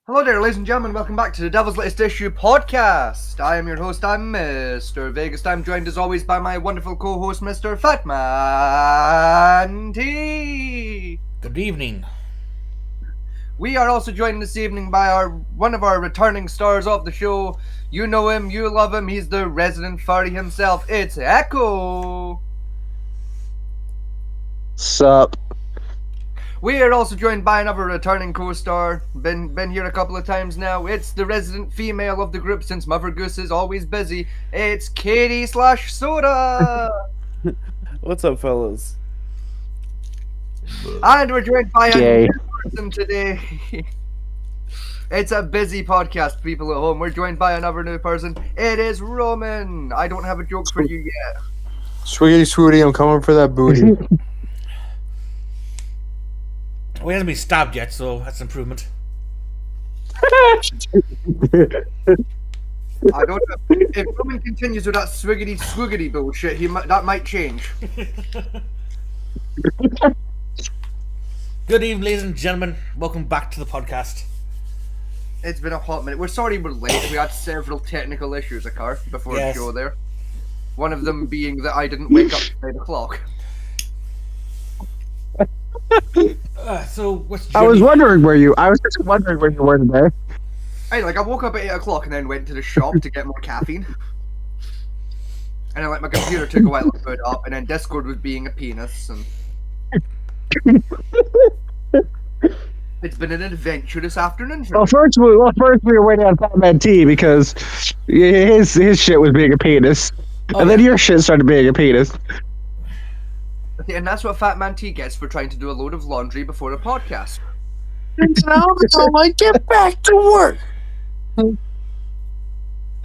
Hello there, ladies and gentlemen. Welcome back to the Devil's Latest Issue podcast. I am your host, I'm Mr. Vegas. I'm joined as always by my wonderful co-host, Mr. Fatman T. Good evening. We are also joined this evening by one of our returning stars of the show. You know him, you love him. He's the resident furry himself. It's Echo. Sup? We are also joined by another returning co-star. Been here a couple of times now. It's the resident female of the group since Mother Goose is always busy. It's Katie/Soda. What's up, fellas? And we're joined by a Yay. new person today. It's a busy podcast, people at home. We're joined by another new person. It is Roman. I don't have a joke for you yet. Sweetie, sweetie, I'm coming for that booty. We hasn't been stabbed yet, so that's an improvement. I don't know. If Roman continues with that swiggity swiggity bullshit, that might change. Good evening, ladies and gentlemen. Welcome back to the podcast. It's been a hot minute. We're sorry we're late. We had several technical issues occur before Yes. the show there. One of them being that I didn't wake up at 8 o'clock. So, what's I was wondering where you. I was just wondering where you were today. I woke up at 8 o'clock and then went to the shop to get more caffeine. And then my computer took a while to boot up, and then Discord was being a penis, and it's been an adventurous afternoon for Well, me. first we were waiting on Fatman T because his shit was being a penis, and then your shit started being a penis. And that's what Fat Man T gets for trying to do a load of laundry before a podcast. Now I get back to work.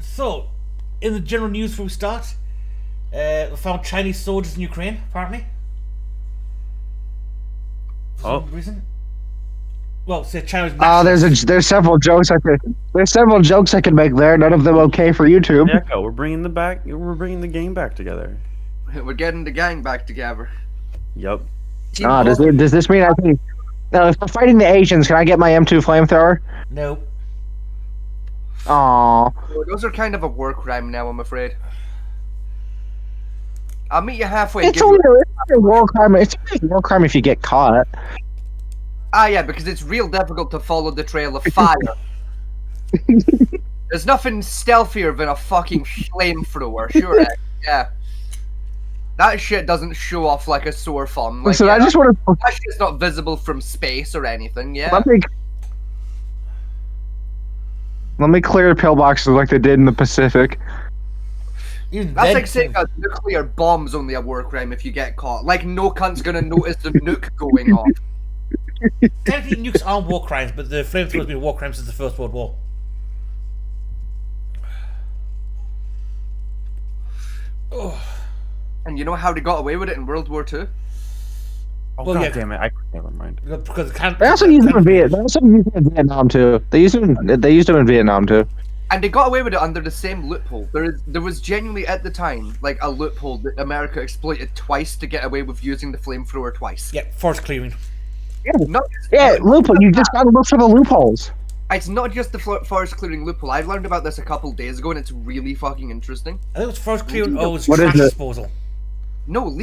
So, in the general news before we start, we found Chinese soldiers in Ukraine, apparently. For some reason. Well, say China's There's several jokes I could make there. None of them okay for YouTube. Echo, we're bringing the game back together. We're getting the gang back together. Yup. Team Does Cold- this mean I can? No, if I'm fighting the Asians, can I get my M2 flamethrower? No. Aww. Those are kind of a war crime now, I'm afraid. I'll meet you halfway. It's only a war crime. It's only a war crime if you get caught. Yeah, because it's real difficult to follow the trail of fire. There's nothing stealthier than a fucking flamethrower, sure. Yeah. That shit doesn't show off like a sore thumb. Like, So yeah, I just want to. that shit's not visible from space or anything, yeah. Let me clear pillboxes like they did in the Pacific. Even That's then, like saying a nuclear bomb's only a war crime if you get caught. Like, no cunt's gonna notice the nuke going off. technically nukes aren't war crimes, but the flamethrower's been a war crime since the First World War. Oh. And you know how they got away with it in World War II? Oh, Well, God yeah. damn it. Never mind. Because it can't. They also used them in Vietnam. They also used them in Vietnam too. They used them in Vietnam too. And they got away with it under the same loophole. There was genuinely at the time like a loophole that America exploited twice to get away with using the flamethrower twice. Yeah, forest clearing. Not Yeah, loophole. You just gotta look for the loopholes. It's not just the forest clearing loophole. I learned about this a couple days ago, and it's really fucking interesting. I think it was forest clearing or it was What is trash it? disposal. No,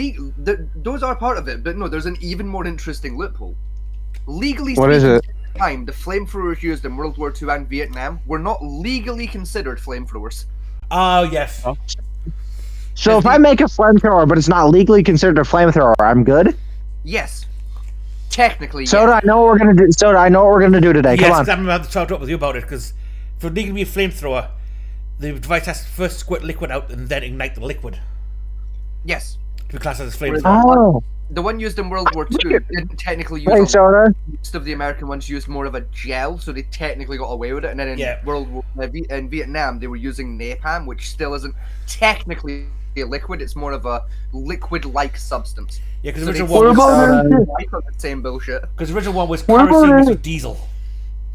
those are part of it, but no, there's an even more interesting loophole. Legally What is speaking, it? at the time, the flamethrowers used in World War II and Vietnam were not legally considered flamethrowers. Oh, yes. Oh. So if I make a flamethrower, but it's not legally considered a flamethrower, I'm good. Yes. Technically, So yes. do I know what we're gonna do? So do I know what we're gonna do today? Yes, Come on. 'cause I'm about to talk up with you about it, because for legally to be a flamethrower, the device has to first squirt liquid out and then ignite the liquid Yes. to be classed as a flamethrower. Oh, The one used in World War II didn't technically use hey, a soda. most of the American ones used more of a gel, so they technically got away with it. And then in Yeah. in Vietnam, they were using napalm, which still isn't technically a liquid. It's more of a liquid-like substance. Yeah, because So the they original one was, about- the same bullshit. because the original one was What about kerosene mixed it? with diesel.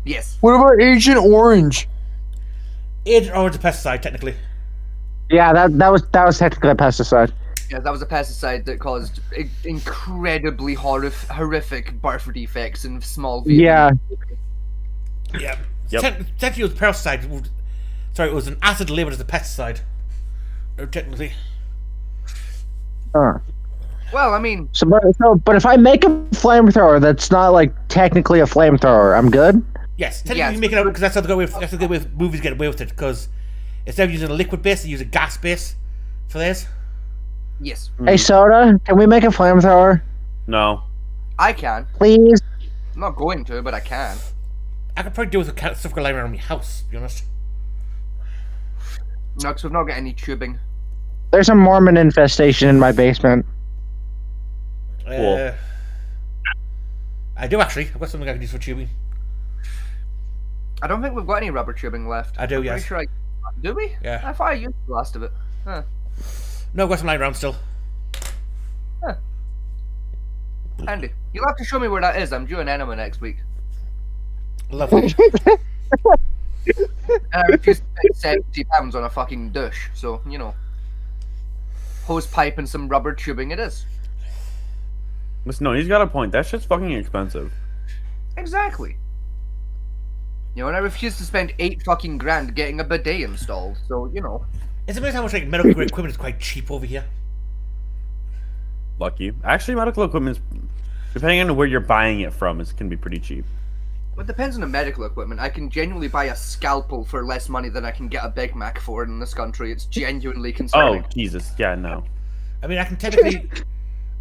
Yes. What about Agent Orange? Agent Orange is a pesticide, technically. Yeah, that was technically a pesticide. Yeah, that was a pesticide that caused incredibly horrific birth defects in small Vietnam. Yeah, Yeah. Yep. Technically, it was pesticide. Sorry, it was an acid labeled as a pesticide. Technically. Well, I mean, But if I make a flamethrower that's not like technically a flamethrower, I'm good. Yes, technically Yes. you make it out because that's how the good way movies get away with it. Because instead of using a liquid base, they use a gas base for theirs. yes, Hey, Soda, can we make a flamethrower, No. I can. please? I'm not going to, but I can. I could probably do with the kind of stuff lying around my house. To be honest. No, because we've not got any tubing. There's a Mormon infestation in my basement. Cool. I do actually. I've got something I can use for tubing. I don't think we've got any rubber tubing left. I do, I'm yes. Pretty sure do we? Yeah. I thought I used the last of it. Huh. No, I've got some lying around still. Handy. You'll have to show me where that is. I'm due an enema next week. Lovely. And I refuse to spend £70 on a fucking douche. So, you know. Hose pipe and some rubber tubing it is. Listen, no, he's got a point. That shit's fucking expensive. Exactly. You know, and I refuse to spend 8 fucking grand getting a bidet installed. So, you know. It's amazing how much like medical grade equipment is quite cheap over here. Lucky. Actually, medical equipment, depending on where you're buying it from, it can be pretty cheap. It depends on the medical equipment. I can genuinely buy a scalpel for less money than I can get a Big Mac for in this country. It's genuinely Oh, concerning. Jesus. Yeah, no. I mean, I can technically,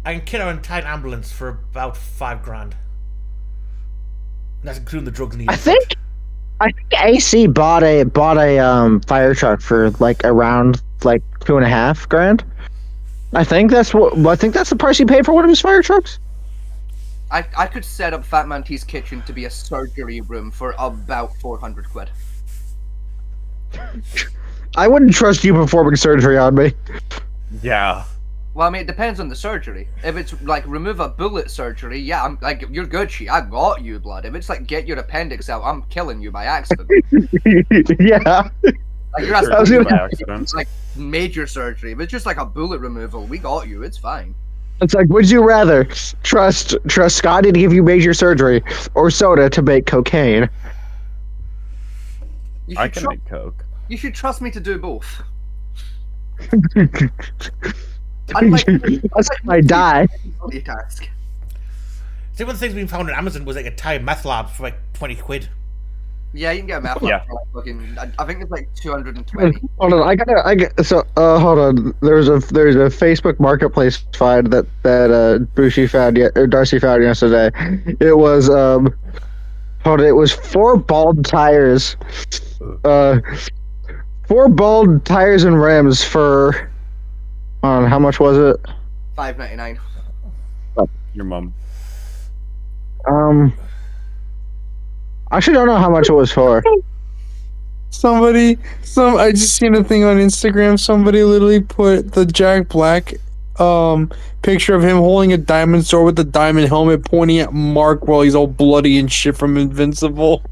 I can kit our entire ambulance for about $5 grand. And that's including the drugs needed. I think AC bought a fire truck for like around like $2.5 grand. I think that's the price he paid for one of his fire trucks. I could set up Fat Man T's kitchen to be a surgery room for about 400 quid. I wouldn't trust you performing surgery on me. Yeah. Well, I mean, it depends on the surgery. If it's like remove a bullet surgery, yeah, I'm like, you're good, I got you, blood. If it's like get your appendix out, I'm killing you by accident. Yeah. Like you're asking I was me gonna- By about accident. like major surgery. If it's just like a bullet removal, we got you. It's fine. It's like, would you rather trust Scotty to give you major surgery or Soda to make cocaine? You I should, can make coke. you should trust me to do both. Unlike That's if I die. multitask. See, one of the things we found on Amazon was like a Thai meth lab for like 20 quid. Yeah, you can get a map Yeah. for like fucking. I think it's like 220. Hold on, hold on. There's a Facebook Marketplace find that Bushi found or Darcy found yesterday. It was hold on, it was 4 bald tires, 4 bald tires and rims for. Hold on, how much was it? $5.99. Your mom. I actually don't know how much it was for. I just seen a thing on Instagram. Somebody literally put the Jack Black picture of him holding a diamond sword with the diamond helmet pointing at Mark while he's all bloody and shit from Invincible.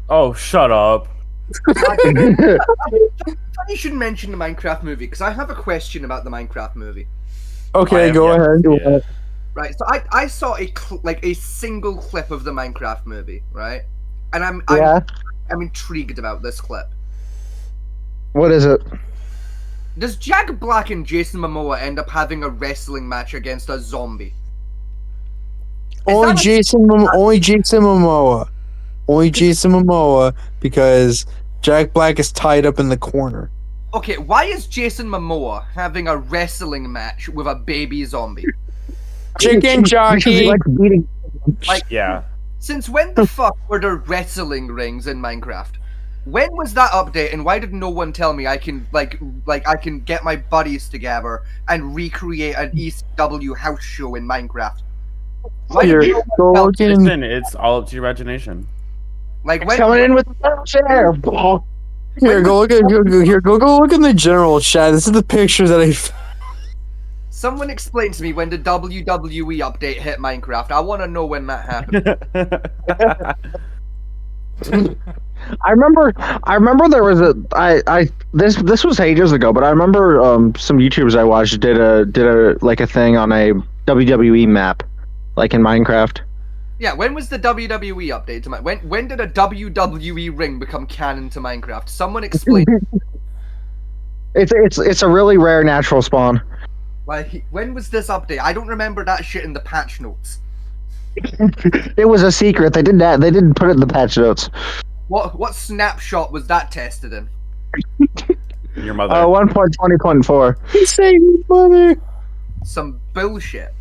Oh, shut up. You should mention the Minecraft movie because I have a question about the Minecraft movie. Okay, have go yet ahead. to see it. Right, so I saw a single clip of the Minecraft movie, right? And I'm intrigued about this clip. What is it? Does Jack Black and Jason Momoa end up having a wrestling match against a zombie? Only that a- Jason Momoa. Only Jason Momoa because Jack Black is tied up in the corner. Okay, why is Jason Momoa having a wrestling match with a baby zombie? Chicken Because he jockey. likes beating. Yeah. Since when the fuck were there wrestling rings in Minecraft? When was that update, and why did no one tell me I can like I can get my buddies together and recreate an ECW house show in Minecraft? Why Here, did no go one tell look me? in. Listen, it's all up to your imagination. Like when Coming in with the chair. Here, go look at go look in the general chat. This is the pictures that I. someone explain to me when the WWE update hit Minecraft. I want to know when that happened. I remember there was this was ages ago, but I remember some YouTubers I watched did a like a thing on a WWE map, like in Minecraft. Yeah, when was the WWE update to when did a WWE ring become canon to Minecraft? Someone explain. It's a really rare natural spawn. Like, when was this update? I don't remember that shit in the patch notes. It was a secret. They didn't put it in the patch notes. What snapshot was that tested in? Your mother. 1.20.4. He saved his mother. Some bullshit.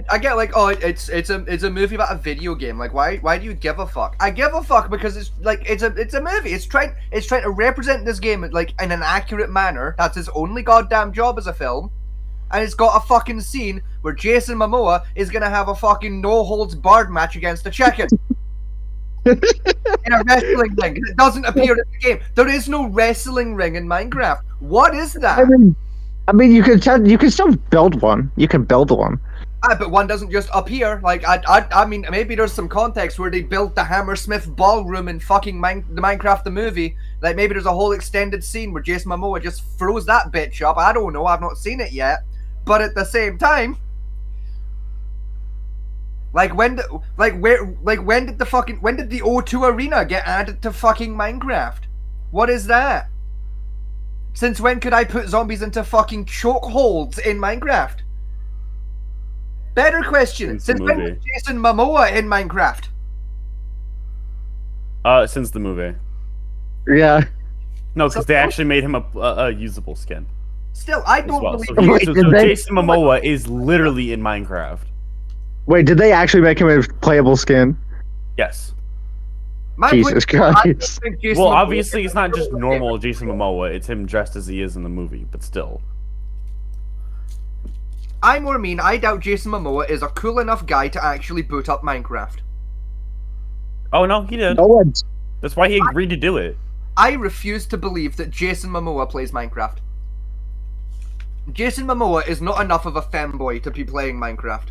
I get like, oh, it's a movie about a video game. Like, why do you give a fuck? I give a fuck because it's like it's a movie. It's trying to represent this game like in an accurate manner. That's its only goddamn job as a film. And it's got a fucking scene where Jason Momoa is gonna have a fucking no holds barred match against a chicken. In a wrestling ring. It doesn't appear in the game. There is no wrestling ring in Minecraft. What is that? I mean, you can still build one. You can build one. But one doesn't just appear. Like, I mean, maybe there's some context where they built the Hammersmith ballroom in fucking the Minecraft the movie. Like, maybe there's a whole extended scene where Jason Momoa just froze that bitch up. I don't know. I've not seen it yet. But at the same time, when did the O2 Arena get added to fucking Minecraft? What is that? Since when could I put zombies into fucking chokeholds in Minecraft? Better question. Since when was Jason Momoa in Minecraft? Since the movie. Yeah. No, because they actually made him a usable skin. Still, I as don't well. believe So Jason Momoa is literally in Minecraft. Wait, did they actually make him a playable skin? Yes. Jesus Christ. Well, obviously it's not just normal Jason Momoa, it's him dressed as he is in the movie, but still. I more mean I doubt Jason Momoa is a cool enough guy to actually boot up Minecraft. Oh no, he did. No one. That's why he agreed to do it. I refuse to believe that Jason Momoa plays Minecraft. Jason Momoa is not enough of a femboy to be playing Minecraft.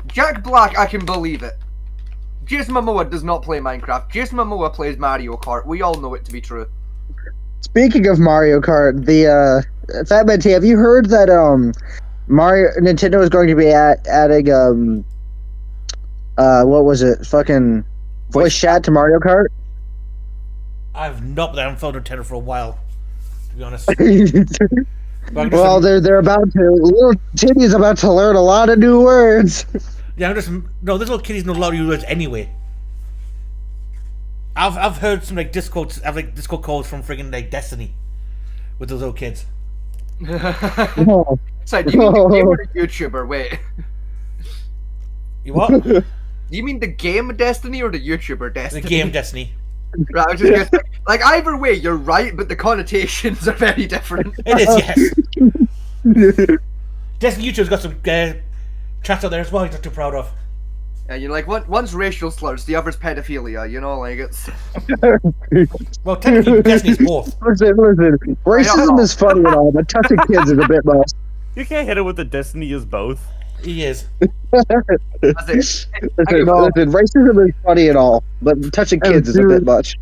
Jack Black, I can believe it. Jason Momoa does not play Minecraft. Jason Momoa plays Mario Kart. We all know it to be true. Speaking of Mario Kart, the Fatman T, have you heard that Nintendo is going to be adding what was it? Fucking voice chat to Mario Kart? I've not been on phone Nintendo for a while, to be honest. Well, they're about to. Little Timmy is about to learn a lot of new words. Yeah, this little kiddies know a lot of new words anyway. I've heard some Discord calls from friggin' Destiny with those little kids. Sorry, do you mean the game or the YouTuber? Wait. You what? Do you mean the game Destiny or the YouTuber Destiny? The game Destiny. Right, I was just gonna say, like, either way, you're right, but the connotations are very different. It is, yes. Destiny YouTube's got some chats out there as well he's not too proud of. And you're like, one's racial slurs, the other's pedophilia, you know, like, it's... Well, technically, Destiny's both. Listen. Racism is funny and all, but touching kids is a bit much. You can't hit it with the Destiny is both. He is. Listen, racism is funny and all, but touching kids is a bit much.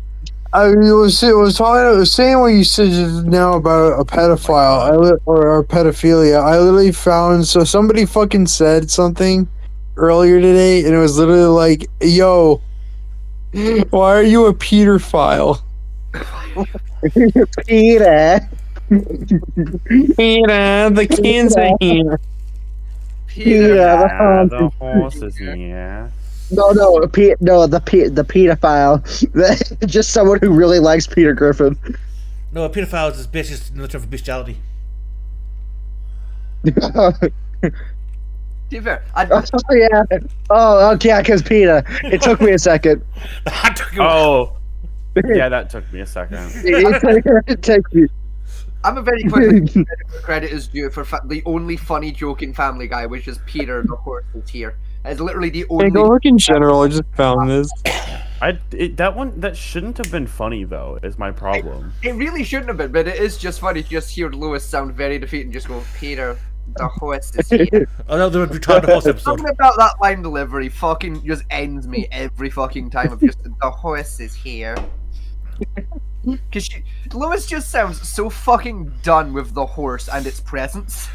I was saying what you said just now about a pedophile or pedophilia. I literally found somebody fucking said something earlier today, and it was literally like, "Yo, why are you a Peter-phile?" Peter, the kids are here. Peter. The horses, yeah. No, the pedophile. Just someone who really likes Peter Griffin. No, a pedophile is basically another term for bestiality. To be fair, Oh yeah. Oh, okay, because Peter. It took me a second. Oh. Yeah, that took me a second. It takes you. I'm a very quick credit is due for the only funny joke in Family Guy, which is Peter the horse is here. It's literally the only. Hey, go look in general. I just found this. That shouldn't have been funny though. Is my problem. It really shouldn't have been, but it is just funny to just hear Lewis sound very defeated and just go, Peter the horse is here. Oh no, the retarded horse episode. Something about that line delivery fucking just ends me every fucking time of just the horse is here. Because Lewis just sounds so fucking done with the horse and its presence.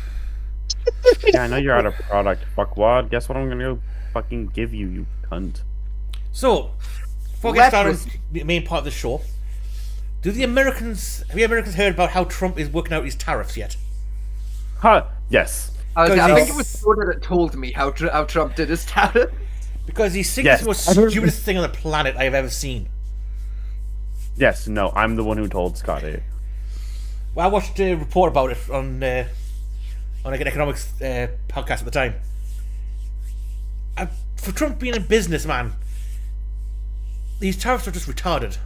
Yeah, I know you're out of product, fuckwad. Guess what I'm gonna go fucking give you, you cunt. So, before we get started with the main part of the show, have you Americans heard about how Trump is working out his tariffs yet? Huh? Yes. I Because think it was Soda that told me how Trump did his tariff. Because he's thinking Yes. it's the most stupidest thing on the planet I have ever seen. Yes. No, I'm the one who told Scotty. Well, I watched a report about it on like an economics podcast at the time. For Trump being a businessman, these tariffs are just retarded.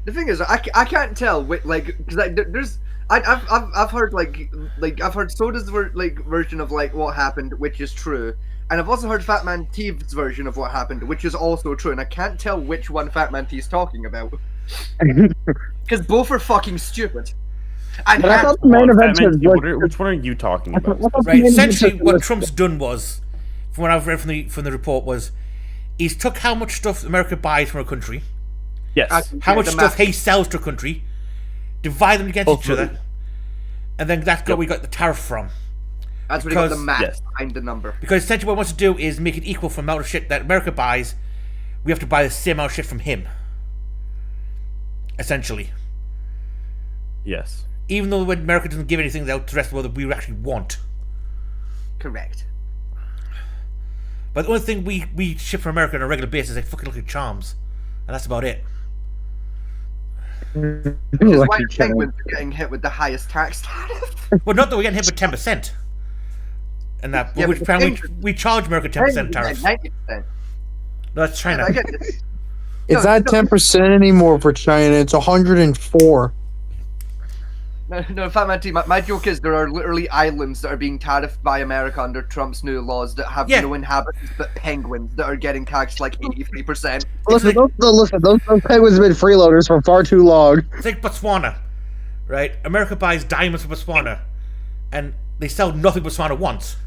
The thing is, I can't tell because there's I've heard I've heard Soda's version of like what happened, which is true, and I've also heard Fat Man T's version of what happened, which is also true, and I can't tell which one Fat Man T's talking about because both are fucking stupid. And But I thought the main event was Which one are you talking about? Right. Essentially, what Trump's done was, from what I've read from the report, was he's took how much stuff America buys from a country, Yes. how much stuff he sells to a country, divide them against each other, and then that's where we got the tariff from. That's what he got the Because- math Yes. behind the number. Because essentially what he wants to do is make it equal for the amount of shit that America buys, we have to buy the same amount of shit from him. Essentially. Yes. Even though when America doesn't give anything out to the rest of the world that we actually want. Correct. But the only thing we ship from America on a regular basis is like fucking Lucky Charms. And that's about it. Which is why Lucky Charm. penguins are getting hit with the highest tax tariff. Well, not that we're getting hit with 10%. And that, Yeah, which but apparently the we charge America 10% tariffs. 90%. No, that's China. I get this. It's No, not no. 10% anymore for China. It's 104. No, Fat Man T, my joke is there are literally islands that are being tariffed by America under Trump's new laws that have Yeah. no inhabitants but penguins that are getting taxed like 83%. Listen, those penguins have been freeloaders for far too long. It's like Botswana, right? America buys diamonds from Botswana, and they sell nothing Botswana wants.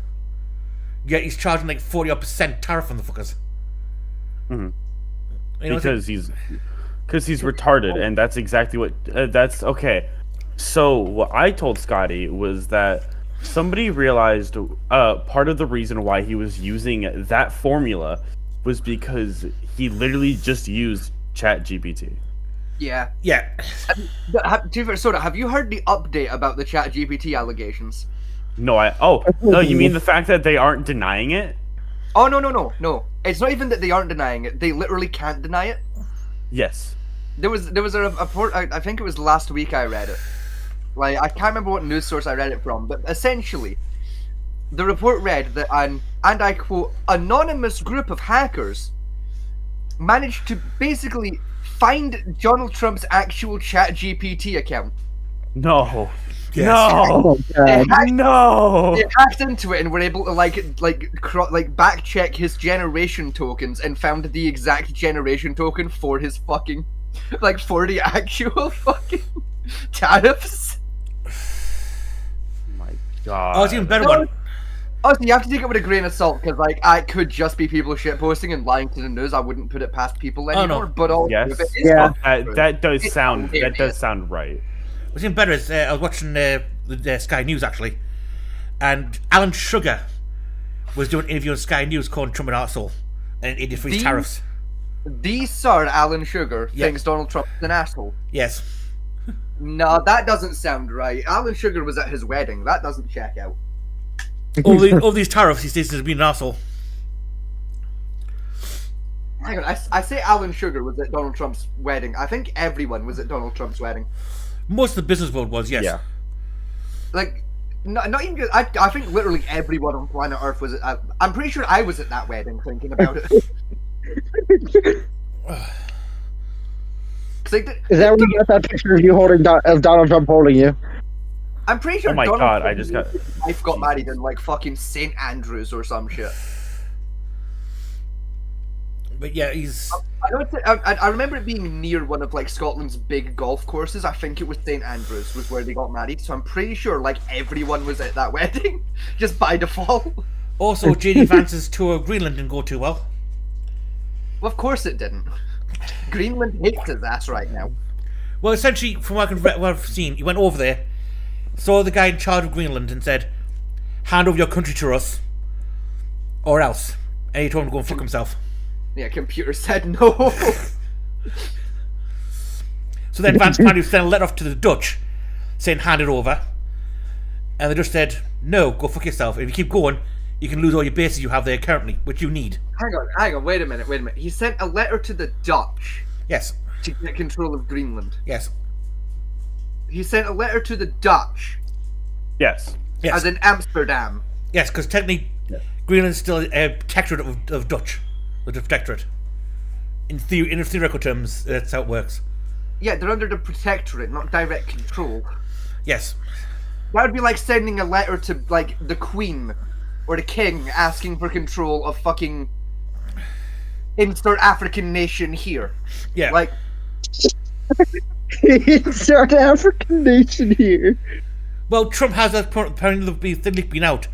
Yet he's charging like 40% tariff on the fuckers. Mhm. You know, Because he's retarded, and that's exactly what that's okay. So what I told Scotty was that somebody realized part of the reason why he was using that formula was because he literally just used ChatGPT. Yeah. yeah. To be fair, Soda, have you heard the update about the ChatGPT allegations? No, no, you mean the fact that they aren't denying it? Oh, no. It's not even that they aren't denying it. They literally can't deny it. Yes. There was a report, I think it was last week I read it. Like, I can't remember what news source I read it from, but essentially, the report read that and I quote, anonymous group of hackers managed to basically find Donald Trump's actual ChatGPT account. No. Yes. No. No. They hacked into it and were able to back check his generation tokens and found the exact generation token for his fucking for the actual fucking tariffs. My God. Oh, it's even better one. Honestly, you have to take it with a grain of salt because I could just be people shitposting and lying to the news. I wouldn't put it past people no. anymore. But also, Yes. if it is Yeah. That does It's sound hilarious. right. What's even better is I was watching the Sky News actually, and Alan Sugar was doing an interview on Sky News calling Trump an arsehole and it for his The- tariffs. the Sir Alan Sugar Yeah. thinks Donald Trump is an asshole. Yes. No, that doesn't sound right. Alan Sugar was at his wedding. That doesn't check out. All these tariffs, he says he's being an arsehole. Hang on, I say Alan Sugar was at Donald Trump's wedding. I think everyone was at Donald Trump's wedding. Most of the business world was, yes. Yeah. Like, not even. I think literally everyone on planet Earth was at. I'm pretty sure I was at that wedding thinking about it. 'Cause, like, Is that where you got that picture of you holding of Donald Trump holding you? I'm pretty sure. Oh my Donald God, Trump I just got- and his wife got married in like fucking St. Andrews or some shit. But yeah, he's I know I remember it being near one of like Scotland's big golf courses. I think it was St. Andrews was where they got married. So I'm pretty sure like everyone was at that wedding, just by default. also JD Vance's tour of Greenland didn't go too well. Well, of course it didn't. Greenland hates his ass right now. Well, essentially, from what I've seen, he went over there, saw the guy in charge of Greenland, and said, hand over your country to us, or else. And he told him to go and fuck himself. Yeah, computer said no. So then Vance planned to send a letter off to the Dutch, saying hand it over. And they just said, no, go fuck yourself. If you keep going, you can lose all your bases you have there currently, which you need. Hang on, wait a minute. He sent a letter to the Dutch Yes, to get control of Greenland. yes, He sent a letter to the Dutch, Yes. yes. as in Amsterdam. Yes, because technically, Greenland's still a protectorate of Dutch. The protectorate. In theoretical terms, that's how it works. Yeah, they're under the protectorate, not direct control. Yes. That would be like sending a letter to, like, the Queen or the King asking for control of fucking insert African nation here. Yeah. Like, Insert African nation here. Well, Trump has apparently been out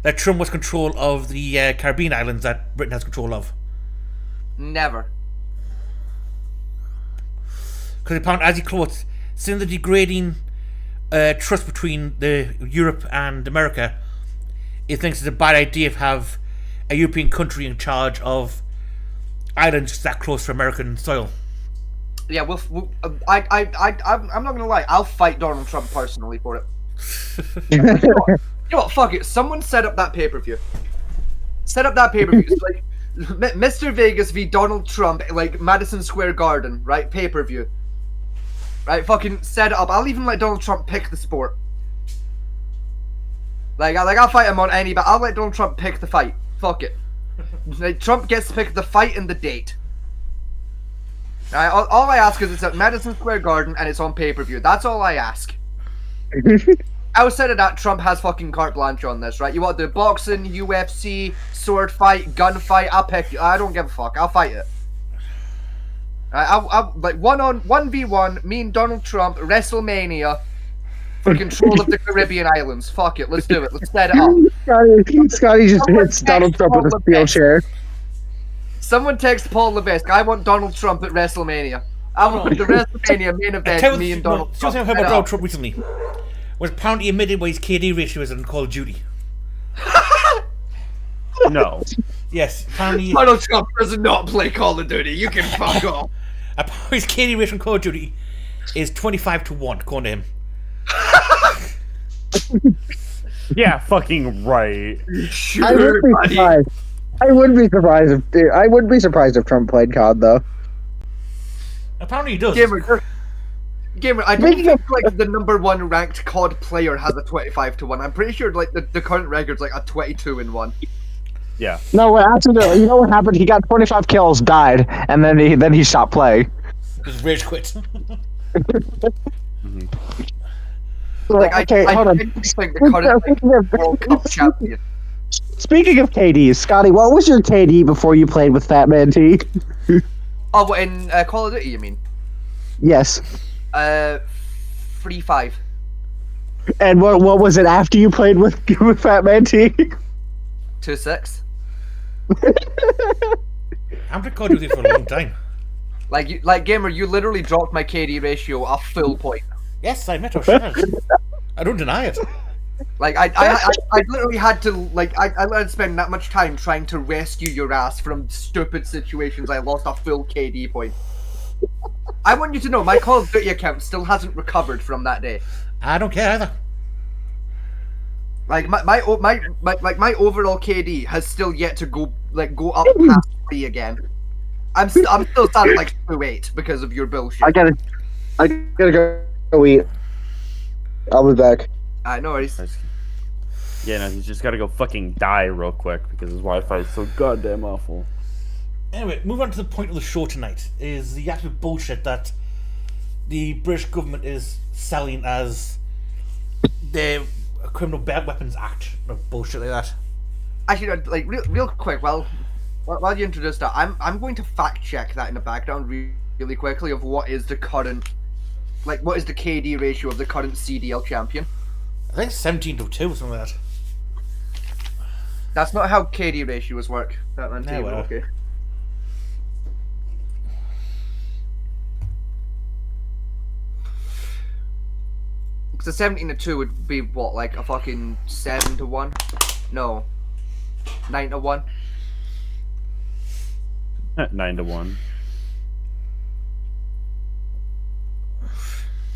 that Trump was control of the Caribbean islands that Britain has control of. never. Because apparently, as he quotes, since the degrading trust between Europe and America, he thinks it's a bad idea to have a European country in charge of islands that close to American soil. Yeah, I'm not gonna lie. I'll fight Donald Trump personally for it. You know what? Fuck it. Someone set up that pay-per-view. Set up that pay-per-view. It's like Mr. Vegas v Donald Trump, like Madison Square Garden, right? Pay-per-view. Right? Fucking set it up. I'll even let Donald Trump pick the sport. I'll fight him on any, but I'll let Donald Trump pick the fight. Fuck it. Like, Trump gets to pick the fight and the date. Right, all I ask is it's at Madison Square Garden and it's on pay-per-view. That's all I ask. Outside of that, Trump has fucking carte blanche on this, right? You want the boxing, UFC, sword fight, gunfight? I'll pick you. I don't give a fuck. I'll fight it. I'll like 1v1. Me and Donald Trump, WrestleMania, for control of the Caribbean islands. Fuck it. Let's do it. Let's set it up. Scotty just hits Donald Trump with a steel chair. Someone text Paul Levesque. I want Donald Trump at WrestleMania. I want the WrestleMania main event. Me and Donald Trump. Something I heard about Donald Trump recently was apparently admitted what his KD ratio is in Call of Duty. No. Yes, apparently Donald Trump does not play Call of Duty. You can fuck off. apparently his KD ratio in Call of Duty is 25-1, according to him. Yeah, fucking right. I would Sure, be buddy. surprised. I wouldn't be surprised if Trump played COD though. Apparently he does. Gamer, I don't think like the #1 ranked COD player has a 25-1. I'm pretty sure like the current record's like a 22-1. Yeah. No, actually, you know what happened? He got 25 kills, died, and then he stopped playing. Just rage quit. Like Okay, I hold on. think the current like, World Cup champion. Speaking of KD, Scotty, what was your KD before you played with Fat Man T? Oh, what, in Call of Duty, you mean? Yes. 3-5. And what was it after you played with Fat Man T? 2-6. I've been Call of Duty for a long time. Like gamer, you literally dropped my KD ratio a full point. Yes, I admit I should. I don't deny it. Like I literally had to I had to spend that much time trying to rescue your ass from stupid situations. I lost a full KD point. I want you to know my Call of Duty account still hasn't recovered from that day. I don't care either. Like my overall KD has still yet to go up past 3 again. I'm still sad at like 2-8 because of your bullshit. I gotta go eat. I'll be back. No worries. Yeah, no, he's just gotta go fucking die real quick because his Wi-Fi is so goddamn awful. Anyway, move on to the point of the show tonight, is the absolute bullshit that the British government is selling as the Criminal Weapons Act, or bullshit like that. Actually, like real quick, while you introduce that, I'm going to fact check that in the background really quickly of what is the current, what is the KD ratio of the current CDL champion. I think 17-2 or something like that. That's not how KD ratios work. That man, No, well. okay. Because So 17-2 would be what, like a fucking 7-1? No, 9-1. 9-1.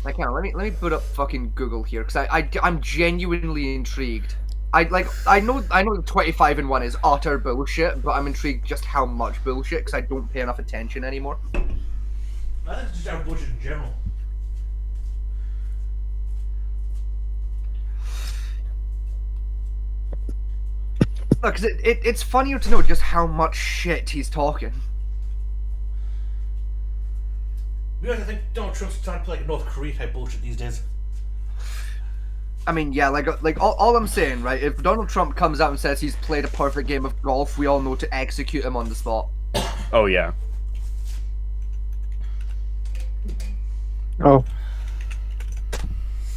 Like, hang on, let me put up fucking Google here, because I'm genuinely intrigued. I know the 25-1 is utter bullshit, but I'm intrigued just how much bullshit, because I don't pay enough attention anymore. I think it's just our budget in general. Look, 'cause it's funnier to know just how much shit he's talking. Because I think Donald Trump's trying to play like North Korea type bullshit these days. I mean, yeah, like all I'm saying, right? If Donald Trump comes out and says he's played a perfect game of golf, we all know to execute him on the spot. Oh yeah. Oh,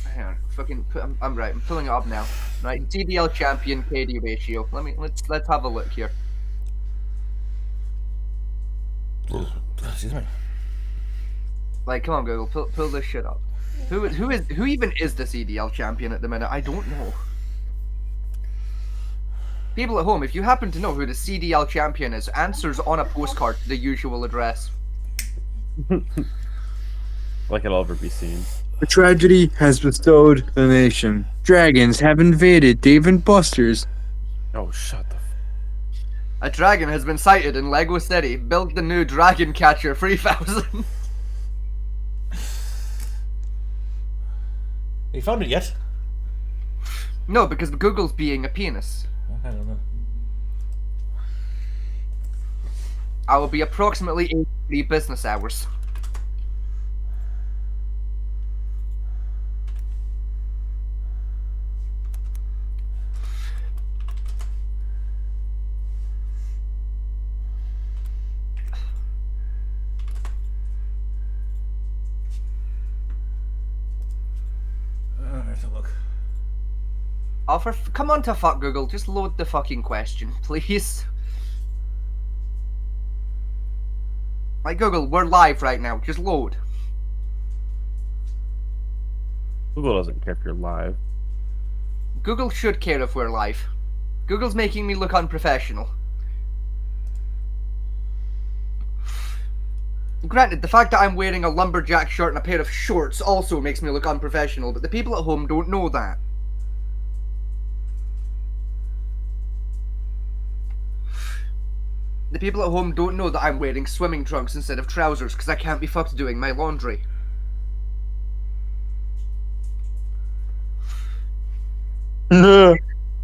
Hang on, I'm right. I'm pulling it up now. Right, CDL champion KD ratio. Let's have a look here. Excuse me. Like, come on, Google, pull this shit up. Who even is the CDL champion at the minute? I don't know. People at home, if you happen to know who the CDL champion is, answers on a postcard to the usual address. Like it'll ever be seen. a tragedy has bestowed the nation. Dragons have invaded Dave and Buster's. Oh, shut the. A dragon has been sighted in Lego City. Build the new Dragon Catcher 3000. You found it yet? No, because Google's being a penis. Oh, hang on then. I will be approximately 83 business hours. Let's have a look. Oh, come on to fuck Google, just load the fucking question, please. Like, Google, we're live right now, just load. Google doesn't care if you're live. Google should care if we're live. Google's making me look unprofessional. Granted, the fact that I'm wearing a lumberjack shirt and a pair of shorts also makes me look unprofessional, but the people at home don't know that. The people at home don't know that I'm wearing swimming trunks instead of trousers because I can't be fucked doing my laundry.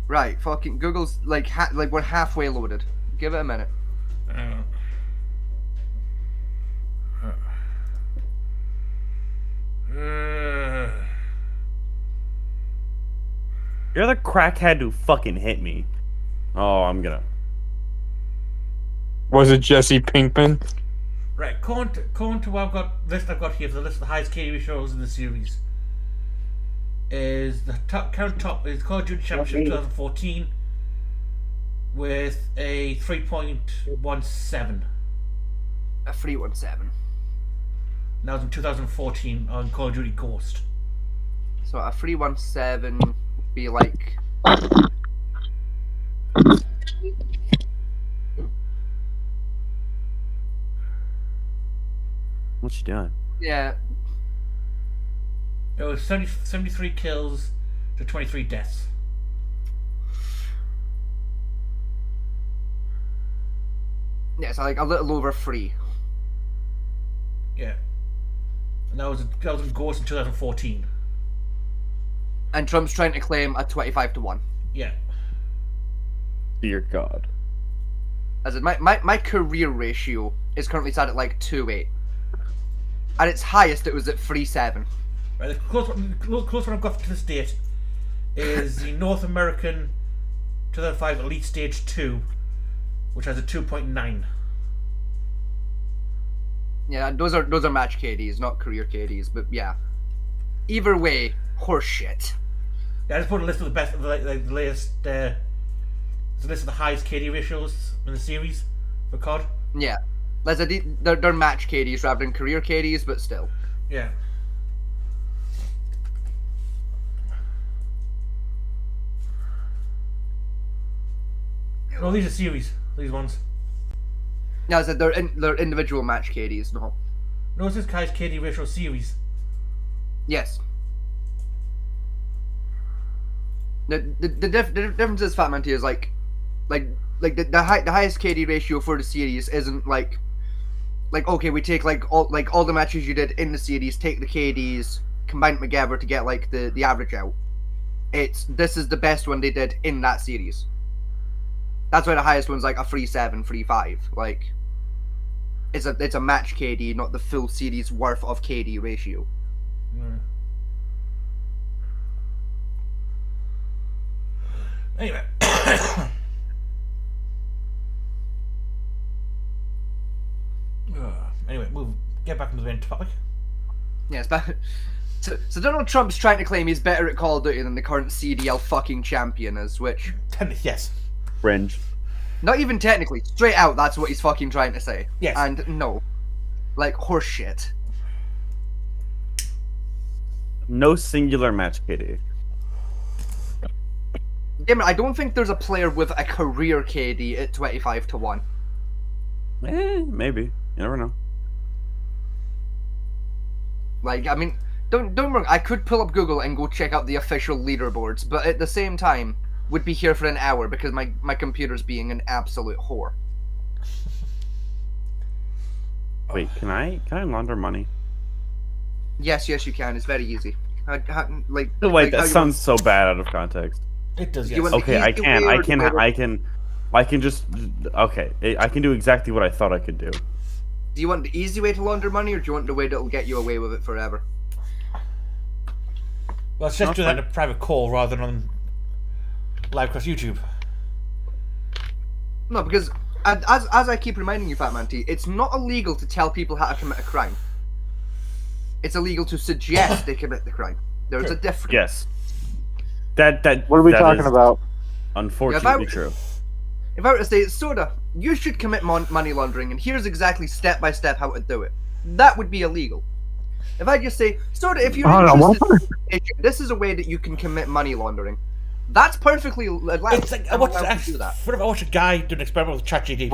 Right, fucking Google's like we're halfway loaded. Give it a minute. You're the crackhead who fucking hit me. Oh, I'm gonna. Was it Jesse Pinkman? Right, according to what I've got here for the list of the highest KD shows in the series, is the current top is Call of Duty Championship 2014 with a 3.17. A 317. That was in 2014 on Call of Duty Ghost. So a 317 would be like. What you doing? Yeah. It was 73 kills to 23 deaths. Yeah, so like a little over 3. Yeah. And that was in Ghost in 2014. And Trump's trying to claim a 25-1. Yeah. Dear God. As in, my career ratio is currently sat at like 2.8. At its highest, it was at 3.7. Right, the closest one I've got to this date is the North American 2005 Elite Stage 2, which has a 2.9. Yeah, those are match KDs, not career KDs, but yeah. Either way, horseshit. Yeah, I just put a list of the best, the latest, it's a list of the highest KD ratios in the series for COD. Yeah. They're match KDs rather than career KDs, but still. Yeah. No, these are series. These ones. No, I said they're individual match KDs. No. No, it's this guy's KD ratio series. Yes. The difference is Fat Man T is like the highest KD ratio for the series isn't like okay, we take all the matches you did in the series, take the KDs, combine them together to get like the average out. This is the best one they did in that series. That's why the highest one's like a 3.7, 3.5. Like it's a match KD, not the full series worth of KD ratio. Mm. Anyway. Anyway, get back into the main topic. Yes, but so Donald Trump's trying to claim he's better at Call of Duty than the current CDL fucking champion is, which Yes. Cringe. not even technically, straight out, that's what he's fucking trying to say. Yes. And no, like horse shit. No singular match, KD. Damn it, I don't think there's a player with a career KD at 25-1. Maybe. You never know. Like, I mean, don't get me wrong, I could pull up Google and go check out the official leaderboards, but at the same time, would be here for an hour because my computer's being an absolute whore. Wait, can I launder money? Yes, you can. It's very easy. Wait, how that you sounds so bad out of context. It does, yes. You want- Okay, I easy can, way I or can, the I can, I can just. Okay, I can do exactly what I thought I could do. Do you want the easy way to launder money, or do you want the way that'll get you away with it forever? Well, let's just do that in a private call rather than on live across YouTube. No, because as I keep reminding you, Fat Man T, it's not illegal to tell people how to commit a crime. It's illegal to suggest they commit the crime. There's a difference. Yes. That. What are we that talking is about? Unfortunately, true. If I were to say, Soda, you should commit money laundering, and here's exactly step by step how to do it, that would be illegal. If I just say, Soda, if you're interested, this is a way that you can commit money laundering, that's perfectly allowed. It's like I I'm watched, allowed to do that. what if I watch a guy do an experiment with ChatGPT?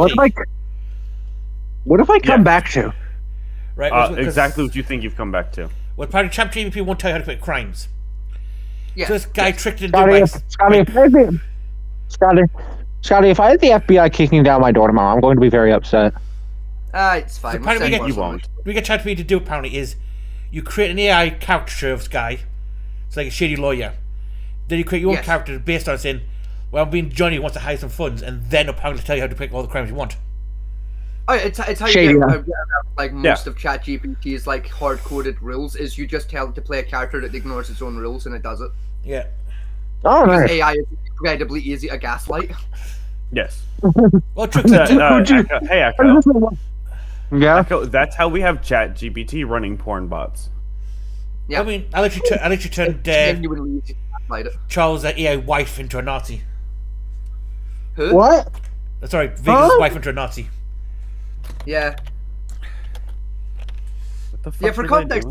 What if I come Yeah. back to? Right? Because- Exactly what you think you've come back to. Well, apparently ChatGPT won't tell you how to commit crimes. Yeah. So this guy tricked into Scotty, if I had the FBI kicking down my door tomorrow, I'm going to be very upset. It's fine. So we'll apparently send we get- more You solutions. won't. we get ChatGPT to do apparently is you create an AI character of this guy. It's like a shady lawyer. Then you create your own Yes. character based on saying, well, I'm being Johnny who wants to hide some funds, and then apparently tell you how to pick all the crimes you want. Oh, it's how you Shady, get yeah. around, like most of ChatGPT's like hard-coded rules is you just tell it to play a character that ignores its own rules and it does it. Yeah. Oh, Because nice. AI is incredibly easy to gaslight. Yes. Well, tricks are Hey, Echo. Yeah. Echo. That's how we have ChatGPT running porn bots. Yeah. I mean, I let you turn Genuinely easy to gaslight it. Charles' AI wife into a Nazi. Who? What? Sorry, Vegas' Huh? wife into a Nazi. Yeah. What the fuck Yeah, for was I context,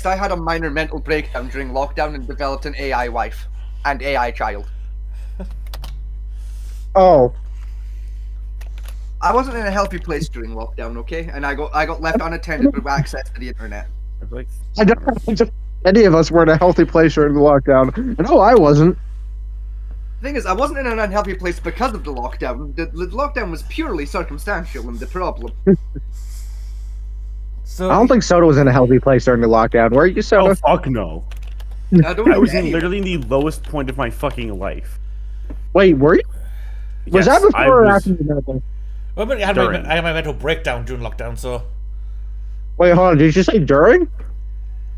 doing? I had a minor mental breakdown during lockdown and developed an AI wife and AI child. Oh. I wasn't in a healthy place during lockdown, okay? And I got left unattended with access to the internet. Like, I don't think any of us were in a healthy place during the lockdown. No, I wasn't. The thing is, I wasn't in an unhealthy place because of the lockdown. The lockdown was purely circumstantial and the problem. So I don't think Soda was in a healthy place during the lockdown. Were you, oh Soda? fuck no! I don't I was any- literally in the lowest point of my fucking life. Wait, were you? Was Yes, that before I or was- after the medical? well, I had During. my mental breakdown during lockdown, so Wait, hold on. Did you say during?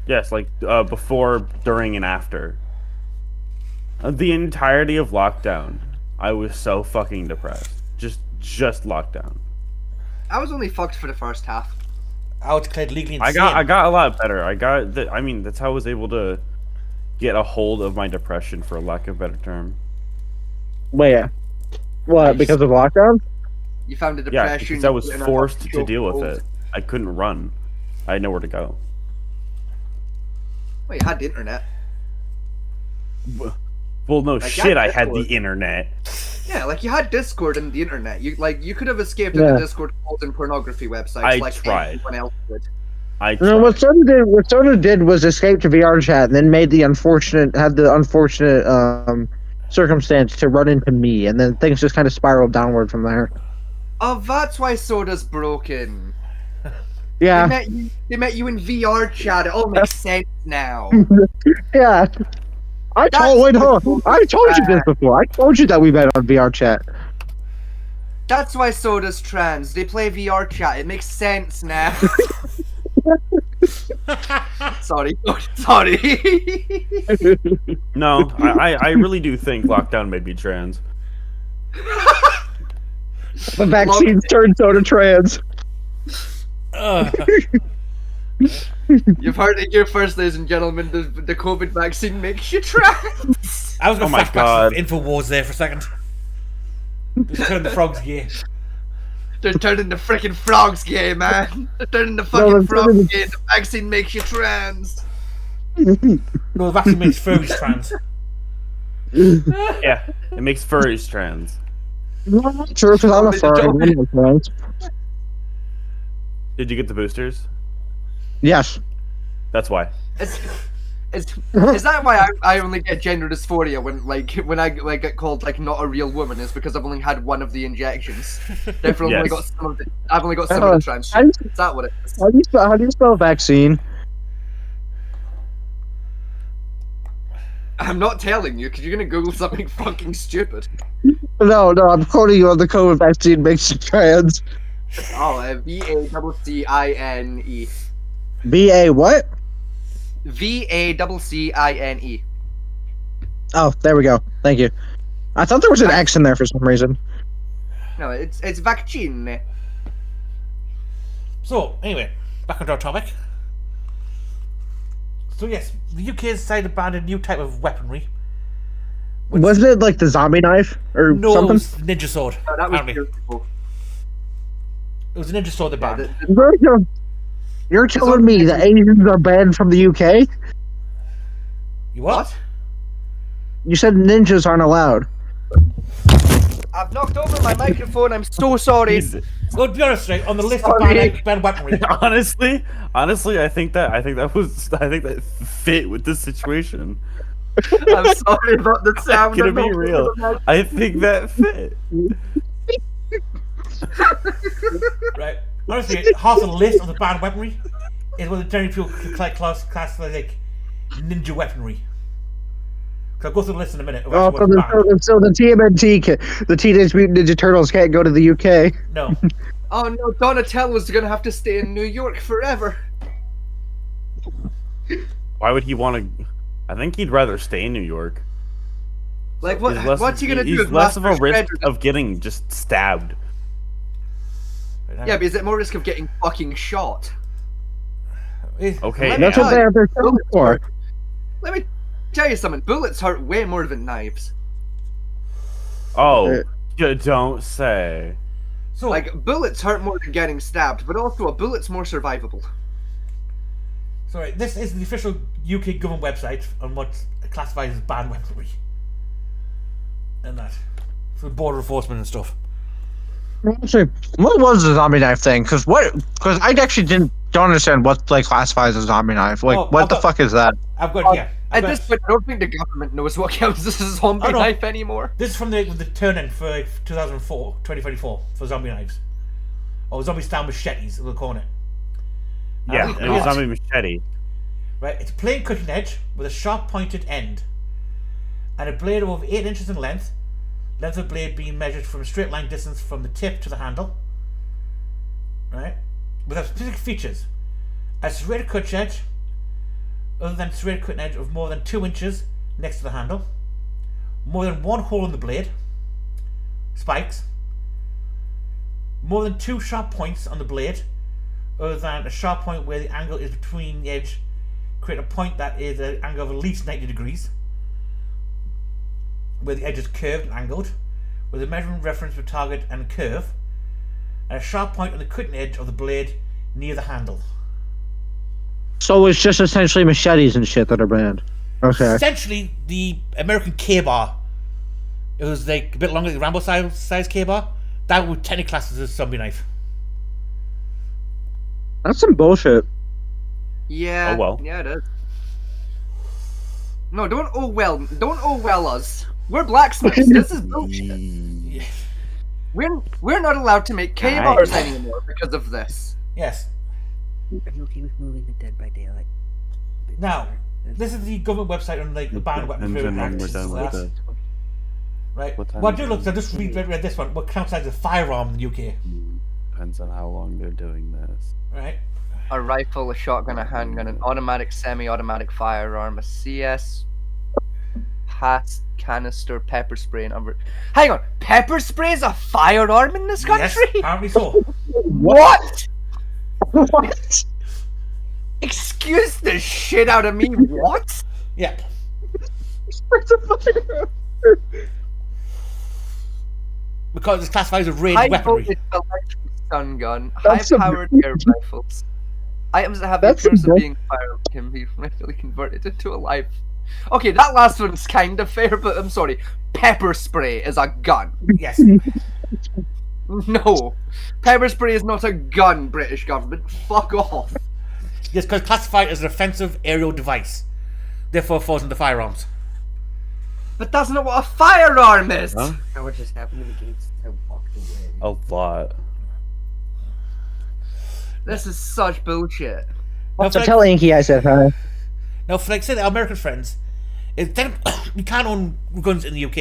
Yes, like before, during, and after. The entirety of lockdown, I was so fucking depressed. Just lockdown. I was only fucked for the first half. I was declared legally insane. I got a lot better. I mean, that's how I was able to get a hold of my depression, for lack of a better term. Wait, what? Because of lockdown? You found a Yeah, depression. because I was and forced to choke deal with hold. it. I couldn't run. I had nowhere to go. Well, you had the internet. Well, no Like, shit, I that's had cool. the internet. Yeah, like you had Discord and the internet. You could have escaped Yeah. into Discord calls and pornography websites I like tried. anyone else did. I No, what tried. Soda did was escape to VR chat and then had the unfortunate circumstance to run into me, and then things just kind of spiraled downward from there. Oh, that's why Soda's broken. Yeah, They met you in VR chat. It all makes sense now. yeah. I told you this bad. before. I told you that we met on VR chat. That's why Soda's trans. They play VR chat. It makes sense now. Sorry. No, I really do think lockdown made me trans. The vaccines turned Soda trans. You've heard it here first, ladies and gentlemen. The COVID vaccine makes you trans. I was Oh going to my flashback God. to Infowars there for a second. Just turn the frogs gay. They're turning the freaking frogs gay, man. They're turning the No, fucking they're frogs turning- gay. The vaccine makes you trans. No, the vaccine makes furries trans. Yeah, it makes furries trans. True, because I'm a furry. I'm not trans. Did you get the boosters? Yes. That's why. Is that why I only get gender dysphoria when I get called like not a real woman? Is because I've only had one of the injections. Therefore, I've only Yes. got some of the. I've only got some of the trans shit. Is that what it is? How do you spell vaccine? I'm not telling you because you're gonna Google something fucking stupid. No, I'm quoting you on the COVID vaccine makes you trans. Oh, VACCINE. BA what? VACCINE. Oh, there we go. Thank you. I thought there was an X in there for some reason. No, it's vaccine. So, anyway, back onto our topic. So, yes, the UK has decided to ban a new type of weaponry. Wasn't it like the zombie knife or No, it something? was Ninja Sword. No, that was apparently. beautiful. It was a Ninja Sword they Yeah, banned. You're telling me that Asians are banned from the UK? You what? what? You said ninjas aren't allowed. I've knocked over my microphone. I'm so sorry. Jesus. Well, to be honest, right, on the list of Sorry. banned weaponry, Honestly, I think that fit with this situation. I'm sorry about the sound. Gonna I be knocked real. over the mic- I think that fit. right? Honestly, half the list of the banned weaponry is what the general people class like ninja weaponry. So I'll go through the list in a minute. Of Oh, actually what's banned. so the TMNT, the Teenage Mutant Ninja Turtles can't go to the UK. No. Oh no, Donatello's gonna have to stay in New York forever. Why would he want to? I think he'd rather stay in New York. Like what's he gonna do? He's if less of a Master risk Shredder- of getting just stabbed. Yeah, but is it more risk of getting fucking shot? Okay, Let me That's tell what yeah. they're coming for. Let me tell you something. Bullets hurt way more than knives. Oh, you don't say. So, Like bullets hurt more than getting stabbed, but also a bullet's more survivable. sorry, this is the official UK government website on what's classified as banned weaponry. And that. For border enforcement and stuff. Actually, what was the zombie knife thing? Because I actually don't understand what like classifies as a zombie knife. Like, Oh, what I've the got- fuck is that? I've got, yeah. I've At got- this point, I don't think the government knows what counts as a zombie Oh, no. knife anymore. This is from the turn-in for like 2024 for zombie knives. Or zombie style machetes, we'll call it. Yeah, we- it was zombie machete. Right, it's a plain cutting edge with a sharp pointed end. And a blade of over 8 inches in length. Length of blade being measured from a straight line distance from the tip to the handle. Right? Without specific features. A serrated cut edge, other than serrated cutting edge of more than 2 inches next to the handle. More than 1 hole in the blade. Spikes. More than 2 sharp points on the blade, other than a sharp point where the angle is between the edge, create a point that is an angle of at least 90 degrees, where the edge is curved and angled, with a measuring reference for target and curve, and a sharp point on the cutting edge of the blade near the handle. So it's just essentially machetes and shit that are banned. Okay. Essentially, the American K-bar it was like a bit longer than the Rambo size K-bar, that would technically class as a zombie knife. That's some bullshit. Yeah. Oh, well. Yeah, it is. No, don't well us. We're blacksmiths. This is bullshit. We're not allowed to make K-bars anymore because of this. Yes. Are you okay with moving the Dead by Daylight? Now, this is the government website on like the banned weapons And then when we're practices. done with this. Right. What time Well, I is do it? look. I just read this one. What counts as a firearm in the UK? Depends on how long they're doing this. Right. A rifle, a shotgun, a handgun, an automatic, semi-automatic firearm, a CS, pass, canister, pepper spray, and other. Hang on, pepper spray is a firearm in this Yes, country? apparently so. What? What? Excuse the shit out of me. What? Yeah. Because it's classified as a ranged High weaponry. voltage electric stun gun, That's some- high-powered air rifles. Items that have the That's appearance some of being firearms can be readily converted into a live. Okay, that last one's kind of fair, but I'm sorry. Pepper spray is a gun. Yes. No, pepper spray is not a gun. British government, fuck off. Yes, because classified as an offensive aerial device. Therefore, falls into firearms. But that's not what a firearm is. Huh? How what just happened to the gates? I walked away. A lot. This is such bullshit. Now, So for tell Inky I said hi. now, for like, say, our American friends, we can't own guns in the UK.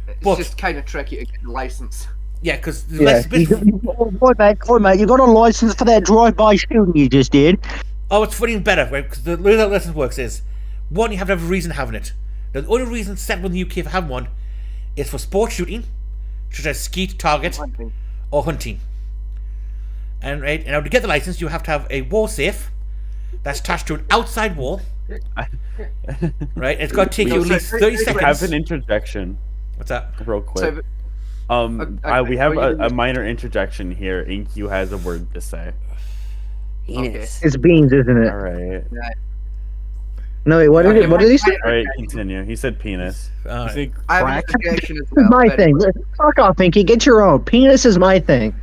It's But- just kind of tricky to get a license. Yeah, because Yeah. Oi, mate, you got a license for that drive-by shooting you just did? oh, it's funny and better, right? Because the way that license works is, one, you have to have a reason having it. Now, the only reason set in the UK for having one is for sport shooting, such as skeet, target, or hunting. And right, now to get the license, you have to have a wall safe that's attached to an outside wall. Right, it's got to take you at least 30 I have seconds. an interjection, What's that? real quick. So, We have okay. a minor interjection here. Inky has a word to say. Penis. It's beans, isn't it? All right. No, wait, what did Okay, it? What did he say? All right, continue. He said penis. Alright. I have an Crack. interjection as This well. is my but- thing. Fuck off, Inky. Get your own. Penis is my thing.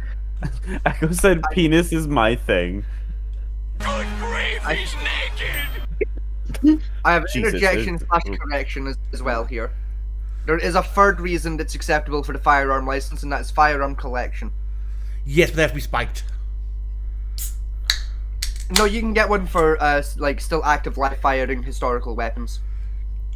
Echo said penis is my thing. I have an Jesus, interjection it- slash correction as well here. There is a third reason that's acceptable for the firearm license, and that's firearm collection. Yes, but they have to be spiked. No, you can get one for like still active live firing historical weapons.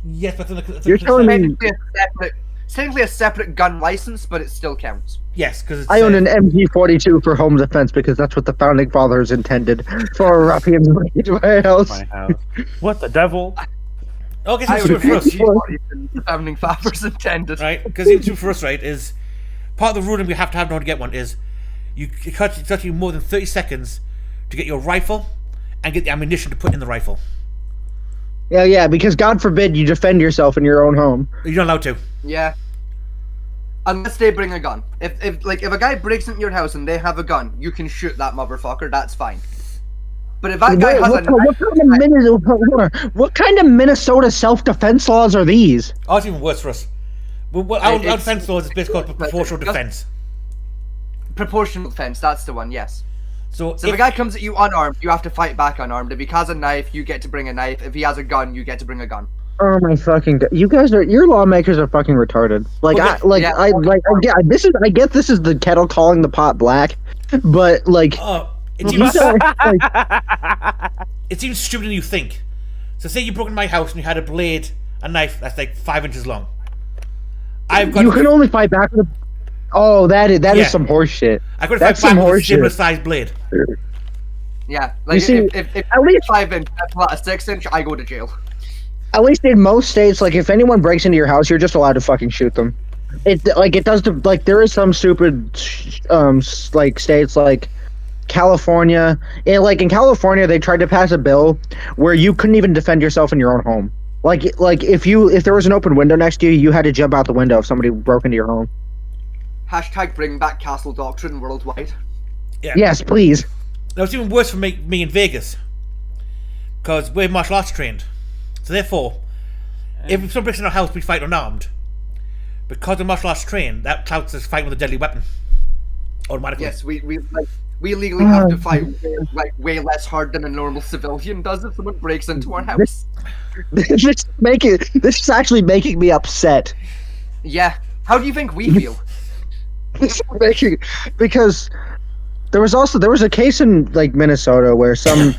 Yes, but You're telling me- It's technically a separate gun license, but it still counts. yes, because it's. I own an MG42 for home defense because that's what the founding fathers intended for a ruffians break into my house. My house. What the devil? Okay, I so would for us, the founding fathers intended. right? Because even two for us, right, is part of the ruling we have to have in order to get one is it takes you more than 30 seconds to get your rifle and get the ammunition to put in the rifle. Yeah, because God forbid you defend yourself in your own home. You're not allowed to. Yeah. Unless they bring a gun. If a guy breaks into your house and they have a gun, you can shoot that motherfucker. That's fine. But if that guy has a knife, What kind of Minnesota self-defense laws are these? Oh, it's even worse for us. Our It's- defense laws is basically called proportional just- defense. proportional defense, that's the one. Yes. So, So if a guy comes at you unarmed, you have to fight back unarmed. If he has a knife, you get to bring a knife. If he has a gun, you get to bring a gun. Oh my fucking god! Your lawmakers are fucking retarded. Like Well, I get this is the kettle calling the pot black, but like it's you even, don't, like, it's even stupider than you think. So say you broke into my house and you had a blade, a knife that's like 5 inches long. I've got you can only fight back with. Oh, that is Yeah. some horse shit. I could that's fight some back with a horse similar shit. sized blade. Yeah. Like see, if at least- 5 inch, that's not a 6 inch, I go to jail. At least in most states, like if anyone breaks into your house, you're just allowed to fucking shoot them. There is some stupid like states like California. And in California, they tried to pass a bill where you couldn't even defend yourself in your own home. Like if there was an open window next to you, you had to jump out the window if somebody broke into your home. Hashtag bring back castle doctrine worldwide. Yes, please. Now it's even worse for me in Vegas, because we're martial arts trained. So therefore, if someone breaks in our house, we fight unarmed. because of martial arts trained, that counts as fighting with a deadly weapon. Automatically. Yes, we legally have to fight way less hard than a normal civilian does if someone breaks into our house. This is actually making me upset. Yeah. How do you think we feel? This is making because there was a case in like Minnesota where some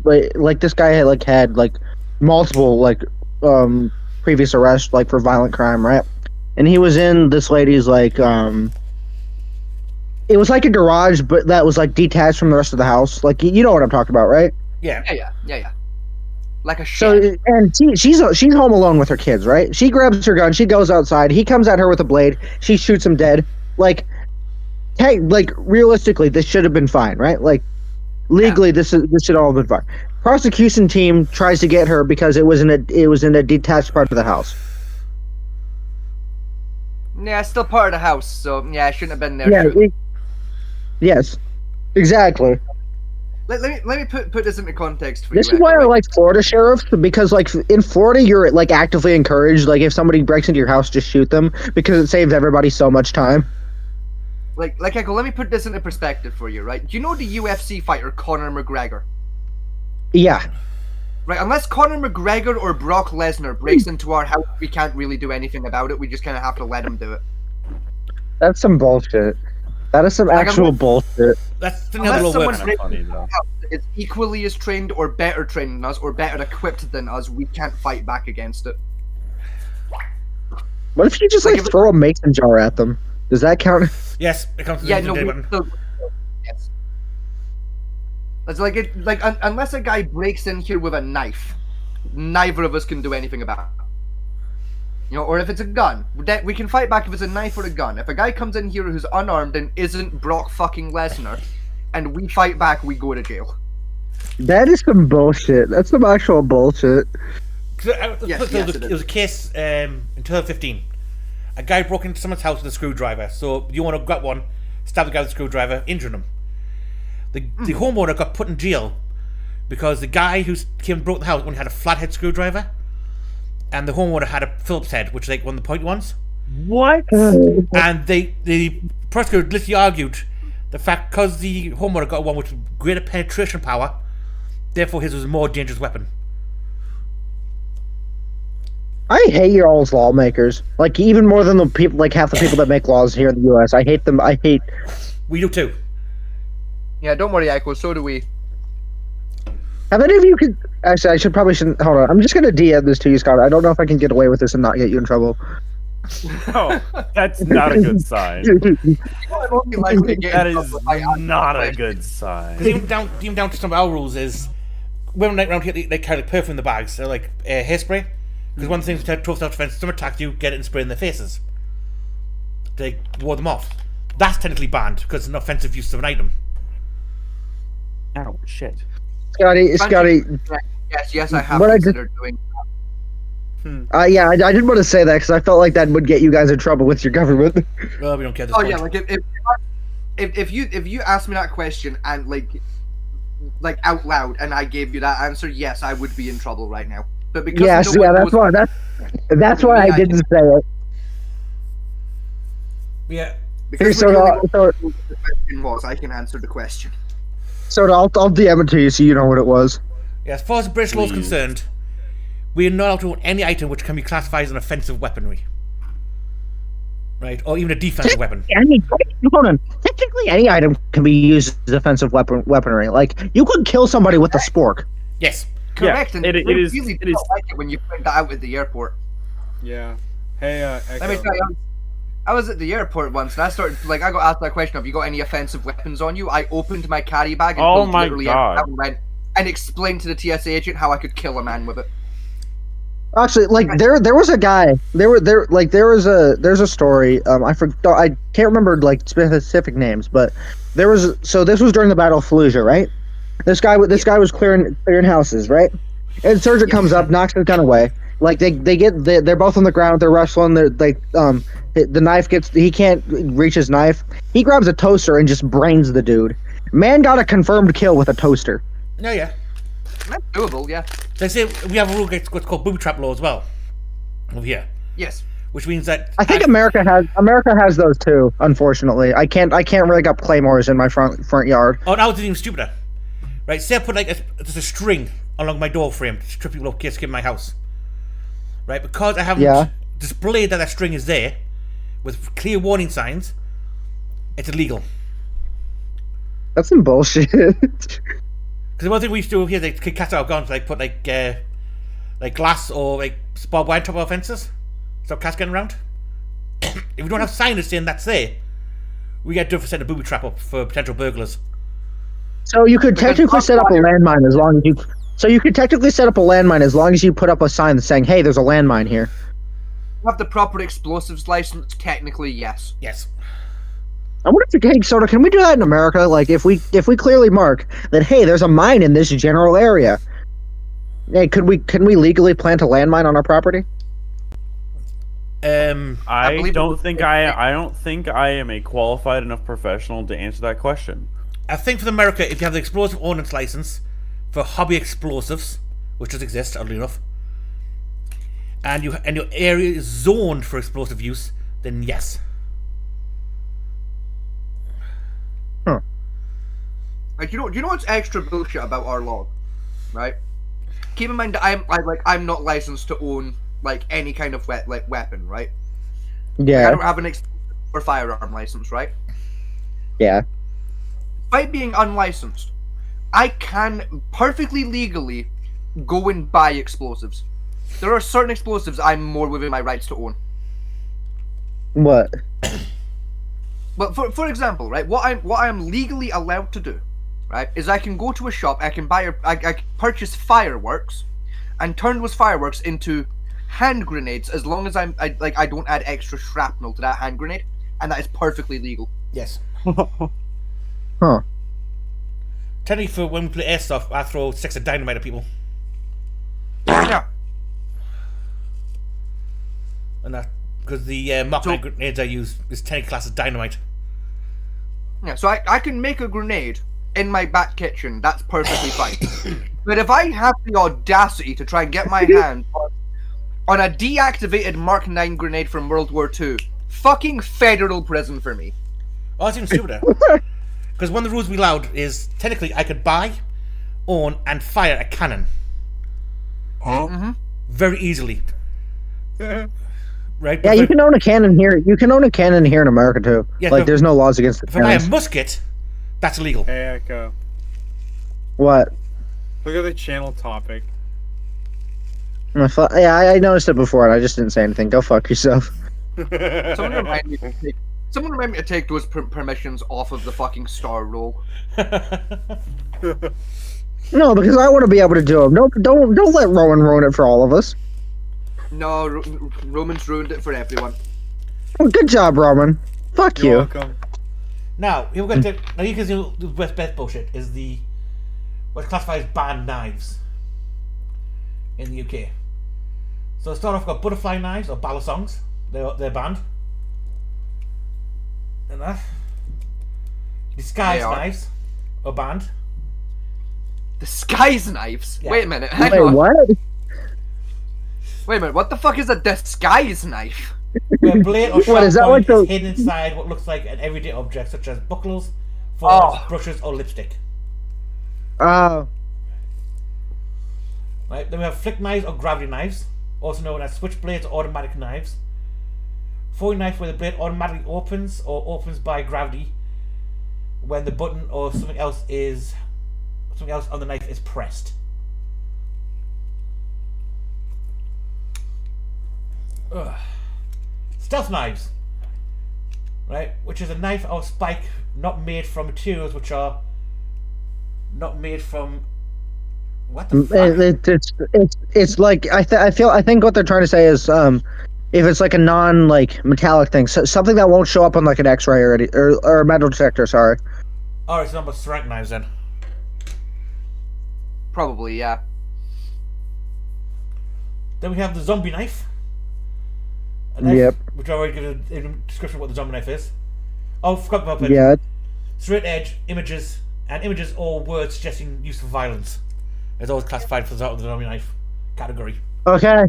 like this guy had multiple previous arrests for violent crime, right? And he was in this lady's it was like a garage, but that was detached from the rest of the house. You know what I'm talking about, right? Yeah. Yeah. Like a shed. So, and she's home alone with her kids, right? She grabs her gun, she goes outside, he comes at her with a blade, she shoots him dead. Hey, realistically, this should have been fine, right? Legally, this should all have been fine. Prosecution team tries to get her because it was in a detached part of the house. Yeah, it's still part of the house, so yeah, I shouldn't have been there. Yeah. Yes. Exactly. Let me put this into context for This you. is why I like Florida sheriffs, because in Florida you're actively encouraged, if somebody breaks into your house, just shoot them, because it saves everybody so much time. Echo, let me put this into perspective for you, right? Do you know the UFC fighter Conor McGregor? Yeah. Right, unless Conor McGregor or Brock Lesnar breaks into our house, we can't really do anything about it. We just kind of have to let him do it. That's some bullshit. That is some actual bullshit. That's the Unless level someone work. breaks funny, into though. our house that is equally as trained or better trained than us or better equipped than us, we can't fight back against it. What if you just throw a mason jar at them? Does that count? Yes, it comes to Yeah, the no, deadly we weapon. yes. It's unless a guy breaks in here with a knife, neither of us can do anything about it. Or if it's a gun, we can fight back if it's a knife or a gun. If a guy comes in here who's unarmed and isn't Brock fucking Lesnar, and we fight back, we go to jail. That is some bullshit. That's some actual bullshit. It was a case in 2015. A guy broke into someone's house with a screwdriver. So you want to grab one, stab the guy with a screwdriver, injuring him. The homeowner got put in jail because the guy who came and broke the house only had a flathead screwdriver, and the homeowner had a Phillips head, which is one of the point ones. What? And the prosecutor literally argued the fact because the homeowner got one with greater penetration power, therefore his was a more dangerous weapon. I hate your all's lawmakers. Even more than the people, half the people that make laws here in the U.S. I hate them. We do too. Yeah, don't worry, Echo. So do we. Have any of you could... Actually, shouldn't... Hold on. I'm just going to DM this to you, Scott. I don't know if I can get away with this and not get you in trouble. No, that's not a good sign. That is not a good sign. Because even down to some of our rules is women around here they carry perfume in the bags. They're hairspray. Because one of the things with total self-defense, someone attacks you, get it and spray in their faces. They ward them off. That's technically banned because it's an offensive use of an item. Oh shit. Scotty. Yes, I have But considered doing Yeah, I didn't want to say that because I felt like that would get you guys in trouble with your government. Well, we don't care at this Oh point. yeah, if you asked me that question and out loud and I gave you that answer, yes, I would be in trouble right now. But because Yes, no one that's knows- why. That's why I didn't say it. Yeah. because so, we're dealing uh, with so- what the question was, I can answer the question. So I'll DM it to you so you know what it was. Yeah, as far as the British law is Please. concerned, we are not allowed to own any item which can be classified as an offensive weaponry. Right? Or even a defensive weapon. Hold on. Technically, any item can be used as offensive weaponry. You could kill somebody with a spork. Yes. Correct, Yeah, and it they is- really it don't is- like it when you point that out at the airport. Yeah. Hey, Let me Echo. tell you, I was at the airport once, and I started I got asked that question: have you got any offensive weapons on you? I opened my carry bag and Oh pulled my literally God. everything out and explained to the TSA agent how I could kill a man with it. Actually, there was a guy. There's a story. I can't remember specific names, but this was during the Battle of Fallujah, right? This guy was clearing houses, right? And Sergeant comes up, knocks his gun away. They're both on the ground. They're wrestling. The knife he can't reach his knife. He grabs a toaster and just brains the dude. Man got a confirmed kill with a toaster. Yeah. That's doable, yeah. They say we have a rule against what's called booby trap law as well. Over here. Yes. which means that I think America has those too. Unfortunately, I can't rig up claymores in my front yard. Oh, now it's even stupider. Right, say I put like just a string along my door frame to trip people up in case in my house. Right, because I haven't displayed that string is there with clear warning signs, it's illegal. That's some bullshit. Because the one thing we used to do here, like cast our guns, like put like glass or like barbed wire on top of our fences, stop cats getting around. If we don't have signage saying that's there, we get done for setting a booby trap up for potential burglars. So you could technically set up a landmine as long as you. So you could technically set up a landmine as long as you put up a sign saying, "Hey, there's a landmine here." Have the proper explosives license? Technically, yes. Yes. I wonder if can we do that in America? Like if we clearly mark that, hey, there's a mine in this general area. Hey, can we legally plant a landmine on our property? I don't think I am a qualified enough professional to answer that question. I think for America, if you have the explosive ordnance license for hobby explosives, which does exist, oddly enough, and your area is zoned for explosive use, then yes. Huh. Like you know what's extra bullshit about our law, right? Keep in mind that I'm not licensed to own like any kind of weapon, right? Yeah. Like, I don't have an explosive or firearm license, right? Yeah. By being unlicensed, I can perfectly legally go and buy explosives. There are certain explosives I'm more within my rights to own. What? But for example, right, what I'm legally allowed to do, right, is I can go to a shop, I can I can purchase fireworks, and turn those fireworks into hand grenades as long as I don't add extra shrapnel to that hand grenade, and that is perfectly legal. Yes. Huh. Technically, for when we play airsoft, I throw sticks of dynamite at people. Yeah. And that because the Mark 9 grenades I use is 10 class as dynamite. Yeah, so I can make a grenade in my back kitchen. That's perfectly fine. But if I have the audacity to try and get my hand on a deactivated Mark 9 grenade from World War II, fucking federal prison for me. Oh, that's even stupider. Because one of the rules we allowed is technically I could buy, own, and fire a cannon. Huh? Mm-hmm. Very easily. Right? Yeah, you can own a cannon here. You can own a cannon here in America too. Yeah, like, but there's no laws against the if I buy a cannons. musket, that's illegal. Hey, Echo. What? Look at the channel topic. Yeah, I noticed it before, and I just didn't say anything. Go fuck yourself. Someone remind me to take those permissions off of the fucking star roll. No, because I want to be able to do them. Don't let Roman ruin it for all of us. No, Roman's ruined it for everyone. Well, good job, Roman. Fuck You're you. welcome. Now, you're going to now you can see the best bullshit is the what's classified as banned knives in the UK. So to start off, we've got butterfly knives or balisongs. They're banned. And that. Disguise They are. knives are banned. Disguise knives? Yeah. Wait a minute, hang Wait, on. what? Wait a minute, what the fuck is a disguise knife? Where blade or What, sharp is that point like is the- hidden inside what looks like an everyday object such as buckles, forks, Oh. brushes, or lipstick. Oh. Right? Then we have flick knives or gravity knives, also known as switchblades or automatic knives. Folding knife where the blade automatically opens or opens by gravity when the button or something else on the knife is pressed. Ugh. Stealth knives, right? Which is a knife or spike not made from materials which are not made from what the fuck? It's like I think what they're trying to say is if it's like a non metallic thing, so something that won't show up on like an X-ray or a metal detector. Sorry. Oh, it's not about ceramic knives then. Probably, yeah. Then we have the zombie knife. A knife Yep. which I already given a description of what the zombie knife is. Oh, forgot about it. Yeah. Straight edge images or words suggesting use of violence is always classified for the zombie knife category. Okay.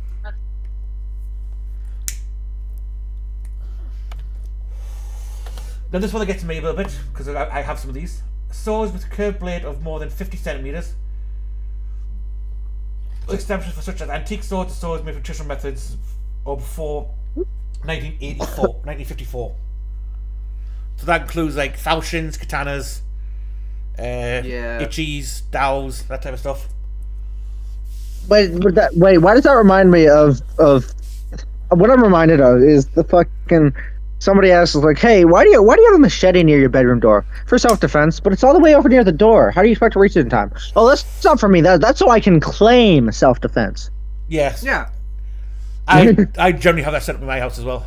Now this one that gets me a little bit, because I have some of these. Saws with a curved blade of more than 50 centimeters. Extensions for such as antique swords, saws made from traditional methods or before 1954. So that includes like falchions, katanas, ichis, dows, that type of stuff. Wait, why does that remind me of what I'm reminded of is the fucking somebody asks like, hey, why do you have a machete near your bedroom door? For self-defense, but it's all the way over near the door. How do you expect to reach it in time? Oh, that's not for me. That's so I can claim self-defense. Yes. Yeah. I generally have that set up in my house as well.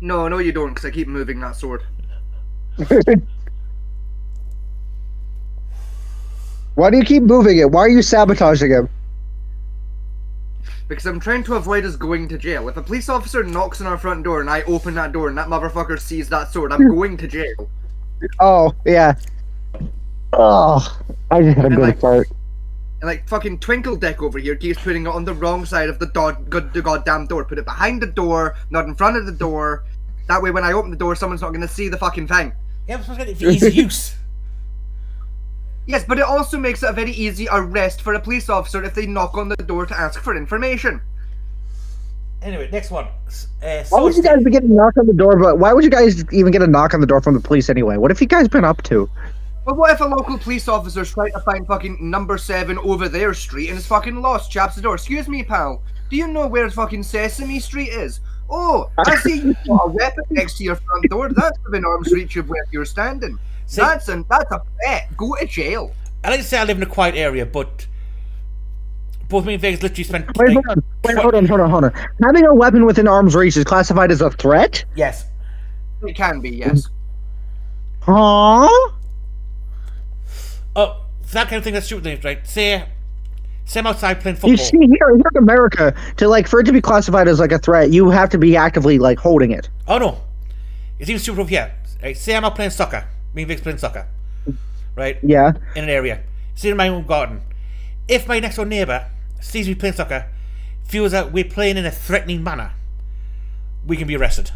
No, you don't, because I keep moving that sword. Why do you keep moving it? Why are you sabotaging him? Because I'm trying to avoid us going to jail. If a police officer knocks on our front door and I open that door and that motherfucker sees that sword, I'm going to jail. Oh, yeah. Oh, I just had a good part. And like fucking Twinkle Dick over here keeps putting it on the wrong side of the goddamn door. Put it behind the door, not in front of the door. That way when I open the door, someone's not going to see the fucking thing. Yeah, I'm supposed to get it for easy use. Yes, but it also makes it a very easy arrest for a police officer if they knock on the door to ask for information. Anyway, next one. Why would you guys be getting a knock on the door? But why would you guys even get a knock on the door from the police anyway? What have you guys been up to? Well, what if a local police officer's trying to find fucking number 7 over their street and is fucking lost? Chaps the door. Excuse me, pal. Do you know where fucking Sesame Street is? Oh, I see you've got a weapon next to your front door. That's within arm's reach of where you're standing. See, that's a bet. Go to jail. I like to say I live in a quiet area, but both me and Vegas literally spent. Wait, hold on. Having a weapon within arm's reach is classified as a threat? Yes. It can be, yes. Huh? Oh, that kind of thing. That's stupid things, right? Say I'm outside playing football. You see, here in America, for it to be classified as like a threat, you have to be actively like holding it. Oh no, it's even stupid over here. Right? Say I'm out playing soccer. Me and Vic's playing soccer, right? Yeah. In an area, sit in my own garden. If my next door neighbour sees me playing soccer, feels that we're playing in a threatening manner, we can be arrested.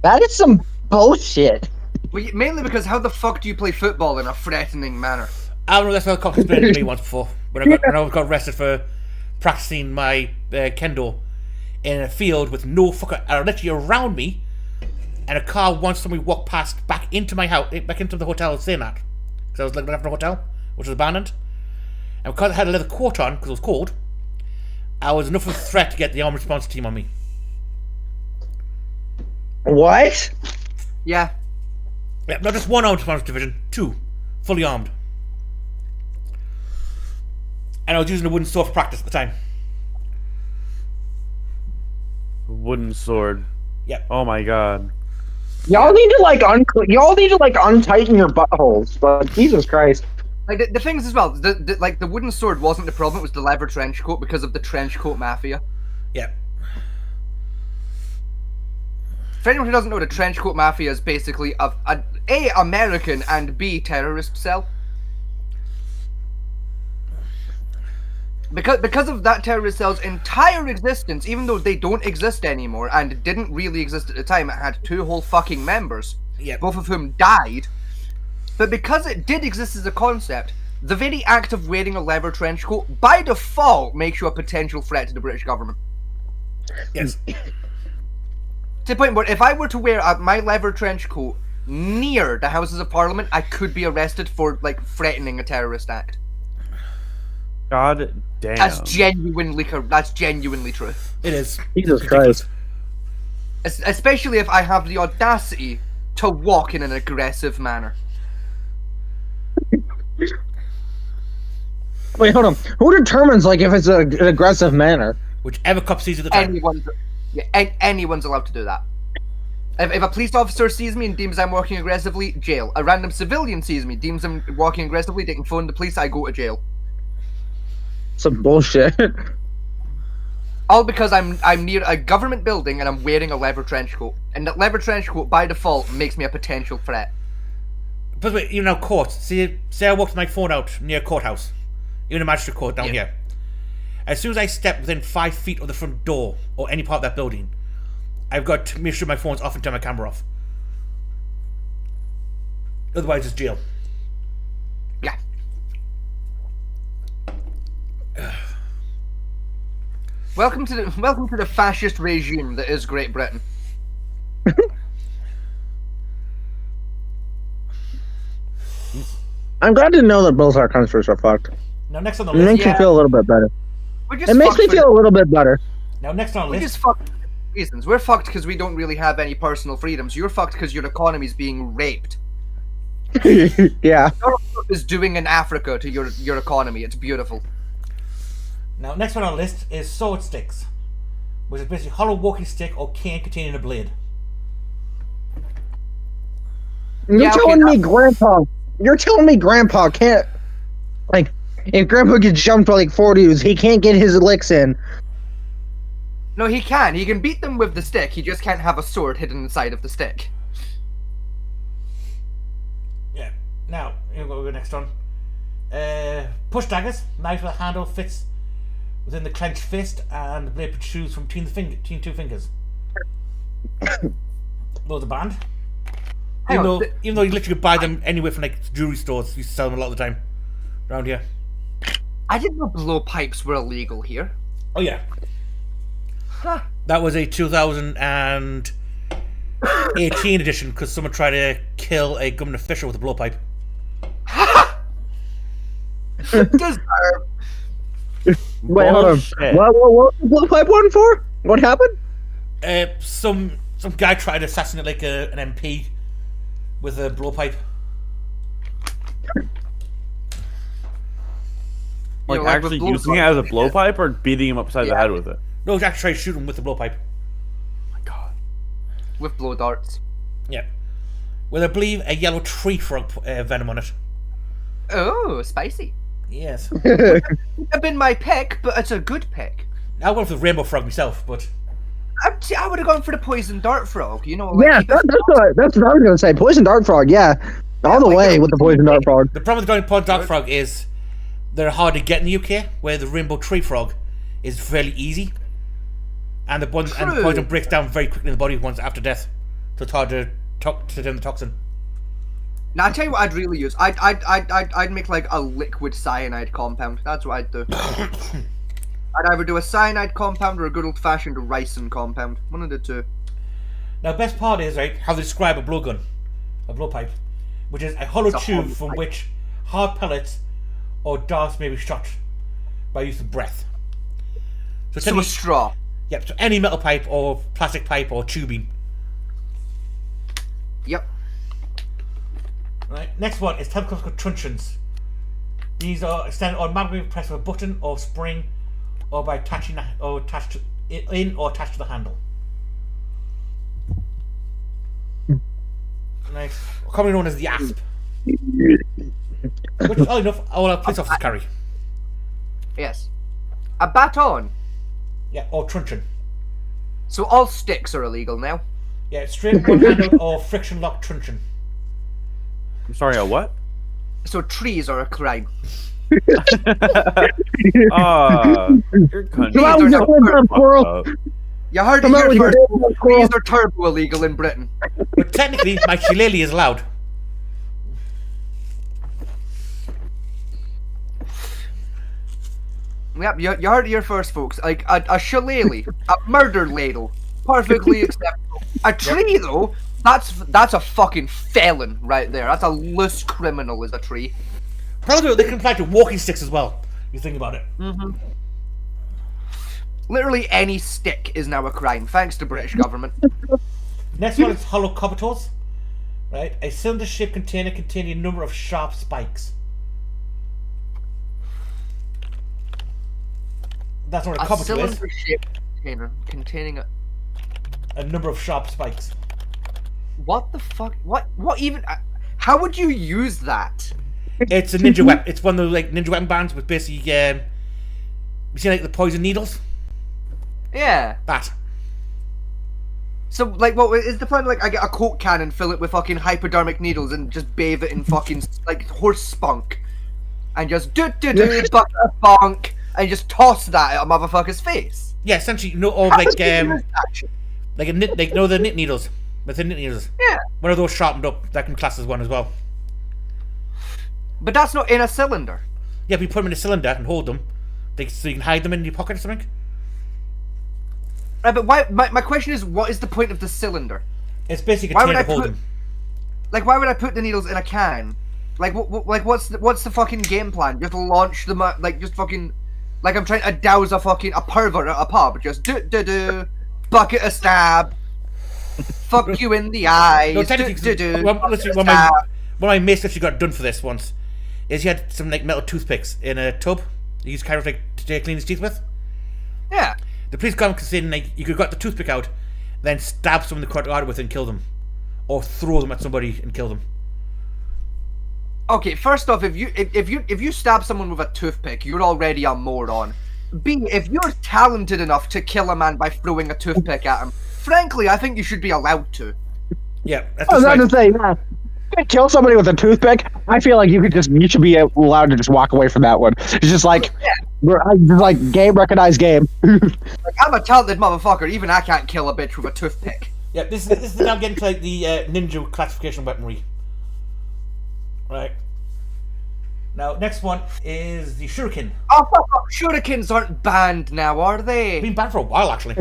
That is some bullshit. Well, mainly because how the fuck do you play football in a threatening manner? I don't know. That's what the cop explained to me once before when I got arrested for practicing my kendo in a field with no fucker literally around me. And a car once somebody walked past back into my house, back into the hotel saying that. Because I was looking after a hotel, which was abandoned. And because I had a leather coat on, because it was cold, I was enough of a threat to get the armed response team on me. What? Yeah. Yeah, not just one armed response division, 2. Fully armed. And I was using a wooden sword for practice at the time. Wooden sword. Yeah. Oh my god. Y'all need to untighten your buttholes, but Jesus Christ. Like the things as well, the wooden sword wasn't the problem, it was the leather trench coat because of the trench coat mafia. Yeah. For anyone who doesn't know, the trench coat mafia is basically a American and B terrorist cell. Because of that terrorist cell's entire existence, even though they don't exist anymore and didn't really exist at the time, it had 2 whole fucking members, both of whom died. But because it did exist as a concept, the very act of wearing a leather trench coat, by default, makes you a potential threat to the British government. Yes. To the point where if I were to wear my leather trench coat near the Houses of Parliament, I could be arrested for, like, threatening a terrorist act. God damn. That's genuinely true. It is. Jesus Christ. Especially if I have the audacity to walk in an aggressive manner. Wait, hold on. Who determines like if it's an aggressive manner? Whichever cop sees it at the time. Anyone's allowed to do that. If a police officer sees me and deems I'm walking aggressively, jail. A random civilian sees me, deems I'm walking aggressively, they can phone the police, I go to jail. Some bullshit. All because I'm near a government building and I'm wearing a leather trench coat. And that leather trench coat, by default, makes me a potential threat. But wait, even now court. Say I walked my phone out near a courthouse. Even a magistrate court down here. As soon as I step within 5 feet of the front door or any part of that building, I've got to make sure my phone's off and turn my camera off. Otherwise, it's jail. Yeah. Welcome to the fascist regime that is Great Britain. I'm glad to know that both our countries are fucked. Now, next on the It list. makes me feel a little bit better. We're just It makes fucked me for- feel a little bit better. Now, next on the We're list. just fucked for reasons. We're fucked because we don't really have any personal freedoms. You're fucked because your economy's being raped. Yeah. Donald Trump is doing in Africa to your economy. It's beautiful. Now, next one on the list is sword sticks, which is basically hollow walking stick or cane containing a blade. You're Yeah, okay, telling me Grandpa. You're telling me Grandpa can't. Like, if Grandpa gets jumped by like 4 dudes, he can't get his licks in. No, he can. He can beat them with the stick. He just can't have a sword hidden inside of the stick. Yeah. Now, here we go next one. Push daggers. Knife with a handle fits within the clenched fist, and the blade protrudes from between two fingers. Those are banned. Hang on, Even though you literally could buy them anywhere from like jewelry stores, you used to sell them a lot of the time around here. I didn't know blowpipes were illegal here. Oh yeah, Huh. that was a 2018 edition because someone tried to kill a government official with a blowpipe. Deserve. Wait, hold on. Bullshit. What was the blowpipe one for? What happened? Some guy tried to assassinate like an MP with a blowpipe. Like, with actually blow using it darts. as a blowpipe or beating him upside the Yeah. head with it? No, he actually tried to shoot him with the blowpipe. Oh my god. With blow darts. Yeah, with I believe a yellow tree frog venom on it. Oh, spicy. Yes. Would have been my pick, but it's a good pick. I went for the rainbow frog myself, but I would have gone for the poison dart frog. You know, like Yeah, keep it- that's what I was gonna say. Poison dart frog, yeah. All the like way the- with the poison dart frog. the problem with the dart frog is they're hard to get in the UK, where the rainbow tree frog is fairly easy, and the True. poison breaks down very quickly in the body once after death, so it's hard to sit down the toxin. Now I tell you what I'd really use. I'd make like a liquid cyanide compound. That's what I'd do. I'd either do a cyanide compound or a good old fashioned ricin compound. One of the two. Now, best part is right how they describe a blowgun, a blowpipe, which is a hollow It's a tube hollow from pipe. which hard pellets or darts may be shot by use of breath. So, So a straw. yep, so any metal pipe or plastic pipe or tubing. Yep. Right. Next one is telescopic truncheons. These are extended automatically pressed with a button or spring, or by attaching or attached to, in or attached to the handle. Next, commonly known as the asp, which oddly enough all our police officers carry. Yes. A baton. Yeah, or truncheon. So all sticks are illegal now. Yeah, straight one-handed or friction lock truncheon. I'm sorry, a what? So trees are a crime. Your country. Come out with your Trees are horns up, squirrl. You heard it Come out here with your first. horns up, squirrel. Trees are turbo illegal in Britain. But technically, my shillelagh is allowed. Yep, you heard it here first, folks. Like a shillelagh, a murder ladle, perfectly acceptable. A tree, though, that's a fucking felon right there. That's a loose criminal, is a tree. Probably they can apply to walking sticks as well. You think about it. Literally any stick is now a crime, thanks to British government. Next one is hollow covetors. Right, a cylinder-shaped container containing a number of sharp spikes. That's what a A covetor is. cylinder-shaped container containing A number of sharp spikes. what the fuck? What even? How would you use that? It's a ninja weapon. It's one of the like ninja weapon bands with basically you see like the poison needles. Yeah. That. So, like, what is the plan? Like, I get a Coke can and fill it with fucking hypodermic needles and just bathe it in fucking, like, horse spunk. And just do-do-do, butter bonk, and just toss that at a motherfucker's face. Yeah, essentially, or How like would you use that shit? like a knit, like the knit needles. With the knit needles. Yeah. One of those sharpened up that can class as one as well. But that's not in a cylinder. Yeah, but you put them in a cylinder and hold them, so you can hide them in your pocket or something. Right, but why? My question is, what is the point of the cylinder? It's basically a Why would container I to hold put- them. Like, why would I put the needles in a can? Like, what's the fucking game plan? Just launch them, like, just fucking, like I'm trying to douse a pervert at a pub. Just bucket of stab, fuck you in the eyes. No, technically, listen, one of my mates actually got done for this once. Is he had some like metal toothpicks in a tub he used kind of like to clean his teeth with. Yeah. The police come saying like you could have got the toothpick out, then stab someone in the carotid with it and kill them, or throw them at somebody and kill them. Okay, first off, if you stab someone with a toothpick, you're already a moron. B, if you're talented enough to kill a man by throwing a toothpick at him, frankly, I think you should be allowed to. Yeah, that's I was just about to right. say, yeah. You could kill somebody with a toothpick. I feel like you should be allowed to just walk away from that one. It's just like, game recognized game. Like, I'm a talented motherfucker. Even I can't kill a bitch with a toothpick. Yeah, this is now getting to like the ninja classification weaponry. Right. Now, next one is the shuriken. Oh, fuck off. Shurikens aren't banned now, are they? They've been banned for a while, actually.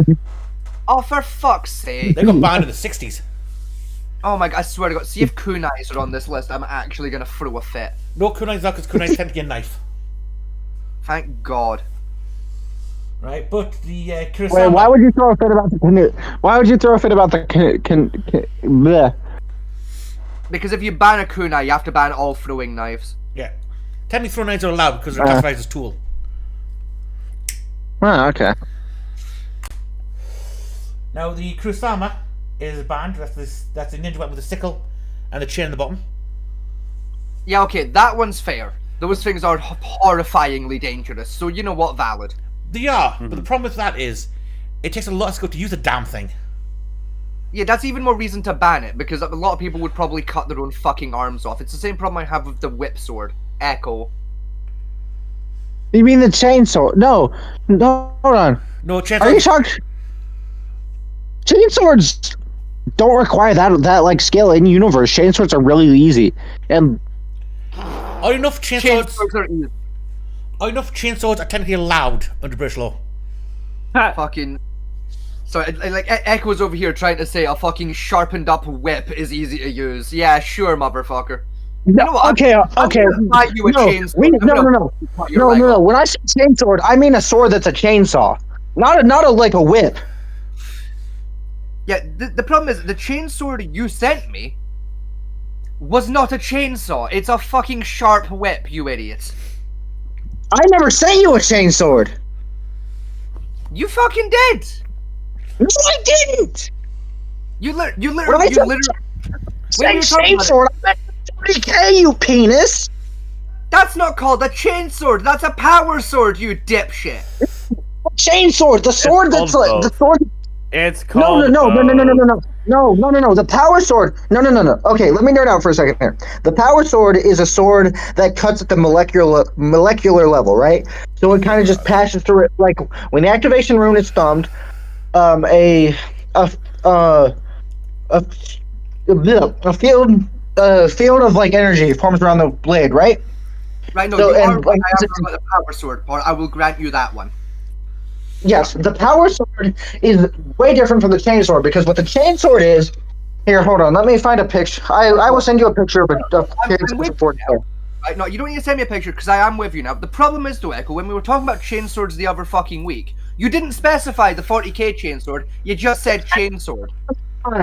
Oh, for fuck's sake. They got banned in the 60s. Oh my god, I swear to god. See if kunais are on this list, I'm actually gonna throw a fit. No kunai's not, because kunai's technically a knife. Thank god. Right, but the Kurosawa... Wait, why would you throw a fit about the canoe? Why would you throw a fit about the bleh. Because if you ban a kunai, you have to ban all throwing knives. Yeah. Technically throwing knives are allowed because they're classified as a tool. Oh, okay. Now, the Kurosama is banned. That's a ninja weapon with a sickle and the chain in the bottom. Yeah, okay, that one's fair. Those things are horrifyingly dangerous, so you know what, valid. They are, but the problem with that is it takes a lot of skill to use the damn thing. Yeah, that's even more reason to ban it, because a lot of people would probably cut their own fucking arms off. It's the same problem I have with the whip sword. Echo. You mean the chainsaw? No, hold on. No, Are you shocked? Chainswords don't require that like skill in universe. Chainswords are really easy, and Are enough chainswords? Chainswords are easy. Are enough chainswords are technically allowed under British law? Fucking... So, like, Echo's over here trying to say a fucking sharpened up whip is easy to use. Yeah, sure, motherfucker. You know what? okay. I'm gonna buy you a chainsword. No. When I say chainsword, I mean a sword that's a chainsaw, not a whip. Yeah, the problem is, the chainsword you sent me was not a chainsaw. It's a fucking sharp whip, you idiots. I never sent you a chainsword. You fucking did! No, I didn't. You literally... When I said chainsword, I meant 40K, you penis. That's not called a chainsword. That's a power sword, you dipshit. Chainsword, the sword that's called like the both. sword. It's called No. The power sword. No. Okay, let me nerd out for a second here. The power sword is a sword that cuts at the molecular level, right? So it kind of just passes through it. Like when the activation rune is thumbed, a field of like energy forms around the blade, right? Right, no, So, you are and- right. I am talking about the power sword part. I will grant you that one. Yes, the power sword is way different from the chainsword because what the chainsword is. Here, hold on. Let me find a picture. I will send you a picture of a I'm with chainsword. you now. Right, no, you don't need to send me a picture because I am with you now. The problem is, though, Echo, when we were talking about chainswords the other fucking week, you didn't specify the 40k chainsword. You just said chainsword.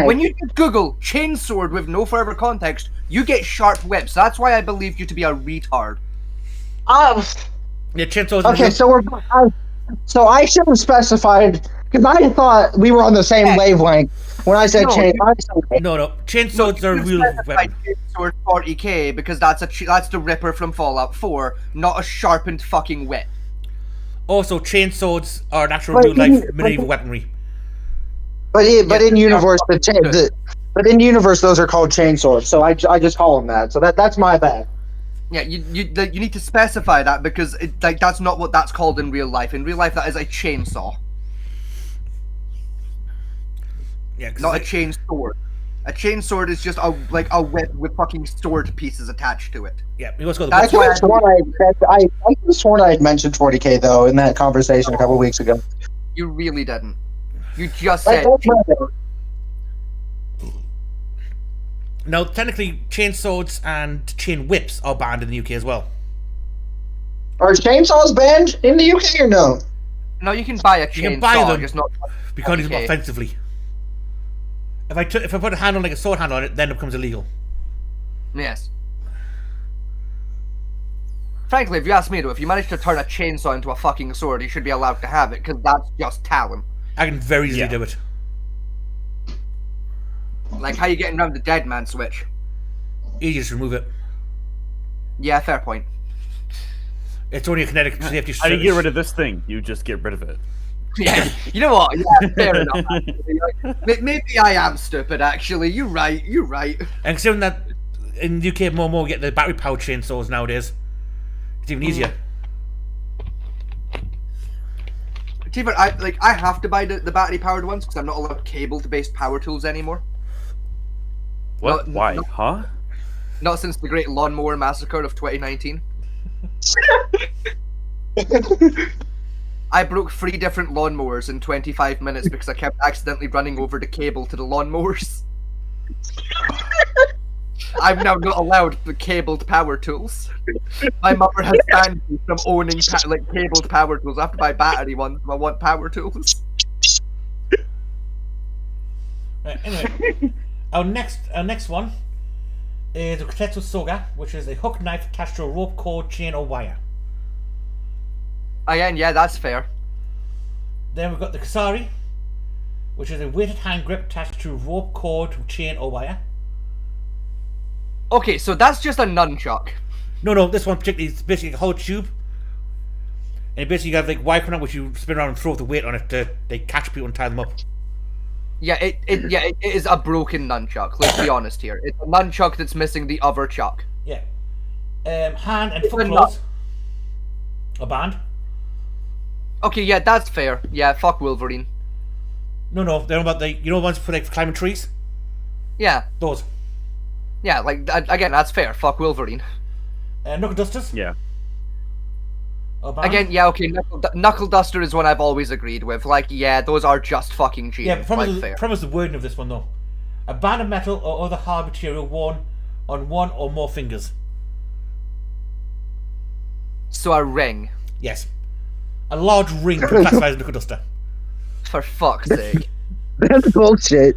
When you just Google chainsword with no further context, you get sharp whips. That's why I believed you to be a retard. Yeah, chainswords. Okay, so I should have specified because I thought we were on the same wavelength when I said No, chain. No. Chainswords are a real specified weapon. chainsword 40k because that's the Ripper from Fallout 4, not a sharpened fucking whip. Also, chainswords are an actual But real-life you- medieval weaponry. But in universe, Good. but in universe, those are called chainswords. So I just call them that. So that's my bad. Yeah, you need to specify that because that's not what that's called in real life. In real life, that is a chainsaw, Yeah, 'cause not a like, chain sword. A chainsword is just a whip with fucking sword pieces attached to it. Yeah, you also got the That's I why could have sworn I could have sworn I had mentioned 40k though in that conversation a couple weeks ago. You really didn't. You just Like, said that's my bad. Now, technically, chain swords and chain whips are banned in the UK as well. Are chainsaws banned in the UK or no? no. You can buy a chainsaw, You can buy them just not. because it's more Okay. offensively. If I put a handle like a sword handle on it, then it becomes illegal. Yes. Frankly, if you ask me though, if you manage to turn a chainsaw into a fucking sword, you should be allowed to have it, because that's just talent. I can very easily Yeah. do it. Like how you getting around the dead man switch. Easy to remove it. Yeah, fair point. It's only a kinetic safety. How do you get rid of this thing? You just get rid of it. Yeah, you know what? Yeah, fair enough. Actually. Like, maybe I am stupid. Actually, you're right. You're right. And considering that in the UK more and more we get the battery powered chainsaws nowadays, it's even easier. Tifa, I have to buy the battery powered ones because I'm not allowed cable based power tools anymore. What? No, Why? no. Huh? Not since the Great Lawnmower Massacre of 2019. I broke 3 different lawnmowers in 25 minutes because I kept accidentally running over the cable to the lawnmowers. I'm now not allowed the cabled power tools. My mother has banned me from owning cabled power tools. I have to buy battery ones if I want power tools. Right, anyway, our next one is the Kotetsu Soga, which is a hook knife attached to a rope, cord, chain, or wire. Again, yeah, that's fair. Then we've got the Kasari, which is a weighted hand grip attached to rope, cord, chain, or wire. Okay, so that's just a nunchuck. No, this one particularly is basically a whole tube. And basically you have like wire coming out which you spin around and throw the weight on it to they catch people and tie them up. Yeah, it is a broken nunchuck. Let's be honest here. It's a nunchuck that's missing the other chuck. Yeah. Hand and foot Even claws are banned. Okay, yeah, that's fair. Yeah, fuck Wolverine. No, they're about the ones for like climbing trees. Yeah, Those. yeah, like again, that's fair. Fuck Wolverine. Knuckle dusters Yeah. are banned. Again, yeah, okay. Knuckle Duster is one I've always agreed with. Like, yeah, those are just fucking cheap. Yeah, like, fair. promise the wording of this one though. A band of metal or other hard material worn on one or more fingers. So a ring, Yes. A large ring could classify as a knuckle duster. for fuck's sake. That's bullshit.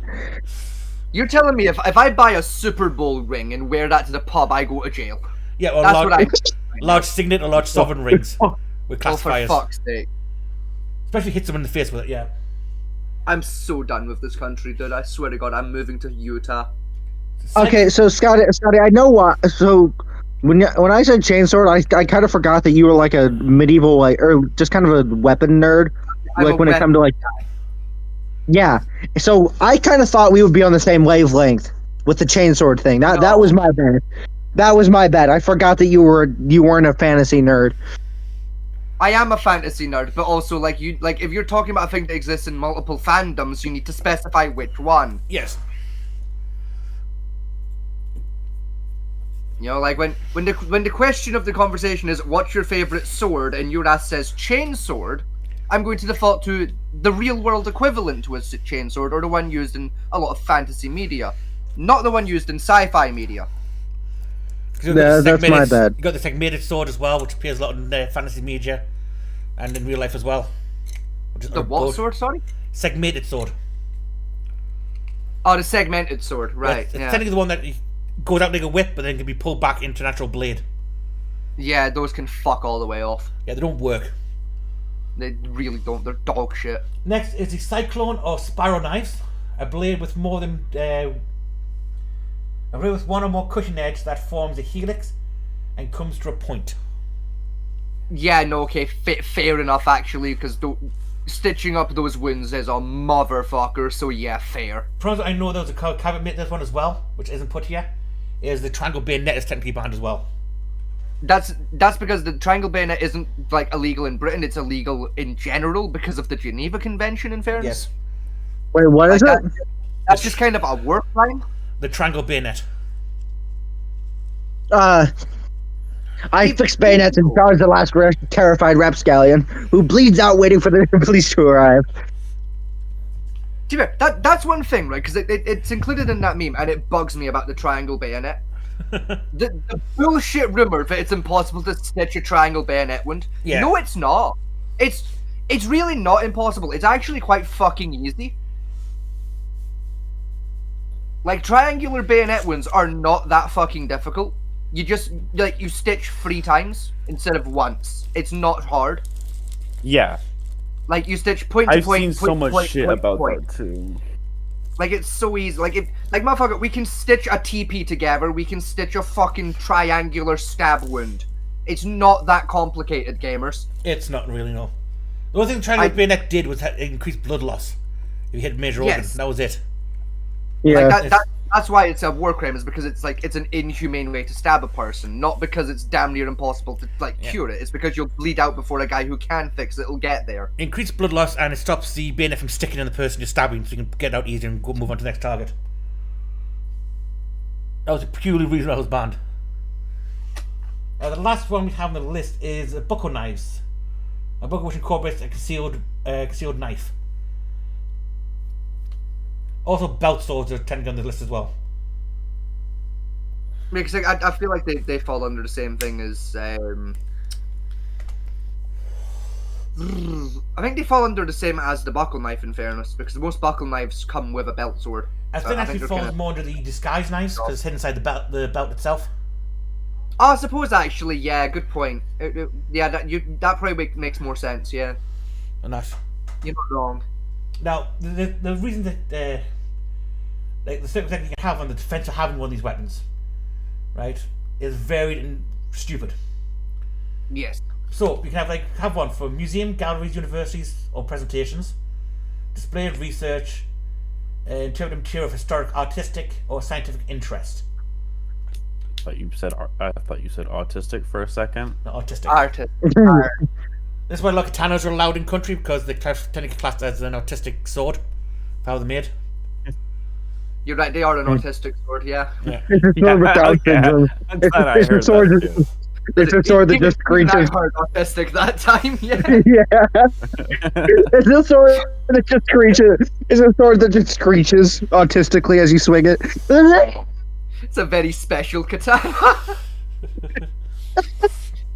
You're telling me if I buy a Super Bowl ring and wear that to the pub, I go to jail? Yeah, or That's large, what I. large signet or large sovereign rings with Oh, for classifiers. fuck's sake! Especially hits them in the face with it, yeah. I'm so done with this country, dude. I swear to God, I'm moving to Utah. Okay, so Scotty, I know what. So when I said chainsword, I kind of forgot that you were like a medieval or just kind of a weapon nerd. I'm Like a when it weapon comes to like. Yeah, so I kind of thought we would be on the same wavelength with the chainsword thing. That was my bad. That was my bad. I forgot that you weren't a fantasy nerd. I am a fantasy nerd, but also if you're talking about a thing that exists in multiple fandoms, you need to specify which one. Yes. You know, like when the question of the conversation is what's your favorite sword, and your ass says chainsword, I'm going to default to the real world equivalent to a chainsword, or the one used in a lot of fantasy media, not the one used in sci-fi media. Yeah, that's my bad. You got the segmented sword as well, which appears a lot in fantasy media and in real life as well. Which is The what sword? Sorry. Segmented sword. Oh, the segmented sword, right? It's Yeah. technically the one that goes out like a whip, but then can be pulled back into an actual blade. Yeah, those can fuck all the way off. Yeah, they don't work. They really don't. They're dog shit. Next is the cyclone or spiral knives, a blade with more than a blade with one or more cutting edge that forms a helix and comes to a point. Yeah, no, okay, fair enough actually, because stitching up those wounds is a motherfucker. So yeah, fair. Probably I know there's a caveat made this one as well, which isn't put here. Is the triangle bayonet is technically banned as well. That's because the triangle bayonet isn't like illegal in Britain. It's illegal in general because of the Geneva Convention. In fairness, Yes. Wait, what is Like it? that's just kind of a work line. the triangle bayonet. I fixed bayonets and charged the last terrified rapscallion, who bleeds out waiting for the police to arrive. To be fair, that's one thing, right? Because it's included in that meme, and it bugs me about the triangle bayonet. the bullshit rumor that it's impossible to stitch a triangle bayonet wound. Yeah. No, it's not. It's really not impossible. It's actually quite fucking easy. Like, triangular bayonet wounds are not that fucking difficult. You just, like, you stitch 3 times instead of once. It's not hard. Yeah, Like, you stitch point to I've point, seen so point, much point, shit point, about point. that too. Like, it's so easy. Like, motherfucker, we can stitch a TP together. We can stitch a fucking triangular stab wound. It's not that complicated, gamers. It's not really, no. The only thing triangle bayonet did was increase blood loss. If you hit major organs, that was it. Yeah. Like, that's why it's a war crime, is because it's like, it's an inhumane way to stab a person. Not because it's damn near impossible to, like, cure it. It's because you'll bleed out before a guy who can fix it will get there. Increase blood loss, and it stops the bayonet from sticking in the person you're stabbing, so you can get out easier and go move on to the next target. That was a peculiar reason I was banned. The last one we have on the list is bucko knives. A bucko which incorporates a concealed knife. Also, belt swords are technically on the list as well. Because I feel like they fall under the same thing as I think they fall under the same as the buckle knife, in fairness, because most buckle knives come with a belt sword. I think actually falls more under the disguise knives because it's hidden inside the belt itself. Oh, I suppose actually, yeah, good point. Yeah, that probably makes more sense. Yeah, And that's you're not wrong. now the reason that like the circumstance you can have on the defense of having one of these weapons, right, is varied and stupid. Yes. So you can have one for museum, galleries, universities, or presentations, display of research, interpretive material of historic, artistic, or scientific interest. I thought you said autistic for a second. Not artistic. Artist. This is why katanas are allowed in country, because they're technically classed as an artistic sword. For how they're made. You're right. They are an autistic sword. Yeah. Yeah. It's a sword with Down syndrome. I'm glad I It's a heard sword that that- too. It's a sword that just Even I screeches. heard autistic that time. Yeah. Yeah. It's a sword that just screeches. It's a sword that just screeches autistically as you swing it. It's a very special katana.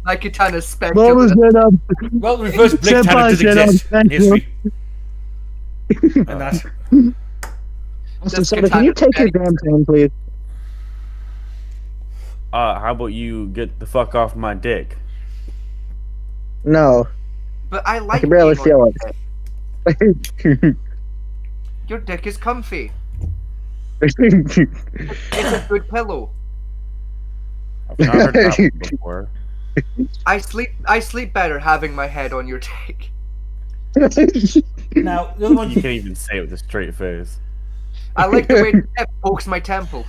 My katana's special. Well, Well, the reverse blade katana does Senpai, exist in thank you. history. And that. Austin Soda, can you take your damn time, please? How about you get the fuck off my dick? No. But I like I can barely being feel on it. your dick. Your dick is comfy. It's a good pillow. I've not heard that one before. I sleep better having my head on your dick. Now, the other one You can't even say it with a straight face. I like the way it pokes my temple.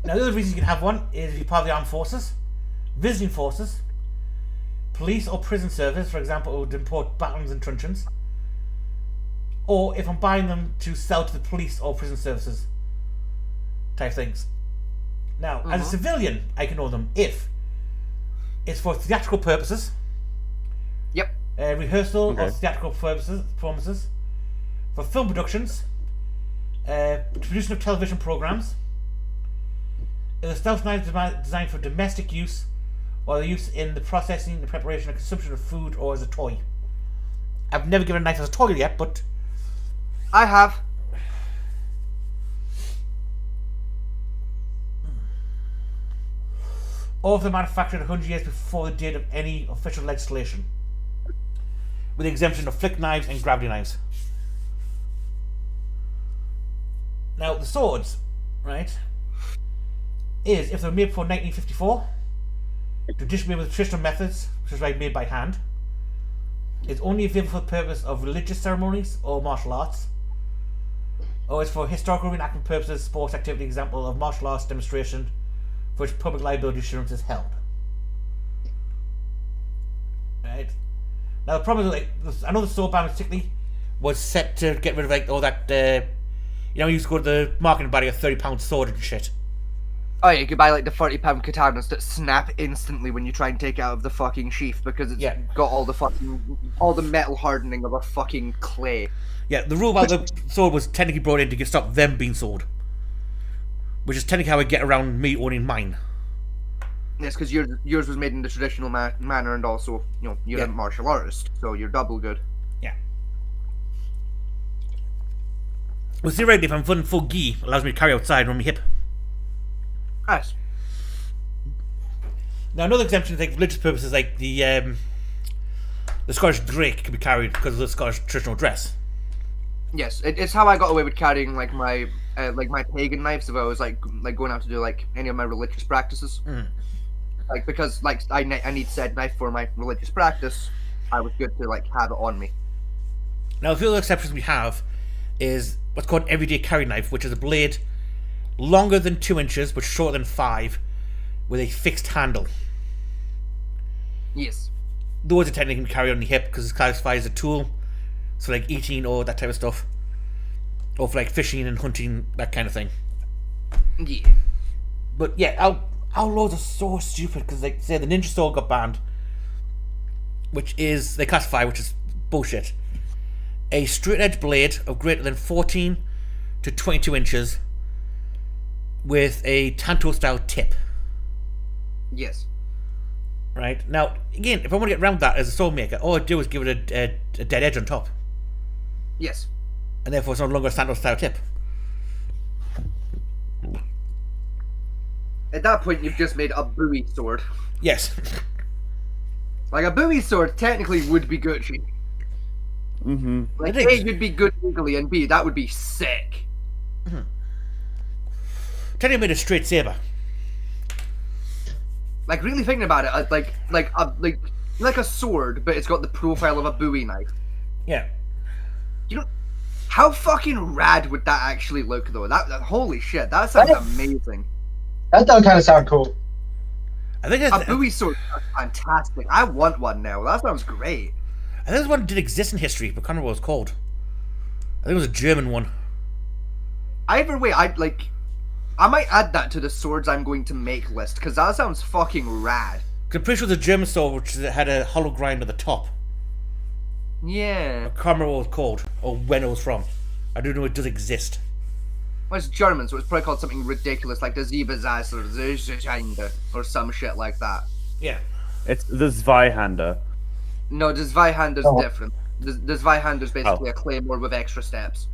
Now, the other reason you can have one is if you're part of the armed forces, visiting forces, police or prison service, for example, would import battalions and truncheons, or if I'm buying them to sell to the police or prison services type things. Now, as a civilian, I can own them if it's for theatrical purposes, Yep. rehearsal or Okay. theatrical performances, for film productions, production of television programs. The stealth knife designed for domestic use, or the use in the processing, the preparation, and consumption of food, or as a toy. I've never given a knife as a toy yet, but I have. all of them manufactured 100 years before the date of any official legislation, with the exemption of flick knives and gravity knives. Now, the swords, right, is if they're made before 1954, traditionally made with traditional methods, which is made by hand, is only available for the purpose of religious ceremonies or martial arts, or is for historical reenactment purposes, sports activity, example of martial arts demonstration, for which public liability insurance is held. Right. Now the problem is, I know the sword ban particularly was set to get rid of all that You know, you used to go to the market and buy like a £30 sword and shit. Oh yeah, you could buy like the £30 katanas that snap instantly when you try and take it out of the fucking sheath because it's Yeah. got all the metal hardening of a fucking clay. Yeah, the rule about the sword was technically brought in to stop them being sold. Which is technically how I get around me owning mine. Yes, because yours was made in the traditional manner, and also, you know, you're Yeah. a martial artist, so you're double good. Yeah. Well, theoretically, if I'm full gi, it allows me to carry outside on my hip. Nice. Now, another exemption is like religious purposes, like the Scottish drake can be carried because of the Scottish traditional dress. Yes, it's how I got away with carrying like my pagan knives if I was like going out to do like any of my religious practices. Like because like I need said knife for my religious practice, I was good to like have it on me. Now, the other exceptions we have is what's called an everyday carry knife, which is a blade longer than 2 inches but shorter than 5, with a fixed handle. Yes. Those are technically carried on the hip because it's classified as a tool, so like eating or that type of stuff, or for like fishing and hunting, that kind of thing. Yeah. But yeah, outlaws are so stupid because like say the ninja sword got banned, which is they classify, which is bullshit. A straight edge blade of greater than 14 to 22 inches with a tanto style tip. Yes. Right now, again, if I want to get around that as a sword maker, all I do is give it a dead edge on top, Yes. and therefore it's no longer a tanto style tip. At that point, you've just made a Bowie sword. Yes. Like a Bowie sword technically would be Gucci. Mm-hmm. Like It A, is. you'd be good legally, and B, that would be sick. Teddy made a straight saber. Like really thinking about it, like a sword, but it's got the profile of a Bowie knife. Yeah. You know, how fucking rad would that actually look though? That holy shit, that sounds amazing. That does kind of sound cool. I think A that's, Bowie sword sounds fantastic. I want one now. That sounds great. I think this one did exist in history, but I can't remember what it was called. I think it was a German one. Either way, I might add that to the swords I'm going to make list because that sounds fucking rad. 'Cause I'm pretty sure it was a German sword which had a hollow grind at the top. Yeah. I can't remember what it was called or when it was from. I do know it does exist. Well, it's German, so it's probably called something ridiculous like the Ziebesas or the or some shit like that. Yeah. It's the Zweihander. No, the Zweihander's different. The Zweihander's basically Oh. a claymore with extra steps.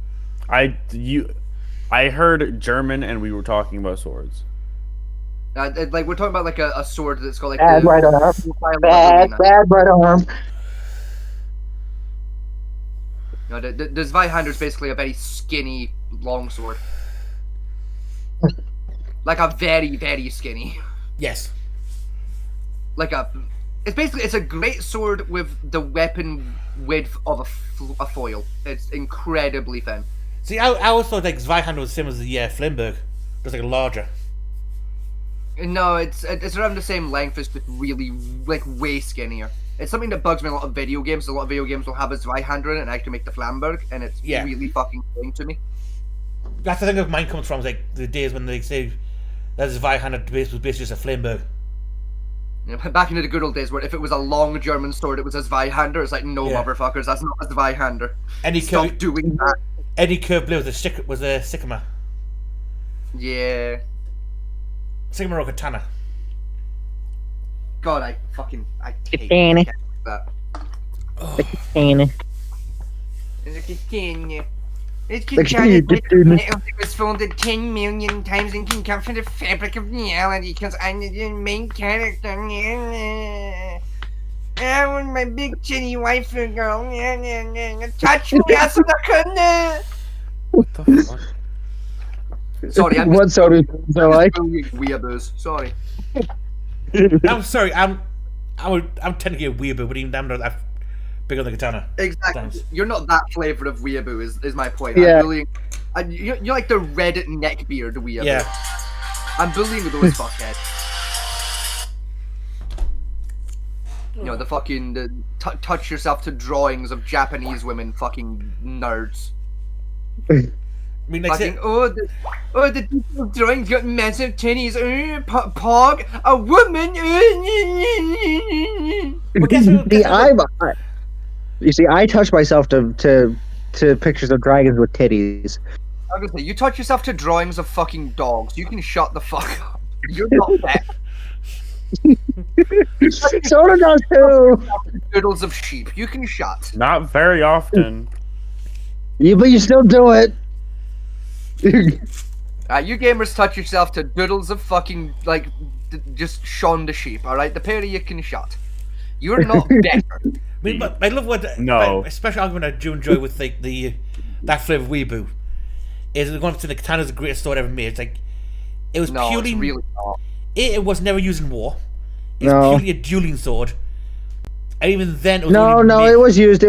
I heard German and we were talking about swords. Like we're talking about like a sword that's got like Bad the right arm. profile of a Bad, Bowie knife. bad right arm. No, the Zweihander's basically a very skinny longsword. Like a very, very skinny. Yes. It's a great sword with the weapon width of a foil. It's incredibly thin. See, I always thought like Zweihander was the same as the Flimberg, just like larger. No, it's around the same length, it's just really, like, way skinnier. It's something that bugs me in a lot of video games. A lot of video games will have a Zweihander in it and actually make the Flamberg, and it's Yeah. really fucking annoying to me. That's the thing of mine comes from, is like the days when they say that Zweihander was basically just a Flimberg. You know, back into the good old days where if it was a long German sword, it was a Zweihander. It's like, no, Yeah. motherfuckers, that's not a Zweihander. Any Stop curve, doing that. any curved blade was a sycamore. Yeah. Sycamore or katana. God, I hate Katana. that. And It's Katana. It's Katana, Katana. It was folded 10 million times and can come from the fabric of reality because I'm the main character. I want my big chinny waifu girl. Touch me, ass on the corner. What the fuck? Sorry, I'm What soda is I like? weirdos. Sorry. I'm sorry, I'm technically a weeaboo, but even I'm not that big on the katana. Exactly. Thanks. You're not that flavor of weeaboo, is my point. Yeah. I'm bullying. You're like the red neckbeard weeaboo. Yeah. I'm bullying those fuckheads. You know, the fucking touch yourself to drawings of Japanese women fucking nerds. I mean, like, Fucking, the detailed drawing's got massive titties. Pog, a woman. I touch myself to pictures of dragons with titties. I'm gonna say, you touch yourself to drawings of fucking dogs. You can shut the fuck up. You're not that. Soda does too. Doodles of sheep. You can shut. Not very often. But you still do it. You gamers touch yourself to doodles of fucking, like, just Shaun the sheep, alright? The pair of you can shut. You're not better. I mean, but I love what No. a special argument I do enjoy with like that flavor of Weeaboo is the one to the Katana's the greatest sword ever made. It's like it was No, purely it's really not. it was never used in war. It's No. purely a dueling sword. And even then, it was No, only no, made- it was used by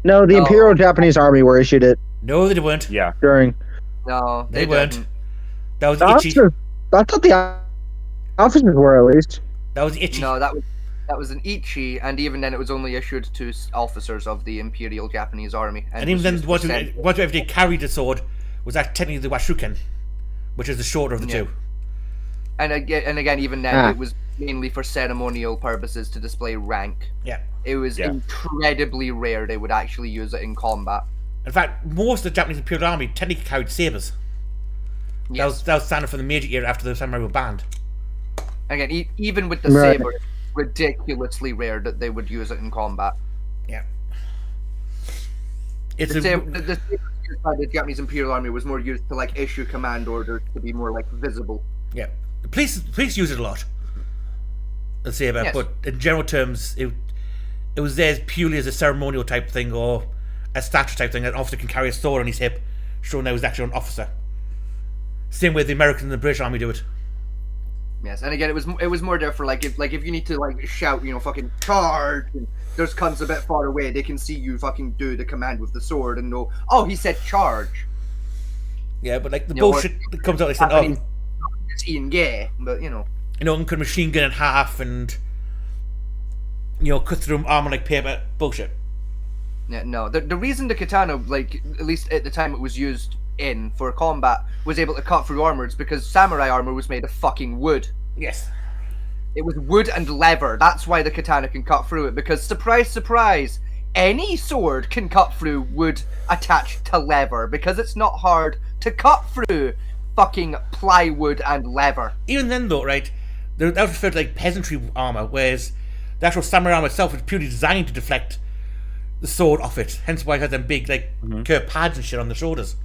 the Imperial Japanese Army were issued it No, they weren't. Yeah. during. No, They weren't. didn't. That was The itchy. officers, I thought the officers were at least. That was itchy. No, that was an Ichi, and even then it was only issued to officers of the Imperial Japanese Army. And even was then, used what for send- if they carried the sword was that technically the Washuken, which is the shorter of the Yeah. two. And again, even then, Ah. it was mainly for ceremonial purposes to display rank. Yeah. It was Yeah. incredibly rare they would actually use it in combat. In fact, most of the Japanese Imperial Army technically carried sabers. Yes. That was standard for the Meiji era after the samurai were banned. Again, even with the Right. saber, it's ridiculously rare that they would use it in combat. Yeah. It's The a, saber used by the Japanese Imperial Army was more used to like issue command orders to be more like visible. yeah. The police use it a lot. The saber, Yes. but in general terms, it was there purely as a ceremonial type thing or a statue type thing. An officer can carry a sword on his hip, showing that he was actually an officer. Same way the Americans and the British Army do it. Yes, and again, it was more there for like if you need to like shout, fucking charge, and there's cunts a bit far away, they can see you fucking do the command with the sword and know, oh, he said charge. Yeah, but like the You know, bullshit that comes out, like saying, oh, It's Ian Gay, but cut a machine gun in half and cut through armor like paper. Bullshit. yeah, no. The reason the katana, like at least at the time it was used in for combat, was able to cut through armor is because samurai armor was made of fucking wood. Yes. It was wood and leather. That's why the katana can cut through it. Because surprise, surprise, any sword can cut through wood attached to leather. Because it's not hard to cut through fucking plywood and leather. Even then, though, right, that was referred to like peasantry armor, whereas the actual samurai armor itself was purely designed to deflect the sword off it. Hence why it had them big like curved pads and shit on the shoulders.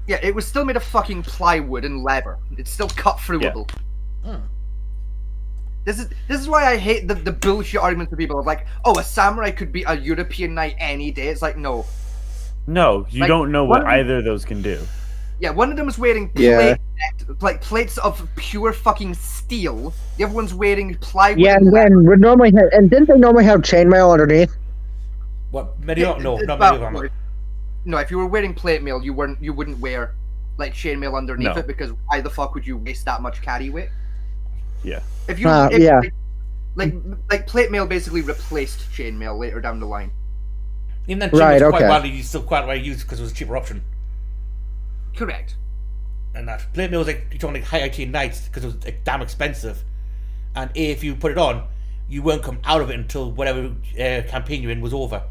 Yeah, it was still made of fucking plywood and leather. It's still cut throughable. This is why I hate the bullshit arguments of people of like, oh, a samurai could be a European knight any day. It's like, no. No, you Like, don't know one what of the- either of those can do. Yeah, one of them is wearing Yeah. plates of pure fucking steel. The other one's wearing plywood. Yeah, and and leather. then would normally have, and didn't they normally have chainmail underneath? What medieval? No, not Well, medieval armor. No, if you were wearing plate mail, you wouldn't wear like chainmail underneath No. it because why the fuck would you waste that much carry weight? Yeah. If you Yeah. like plate mail basically replaced chainmail later down the line. Even then, Right, was quite okay. widely used, still quite widely used because it was a cheaper option. Correct. And that plate mail was like you're talking like high IT nights because it was like damn expensive, and if you put it on, you won't come out of it until whatever campaign you're in was over.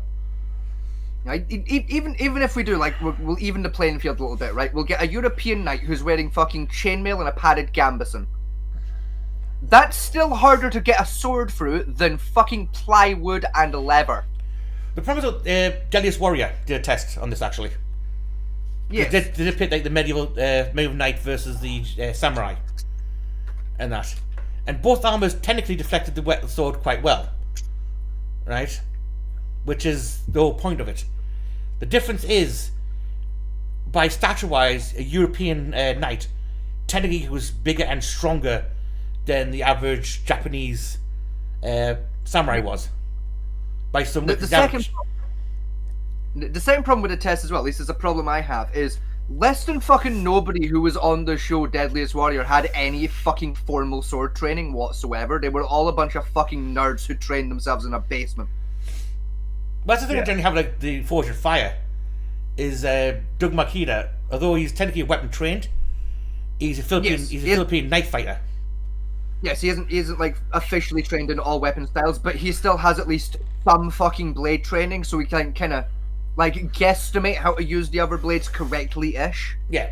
Right? Even if we do like we'll even the playing field a little bit, right? We'll get a European knight who's wearing fucking chainmail and a padded gambesson. That's still harder to get a sword through than fucking plywood and leather. The problem is Deadliest Warrior did a test on this actually. Yes. They did pit like the medieval knight versus the samurai, and that, and both armors technically deflected the wet sword quite well, right? Which is the whole point of it. The difference is, by stature-wise, a European knight technically was bigger and stronger than the average Japanese samurai was. By some The second problem with the test as well, at least it's a problem I have, is less than fucking nobody who was on the show Deadliest Warrior had any fucking formal sword training whatsoever. They were all a bunch of fucking nerds who trained themselves in a basement. That's the thing. Yeah. I generally have like the Forge of Fire. is Doug Makita. Although he's technically weapon trained, he's a Philippine knife fighter. Yes, he isn't like officially trained in all weapon styles, but he still has at least some fucking blade training, so he can kind of like guesstimate how to use the other blades correctly-ish. Yeah.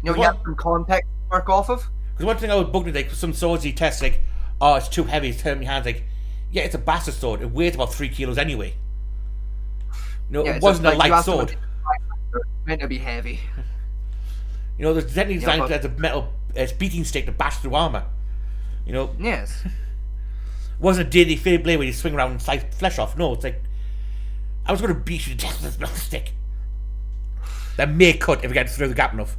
You know, you have some context to work off of. Because one thing I was bugged with, like, some swords he tests, like, oh, it's too heavy, it's hurting my hands. Like, yeah, it's a bastard sword. It weighs about 3 kilos anyway. You know, Yeah, it so wasn't a like, light you have to sword. make it meant to be heavy. You know, there's definitely designed but- as a metal beating stick to bash through armor. You know, it Yes. wasn't a daily fair blade where you swing around and slice flesh off. No, it's like, I was going to beat you to death with this metal stick. That may cut if it gets through the gap enough.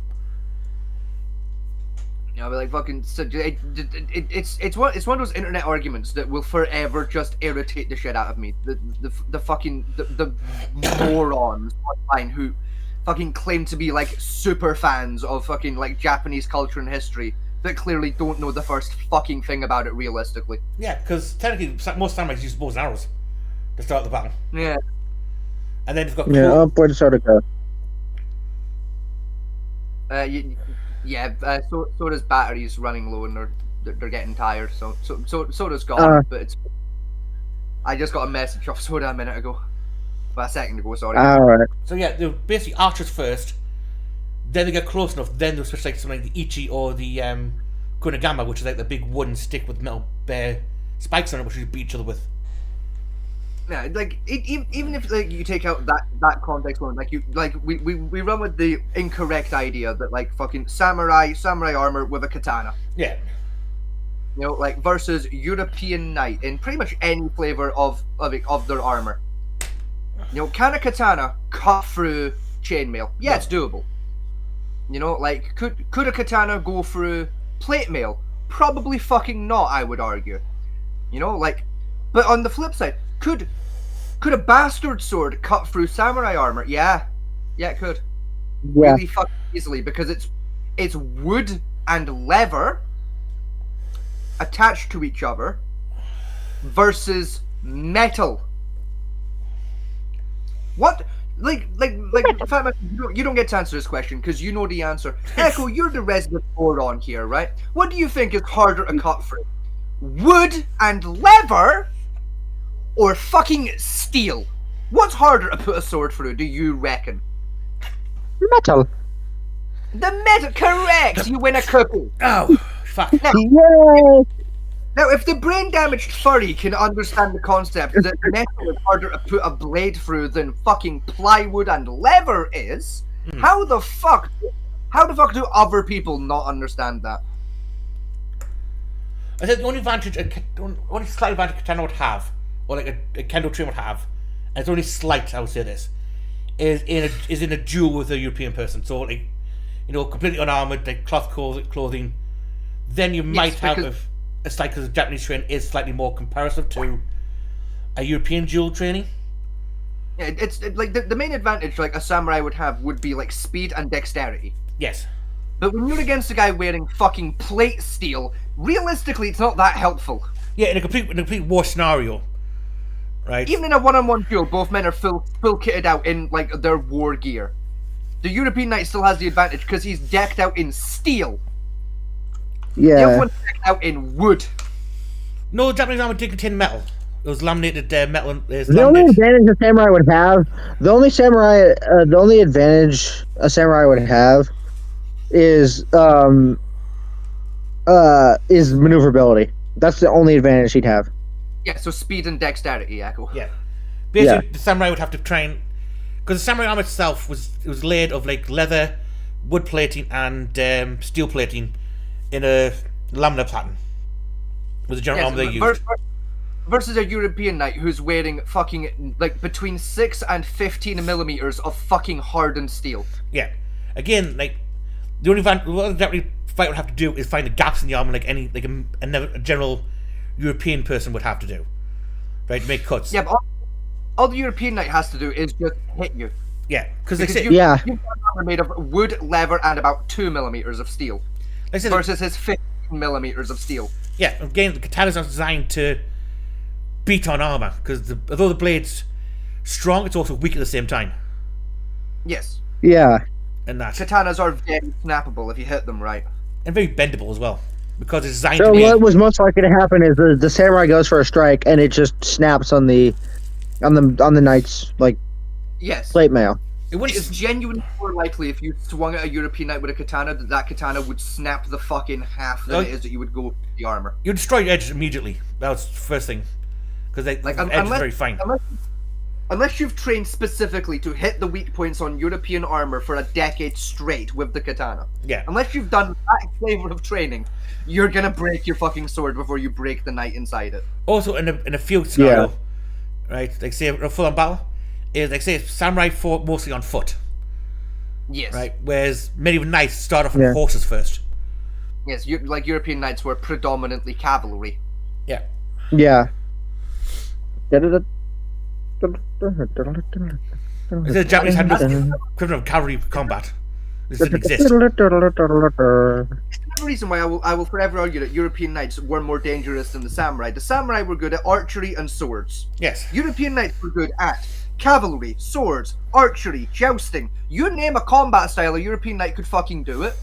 You know, but like fucking, it's one of those internet arguments that will forever just irritate the shit out of me. The fucking the morons online who fucking claim to be like super fans of fucking like Japanese culture and history that clearly don't know the first fucking thing about it realistically. Yeah, because technically most samurais use bows and arrows to start the battle. Yeah. And then you've got Yeah, upward sort of go. So does batteries running low and they're getting tired. So does God. But it's. I just got a message off Soda a minute ago. Well, a second ago, sorry. Alright. So yeah, they're basically archers first. Then they get close enough. Then they'll switch like something like the Ichi or the Kunigama, which is like the big wooden stick with metal spikes on it, which you beat each other with. Yeah, like even if like you take out that context one, like we run with the incorrect idea that like fucking samurai armor with a katana, Yeah. you know, like versus European knight in pretty much any flavor of their armor. You know, can a katana cut through chainmail? Yeah, it's doable. You know, like could a katana go through plate mail? Probably fucking not, I would argue. You know, like, but on the flip side, could a bastard sword cut through samurai armor? Yeah, it could. Yeah. Really fucking easily because it's wood and leather attached to each other versus metal. What? Like, Fatman, you don't get to answer this question because you know the answer. Echo, you're the resident moron here, right? What do you think is harder to cut through? Wood and leather or fucking steel? What's harder to put a sword through, do you reckon? Metal. The metal, correct! You win a cookie. Oh, fuck. Yay! Now, if the brain-damaged furry can understand the concept that metal is harder to put a blade through than fucking plywood and leather is, how the fuck do other people not understand that? I said the only slight advantage a katana would have, or like a kendo train would have, and it's only slight, I would say this, is in a duel with a European person. So like, you know, completely unarmored, like cloth clothing, then you might have a slight, because the Japanese train is slightly more comparative to a European duel training. Yeah, it's like the main advantage like a samurai would have would be like speed and dexterity. Yes. But when you're against a guy wearing fucking plate steel, realistically, it's not that helpful. Yeah, in a complete war scenario, right? Even in a one-on-one duel, both men are full kitted out in like their war gear. The European knight still has the advantage because he's decked out in steel. The other Yeah. one's decked out in wood. No, the Japanese armor did contain metal. It was laminated metal. And The only advantage a samurai would have, the only advantage a samurai would have is maneuverability. That's the only advantage he'd have. Yeah, so speed and dexterity, Echo. Yeah. Basically, the samurai would have to try and, because the samurai armor itself was laid of like leather, wood plating, and steel plating in a laminar pattern. Was the general armor they used. Versus a European knight who's wearing fucking like between 6 and 15 millimeters of fucking hardened steel. Yeah. Again, like the only what the Japanese fight would have to do is find the gaps in the armor, like a general European person would have to do, right? To make cuts. Yeah, but all the European knight has to do is just hit you. Yeah, because they say You've got an armor made of wood, leather, and about 2 millimeters of steel. Versus his 15 millimeters of steel. Yeah, again, the katanas are designed to beat on armor because although the blade's strong, it's also weak at the same time. Yes. Yeah. and that, Katanas are very snappable if you hit them right. and very bendable as well, because it's designed So to be. what was most likely to happen is the samurai goes for a strike and it just snaps on the knight's like Yes. plate mail. It wouldn't. It's genuinely more likely if you swung at a European knight with a katana that katana would snap the fucking half than Oh. it is that you would go with the armor. You destroy your edge immediately. That was the first thing, because the edge is unless- very fine. Unless you've trained specifically to hit the weak points on European armor for a decade straight with the katana. Yeah. Unless you've done that flavor of training, you're gonna break your fucking sword before you break the knight inside it. Also, in a field scenario, right? Like say a full-on battle, is like say samurai fought mostly on foot, Yes. right? Whereas medieval knights start off on Yeah. horses first. Yes, like European knights were predominantly cavalry. Yeah. Yeah. The Japanese had no equivalent of cavalry combat. This didn't exist. The reason why I will forever argue that European knights were more dangerous than the samurai. The samurai were good at archery and swords. Yes. European knights were good at cavalry, swords, archery, jousting. You name a combat style, a European knight could fucking do it.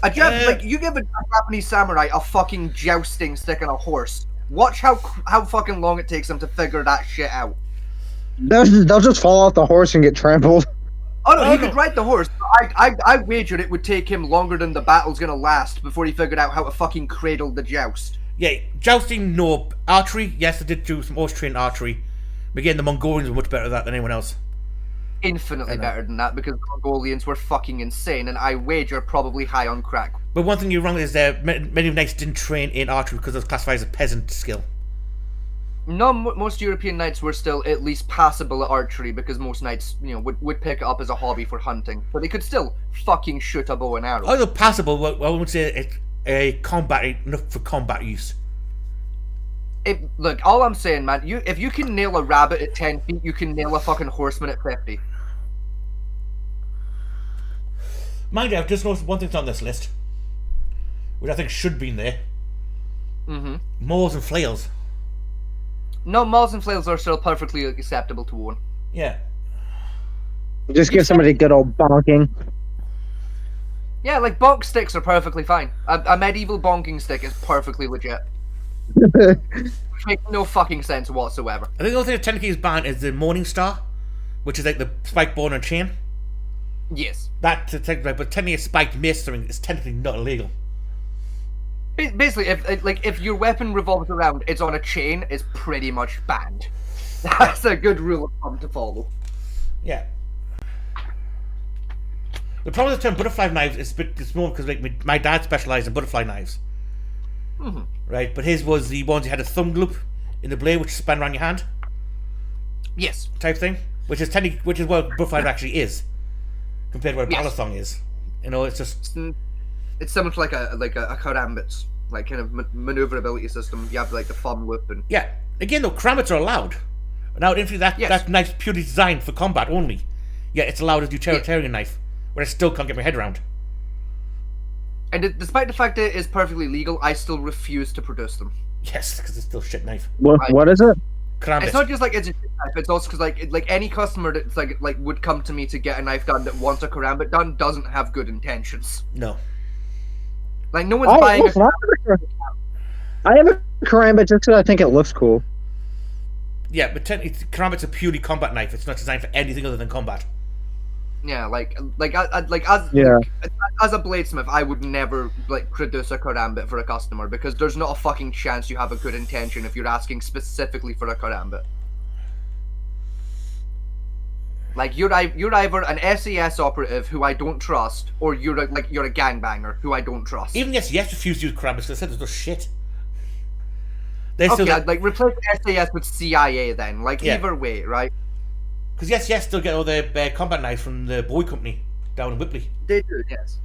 Like you give a Japanese samurai a fucking jousting stick and a horse. Watch how fucking long it takes them to figure that shit out. They'll just fall off the horse and get trampled. Oh no, he no. could ride the horse. But I wagered it would take him longer than the battle's gonna last before he figured out how to fucking cradle the joust. Yeah, jousting, no. Archery, yes, I did do some Austrian archery. But again, the Mongolians were much better at that than anyone else. Infinitely better than that because the Mongolians were fucking insane, and I wager probably high on crack. But one thing you're wrong is many knights didn't train in archery because it was classified as a peasant skill. No, most European knights were still at least passable at archery because most knights, would pick it up as a hobby for hunting. But they could still fucking shoot a bow and arrow. Although passable, I wouldn't say it's enough for combat use. Look, all I'm saying, man, if you can nail a rabbit at 10 feet, you can nail a fucking horseman at 50. Mind you, I've just noticed one thing's on this list, which I think should be in there. Mm-hmm. Mauls and flails. No, mauls and flails are still perfectly acceptable to own. Yeah. Just give somebody a good old bonking. Yeah, like bonk sticks are perfectly fine. A medieval bonking stick is perfectly legit. Which makes no fucking sense whatsoever. I think the only thing that technically is banned is the Morning Star, which is like the spike ball on a chain. Yes. That's technically, but technically a spiked mace is technically not illegal. Basically, if your weapon revolves around, it's on a chain, it's pretty much banned. That's a good rule of thumb to follow. Yeah. The problem with the term butterfly knives is it's more because like my dad specialised in butterfly knives. Mm-hmm. Right, but his was the ones you had a thumb loop in the blade which span around your hand Yes. type thing, which is what butterfly actually is compared to what a Yes. ballast thong is. It's just It's similar to like a karambits, like kind of maneuverability system. You have like the thumb loop and yeah. Again, though, karambits are allowed. Now, infinitely, Yes. that knife's purely designed for combat only. Yet it's allowed as a utilitarian knife, where I still can't get my head around. And despite the fact that it is perfectly legal, I still refuse to produce them. Yes, because it's still a shit knife. What is it? Karambit. It's not just like it's a shit knife. It's also because like any customer that's like would come to me to get a knife done that wants a karambit done doesn't have good intentions. No. Like no one's buying. Listen, I have a karambit just because I think it looks cool. Yeah, but karambit's a purely combat knife. It's not designed for anything other than combat. Yeah, as a bladesmith, I would never like produce a karambit for a customer because there's not a fucking chance you have a good intention if you're asking specifically for a karambit. Like you're either an SAS operative who I don't trust, or you're a gangbanger who I don't trust. Even yes refused to use karambits because they said it was shit. They Okay, still I'd like replace SAS with CIA then. Like Yeah. either way, right? because yes still get all their combat knives from the Boy Company down in Whipley. They do, yes.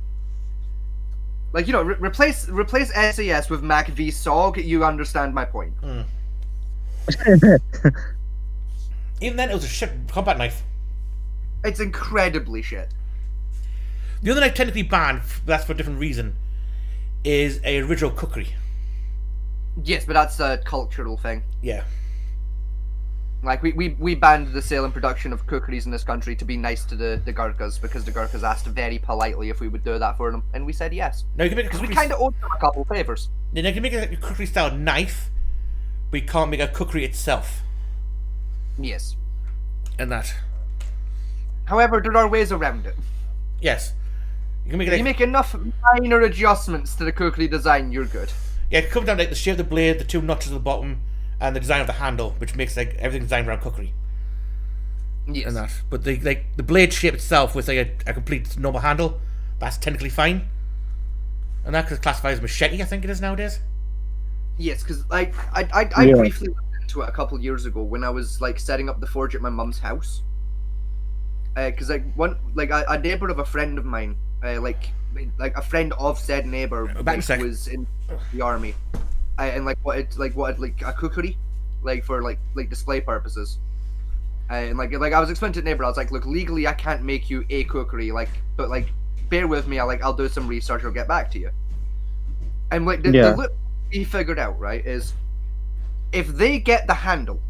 Like replace SAS with Mac V SOG. You understand my point. Even then, it was a shit combat knife. It's incredibly shit. The other knife technically banned, that's for a different reason, is a original cookery. Yes, but that's a cultural thing. Yeah. Like we banned the sale and production of cookeries in this country to be nice to the Gurkhas, because the Gurkhas asked very politely if we would do that for them, and we said yes. Now you can make a Because we cookery, kind of owed them a couple favors. now you can make a cookery style knife, but you can't make a cookery itself. Yes. And that. However, there are ways around it. Yes. You can make it If like, you make enough minor adjustments to the cookery design, you're good. yeah, it comes down to like the shape of the blade, the 2 notches at the bottom, and the design of the handle, which makes like everything designed around cookery Yes. and that. But the blade shape itself with like a complete normal handle, that's technically fine. And that could classify as machete, I think it is nowadays. Yes, because I Yeah. briefly looked into it a couple years ago when I was like setting up the forge at my mum's house. Because a neighbor of a friend of mine, like a friend of said neighbor, Back in a sec. was in the army, and wanted a cookery, for display purposes. And I was explaining to the neighbor, I was like, look, legally I can't make you a cookery, but bear with me, I'll do some research, I'll get back to you. And Yeah. the look he figured out, right, is if they get the handle,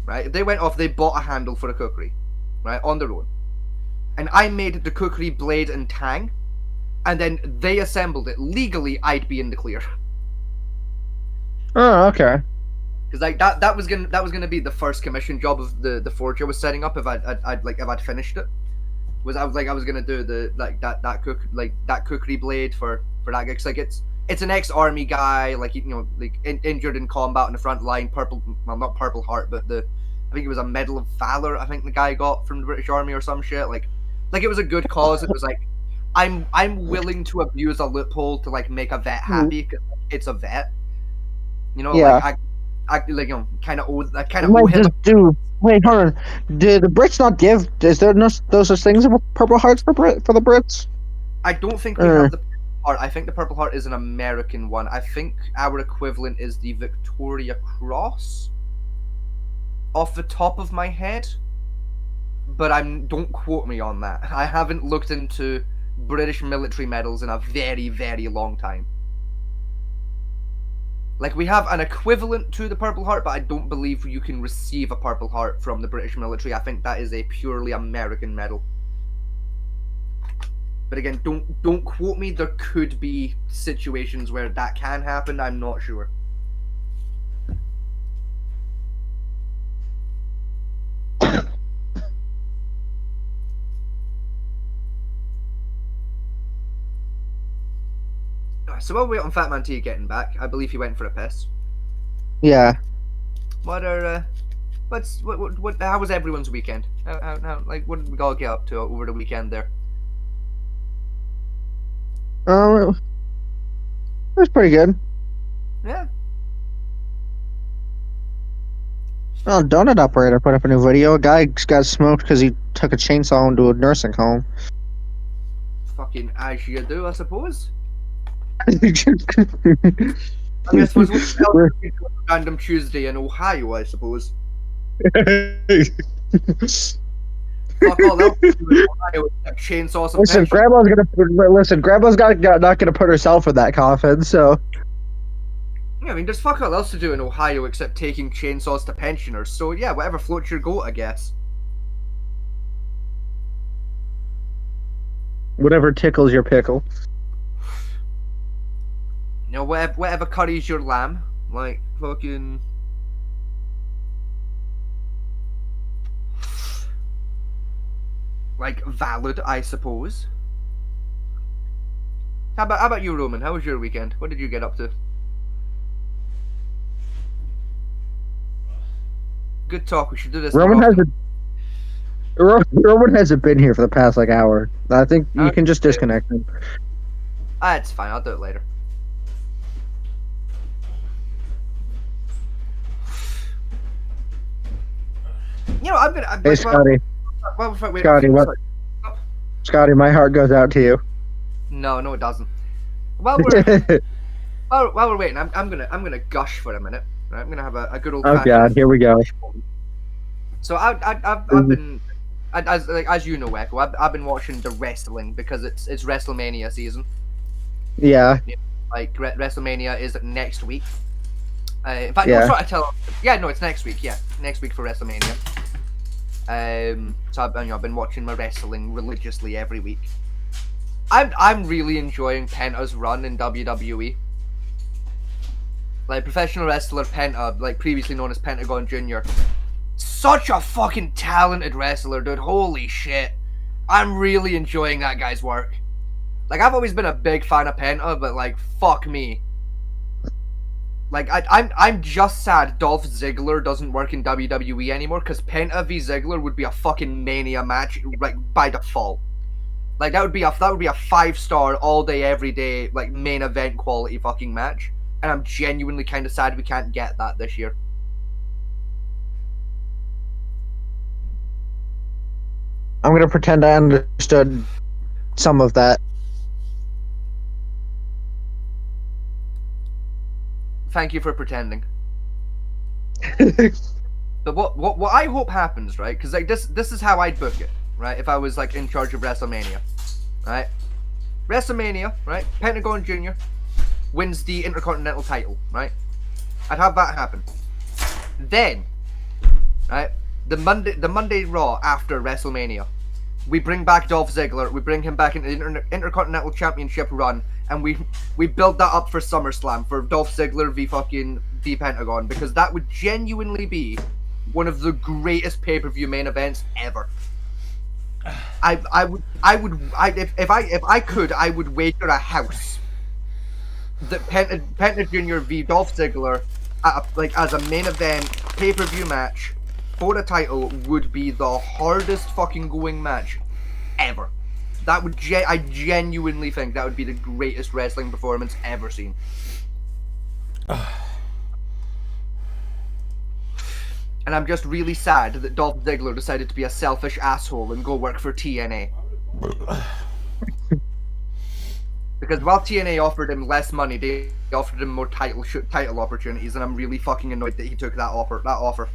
right, if they went off, they bought a handle for a cookery, right, on their own, and I made the cookery blade and tang, and then they assembled it legally, I'd be in the clear. Oh, okay. Because that was gonna be the first commission job of the forge I was setting up if I'd finished it. I was gonna do that cookery blade for that guy, because it's an ex-army guy, injured in combat in the front line, not Purple Heart, but I think it was a Medal of Valor, I think the guy got from the British Army or some shit. It was a good cause. It was I'm willing to abuse a loophole to make a vet happy, because it's a vet. Yeah. Kind of owe Might him. just do. Wait, hold on. Did the Brits not give? Is there no such things as Purple Hearts for the Brits? I don't think we have the Purple Heart. I think the Purple Heart is an American one. I think our equivalent is the Victoria Cross, off the top of my head. But don't quote me on that. I haven't looked into British military medals in a very, very long time. We have an equivalent to the Purple Heart, but I don't believe you can receive a Purple Heart from the British military. I think that is a purely American medal. But again, don't quote me. There could be situations where that can happen. I'm not sure. So while we wait on Fat Man T getting back, I believe he went for a piss. Yeah. What how was everyone's weekend? How what did we all get up to over the weekend there? It was pretty good. Yeah. Oh, Donut Operator put up a new video. A guy got smoked because he took a chainsaw into a nursing home. Fucking as you do, I suppose. I I mean, I suppose what else would we do on a random Tuesday in Ohio, I suppose. Fuck all else we do in Ohio except chainsaw some Listen, pension. Grandma's not gonna put herself in that coffin. So Yeah, I mean, there's fuck all else to do in Ohio except taking chainsaws to pensioners. So yeah, whatever floats your goat, I guess. whatever tickles your pickle. Whatever curries your lamb, fucking. Valid, I suppose. How about you, Roman? How was your weekend? What did you get up to? Good talk. We should do this. more Roman often. hasn't been here for the past hour. I think you can just Okay. disconnect him. It's fine. I'll do it later. I'm gonna. Hey, Scotty. Scotty, what? Scotty, my heart goes out to you. No, it doesn't. While we're waiting, I'm gonna gush for a minute. Right? I'm gonna have a good old. Oh God, here we go. So I've been, as you know, Echo. I've been watching the wrestling because it's WrestleMania season. Yeah. WrestleMania is next week. In fact, Yeah. no, sorry, no, it's next week. Yeah, next week for WrestleMania. So I've been watching my wrestling religiously every week. I'm really enjoying Penta's run in WWE. Like, professional wrestler Penta, like previously known as Pentagon Jr. Such a fucking talented wrestler, dude. Holy shit. I'm really enjoying that guy's work. Like, I've always been a big fan of Penta, but like, fuck me. Like, I'm just sad Dolph Ziggler doesn't work in WWE anymore, because Penta v Ziggler would be a fucking Mania match, like, by default. Like, that would be a 5-star all day, every day, like, main event quality fucking match. And I'm genuinely kind of sad we can't get that this year. I'm gonna pretend I understood some of that. Thank you for pretending. But what I hope happens, right? Because like this is how I'd book it, right? If I was like in charge of WrestleMania, right? WrestleMania, right? Pentagon Jr. wins the Intercontinental title, right? I'd have that happen. Then, right? The Monday Raw after WrestleMania, we bring back Dolph Ziggler. We bring him back in the Intercontinental Championship run, and we build that up for SummerSlam for Dolph Ziggler v Pentagon, because that would genuinely be one of the greatest pay-per-view main events ever. If I could, I would wager a house that Penta Jr. v Dolph Ziggler as a main event pay-per-view match for a title would be the hardest fucking going match ever. That would I genuinely think that would be the greatest wrestling performance ever seen. And I'm just really sad that Dolph Ziggler decided to be a selfish asshole and go work for TNA. Because while TNA offered him less money, they offered him more title opportunities, and I'm really fucking annoyed that he took that offer.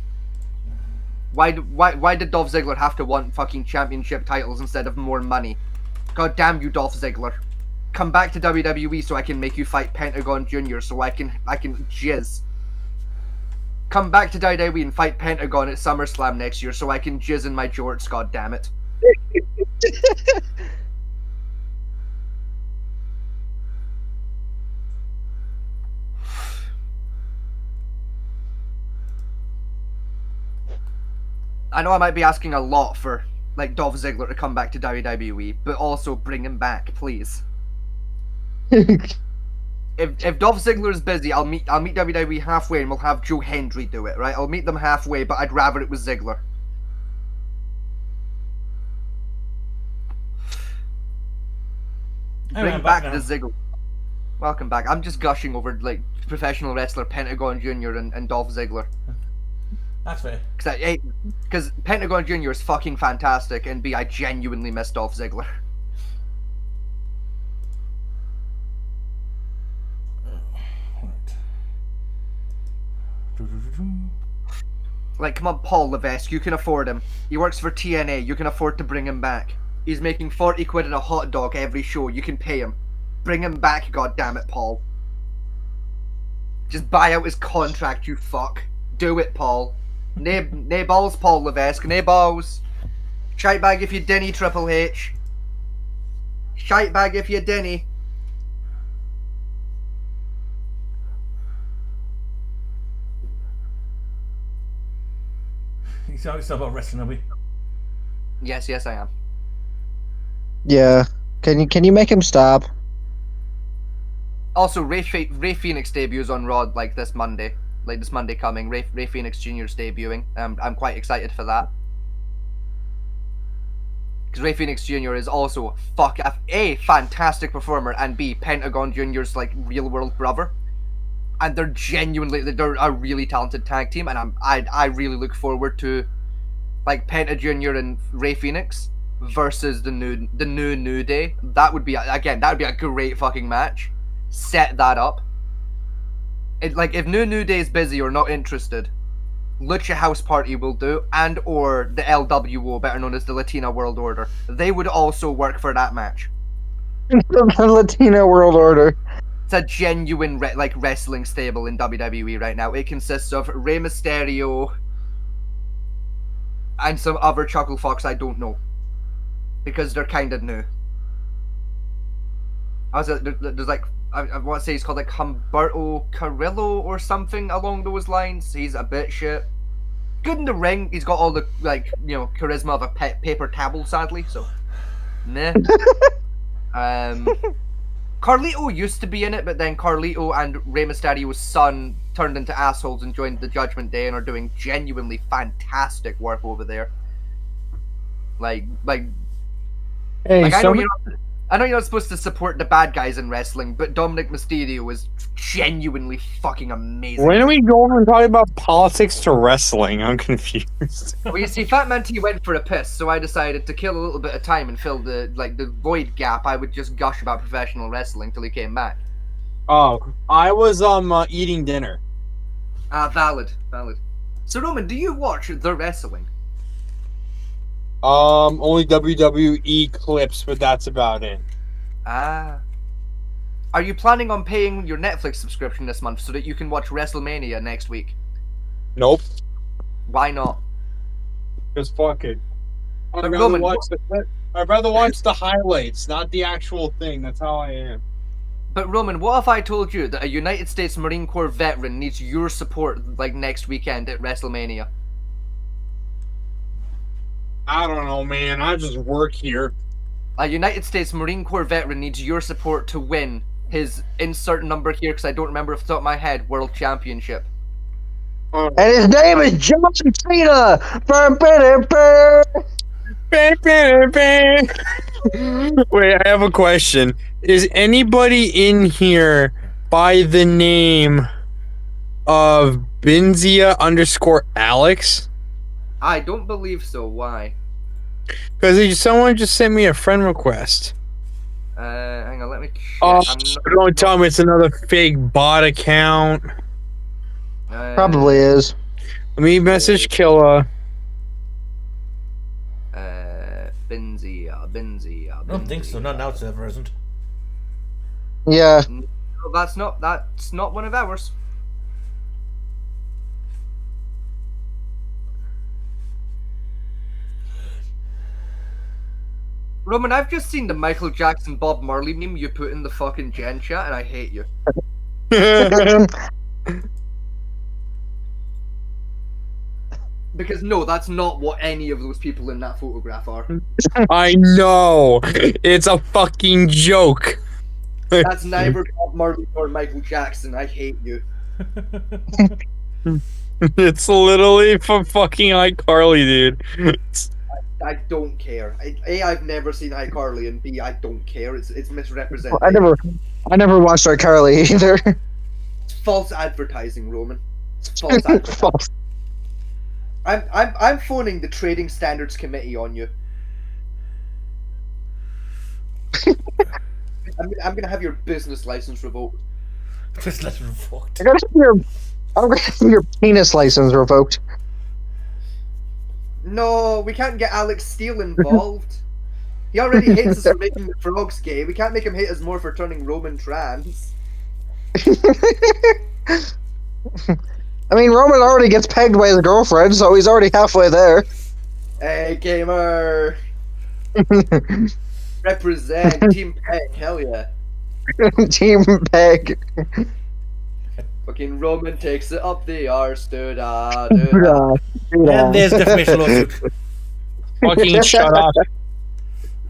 Why did Dolph Ziggler have to want fucking championship titles instead of more money? God damn you, Dolph Ziggler. Come back to WWE so I can make you fight Pentagon Jr. so I can jizz. Come back to WWE and fight Pentagon at SummerSlam next year so I can jizz in my jorts, god damn it. I know I might be asking a lot for like Dolph Ziggler to come back to WWE, but also bring him back, please. If Dolph Ziggler is busy, I'll meet WWE halfway and we'll have Joe Hendry do it, right? I'll meet them halfway, but I'd rather it was Ziggler. Bring back the Ziggler. Welcome back. I'm just gushing over like professional wrestler Pentagon Jr. and Dolph Ziggler. That's fair. Because Pentagon Jr. is fucking fantastic, and B, I genuinely miss Dolph Ziggler. Like, come on, Paul Levesque, you can afford him. He works for TNA, you can afford to bring him back. He's making 40 quid and a hot dog every show, you can pay him. Bring him back, goddammit, Paul. Just buy out his contract, you fuck. Do it, Paul. Nae balls, Paul Levesque, nae balls. Shite bag if you dinny, Triple H. Shite bag if you dinny. You sound about wrestling, are we? Yes, I am. Yeah. Can you make him stop? Also, Ray Phoenix debuts on Raw like this Monday. Like this Monday coming. Ray Phoenix Jr.'s debuting. I'm quite excited for that. Because Ray Phoenix Jr. is also A, fantastic performer, and B, Pentagon Jr.'s like real world brother. And they're a really talented tag team, and I really look forward to like Penta Jr. and Ray Phoenix versus the New Day. That would be a great fucking match. Set that up. If New Day is busy or not interested, Lucha House Party will do, and or the LWO, better known as the Latina World Order. They would also work for that match. The Latino World Order. a genuine wrestling stable in WWE right now. It consists of Rey Mysterio and some other Chuckle Fox I don't know, because they're kind of new. There's like I want to say he's called like Humberto Carrillo or something along those lines. He's a bit shit. Good in the ring. He's got all the charisma of a paper towel, sadly. So, meh. Carlito used to be in it, but then Carlito and Rey Mysterio's son turned into assholes and joined the Judgment Day and are doing genuinely fantastic work over there. Hey, I know you're not supposed to support the bad guys in wrestling, but Dominic Mysterio is genuinely fucking amazing. when do we go over and talk about politics to wrestling? I'm confused. Well, you see, Fat Man T went for a piss, so I decided to kill a little bit of time and fill the void gap. I would just gush about professional wrestling till he came back. Oh, I was eating dinner. Valid. So Roman, do you watch the wrestling? Only WWE clips, but that's about it. Are you planning on paying your Netflix subscription this month so that you can watch WrestleMania next week? Nope. Why not? Just fuck it. I'd Roman, rather watch the highlights, not the actual thing. That's how I am. But Roman, what if I told you that a United States Marine Corps veteran needs your support next weekend at WrestleMania? I don't know, man. I just work here. A United States Marine Corps veteran needs your support to win his insert number here, because I don't remember off the top of my head, World Championship. And his name is John Cena. Wait, I have a question. Is anybody in here by the name of Benzia_Alex? I don't believe so. Why? Because someone just sent me a friend request. Hang on, let me check. Oh, don't tell me it's another fake bot account. Probably is. Let me message Killa. Benzia. I don't think so. Not now, it's ever isn't. Yeah. No, that's not one of ours. Roman, I've just seen the Michael Jackson Bob Marley meme you put in the fucking Gen chat, and I hate you. Because no, that's not what any of those people in that photograph are. I know. It's a fucking joke. That's neither Bob Marley nor Michael Jackson. I hate you. It's literally from fucking iCarly, dude. I don't care. A, I've never seen iCarly, and B, I don't care. It's misrepresented. I never watched iCarly either. It's false advertising, Roman. It's false advertising. False. I'm phoning the Trading Standards Committee on you. I'm gonna have your business license revoked. Just let him fucked. I'm gonna have your penis license revoked. No, we can't get Alex Steele involved. He already hates us for making the frogs gay. We can't make him hate us more for turning Roman trans. I mean, Roman already gets pegged by his girlfriend, so he's already halfway there. Hey, gamer! Represent Team Peg, hell yeah. Team Peg. Fucking Roman takes it up the arse, do-da, do-da. And there's defamation lawsuit. Fucking shut up.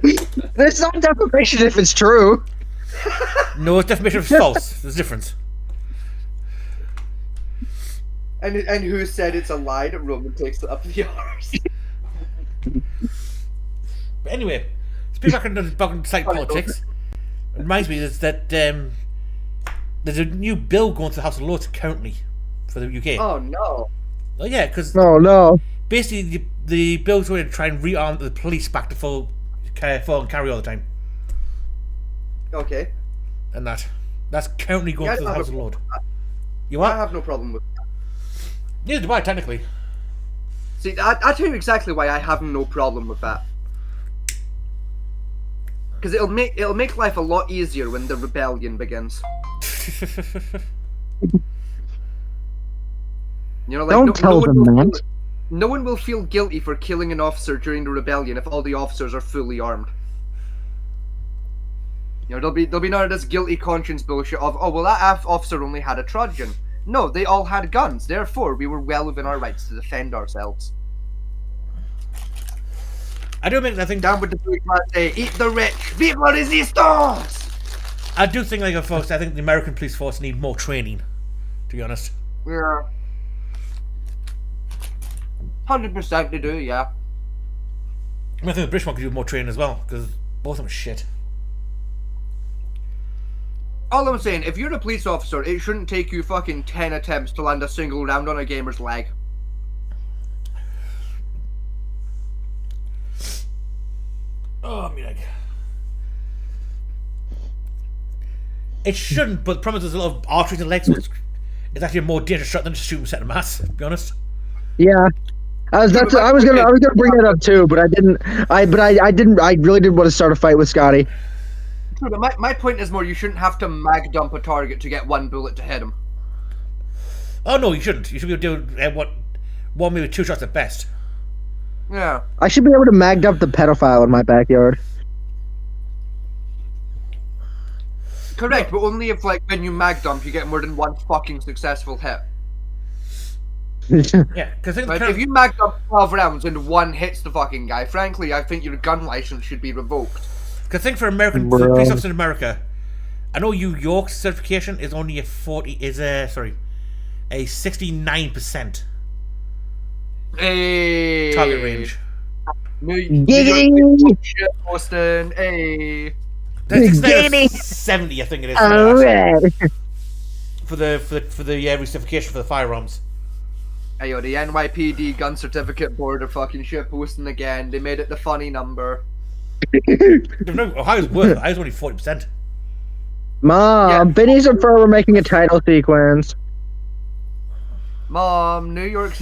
It's not defamation if it's true. No, it's defamation if it's false. There's a difference. And who said it's a lie that Roman takes it up the arse? But anyway, speaking about slight politics, it reminds me that there's a new bill going to the House of Lords currently for the UK. Oh no. Oh yeah, because No. basically the bill's going to try and rearm the police back to full and carry all the time. Okay. And that's currently going Yeah, to the I House have of Lords. You I what? have no problem with that. Neither do I, technically. See, I tell you exactly why I have no problem with that. Because it'll make life a lot easier when the rebellion begins. You know, like Don't tell one them will that. feel- no one will feel guilty for killing an officer during the rebellion if all the officers are fully armed. You know, there'll be none of this guilty conscience bullshit of, oh well, that officer only had a Trojan. No, they all had guns. Therefore, we were well within our rights to defend ourselves. I think Down with the bourgeoisie, eat the rich, vive la resistance! I do think, like, folks, I think the American police force need more training, to be honest. Yeah. 100% they do, yeah. I think the British one could do more training as well, because both of them are shit. All I'm saying, if you're a police officer, it shouldn't take you fucking 10 attempts to land a single round on a gamer's leg. Oh, I mean, like... It shouldn't, but the problem is there's a lot of arteries and legs, so it's actually a more dangerous shot than just shooting set of mass, to be honest. Yeah. I was gonna bring that up too, but I didn't. I really didn't want to start a fight with Scotty. True, but my point is more you shouldn't have to mag dump a target to get one bullet to hit him. Oh no, you shouldn't. You should be able to do one, maybe 2 shots at best. Yeah. I should be able to mag dump the pedophile in my backyard. Correct, but only if, like, when you mag dump, you get more than one fucking successful hit. Yeah, because Right? If you mag dump 12 rounds and one hits the fucking guy, frankly, I think your gun license should be revoked. Because think for American Bro. police officers in America, I know New York's certification is only a 69% Hey. target range. Giggity! Shit, Boston. Hey. That's Giggity! 70, I think it is. Alright. For the recertification for the firearms. Hey, yo, the NYPD gun certificate board are fucking shit posting again. They made it the funny number. No, Ohio's worth it. Ohio's only 40%. Mom, Yeah. Benny's and Fur were making a title sequence. Mom, New York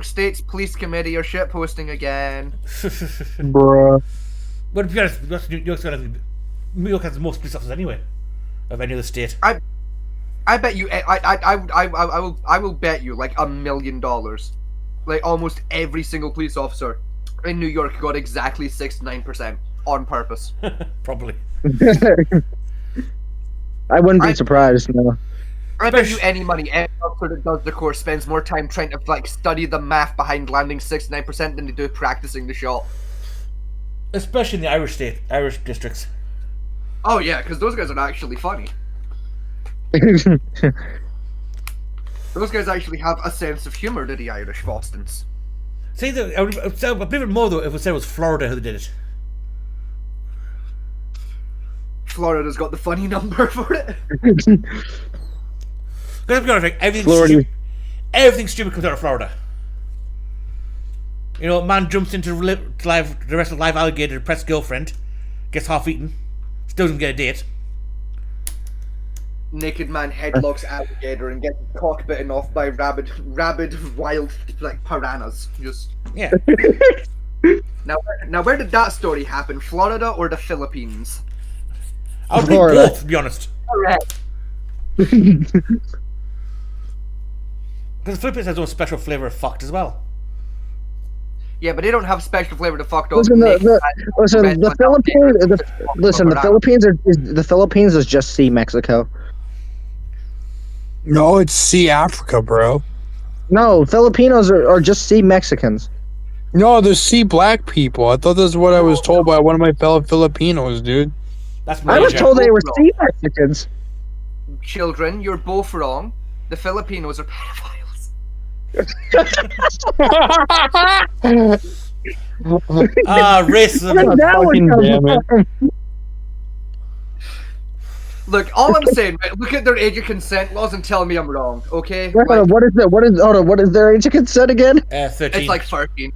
State's police committee are shit posting again. Bruh. But to be honest, New York has the most police officers anyway of any other state. I bet you. I will bet you like $1 million. Like almost every single police officer in New York got exactly 69% on purpose. Probably. I wouldn't be surprised, no. I bet you any money any officer that does the course spends more time trying to like study the math behind landing 69% than they do practicing the shot. Especially in the Irish districts. Oh yeah, because those guys are actually funny. Those guys actually have a sense of humor to the Irish Bostons. See, I believe it more though if it was Florida who did it. Florida's got the funny number for it. Because to be honest, like, Florida. everything stupid comes out of Florida. You know, a man jumps into the rest of live alligator, depressed girlfriend, gets half eaten, still doesn't get a date. Naked man headlocks alligator and gets his cock bitten off by rabid wild like piranhas. Just Yeah. now where did that story happen? Florida or the Philippines? I'll believe Florida. both, to be honest. Correct. Because the Philippines has no special flavour of fucked as well. Yeah, but they don't have special flavor to fuck dogs. Listen, the Philippines is just see Mexico. No, it's see Africa, bro. No, Filipinos are just see Mexicans. No, there's see black people. I thought that's what I was told by one of my fellow Filipinos, dude. That's I was Malaysia. told they were sea Mexicans. Children, you're both wrong. The Filipinos are pedophiles. Racism. That was Fucking damn it. Look, all I'm saying, right, look at their age of consent laws and tell me I'm wrong, okay? What is that? What is their age of consent again? 13. It's like 13.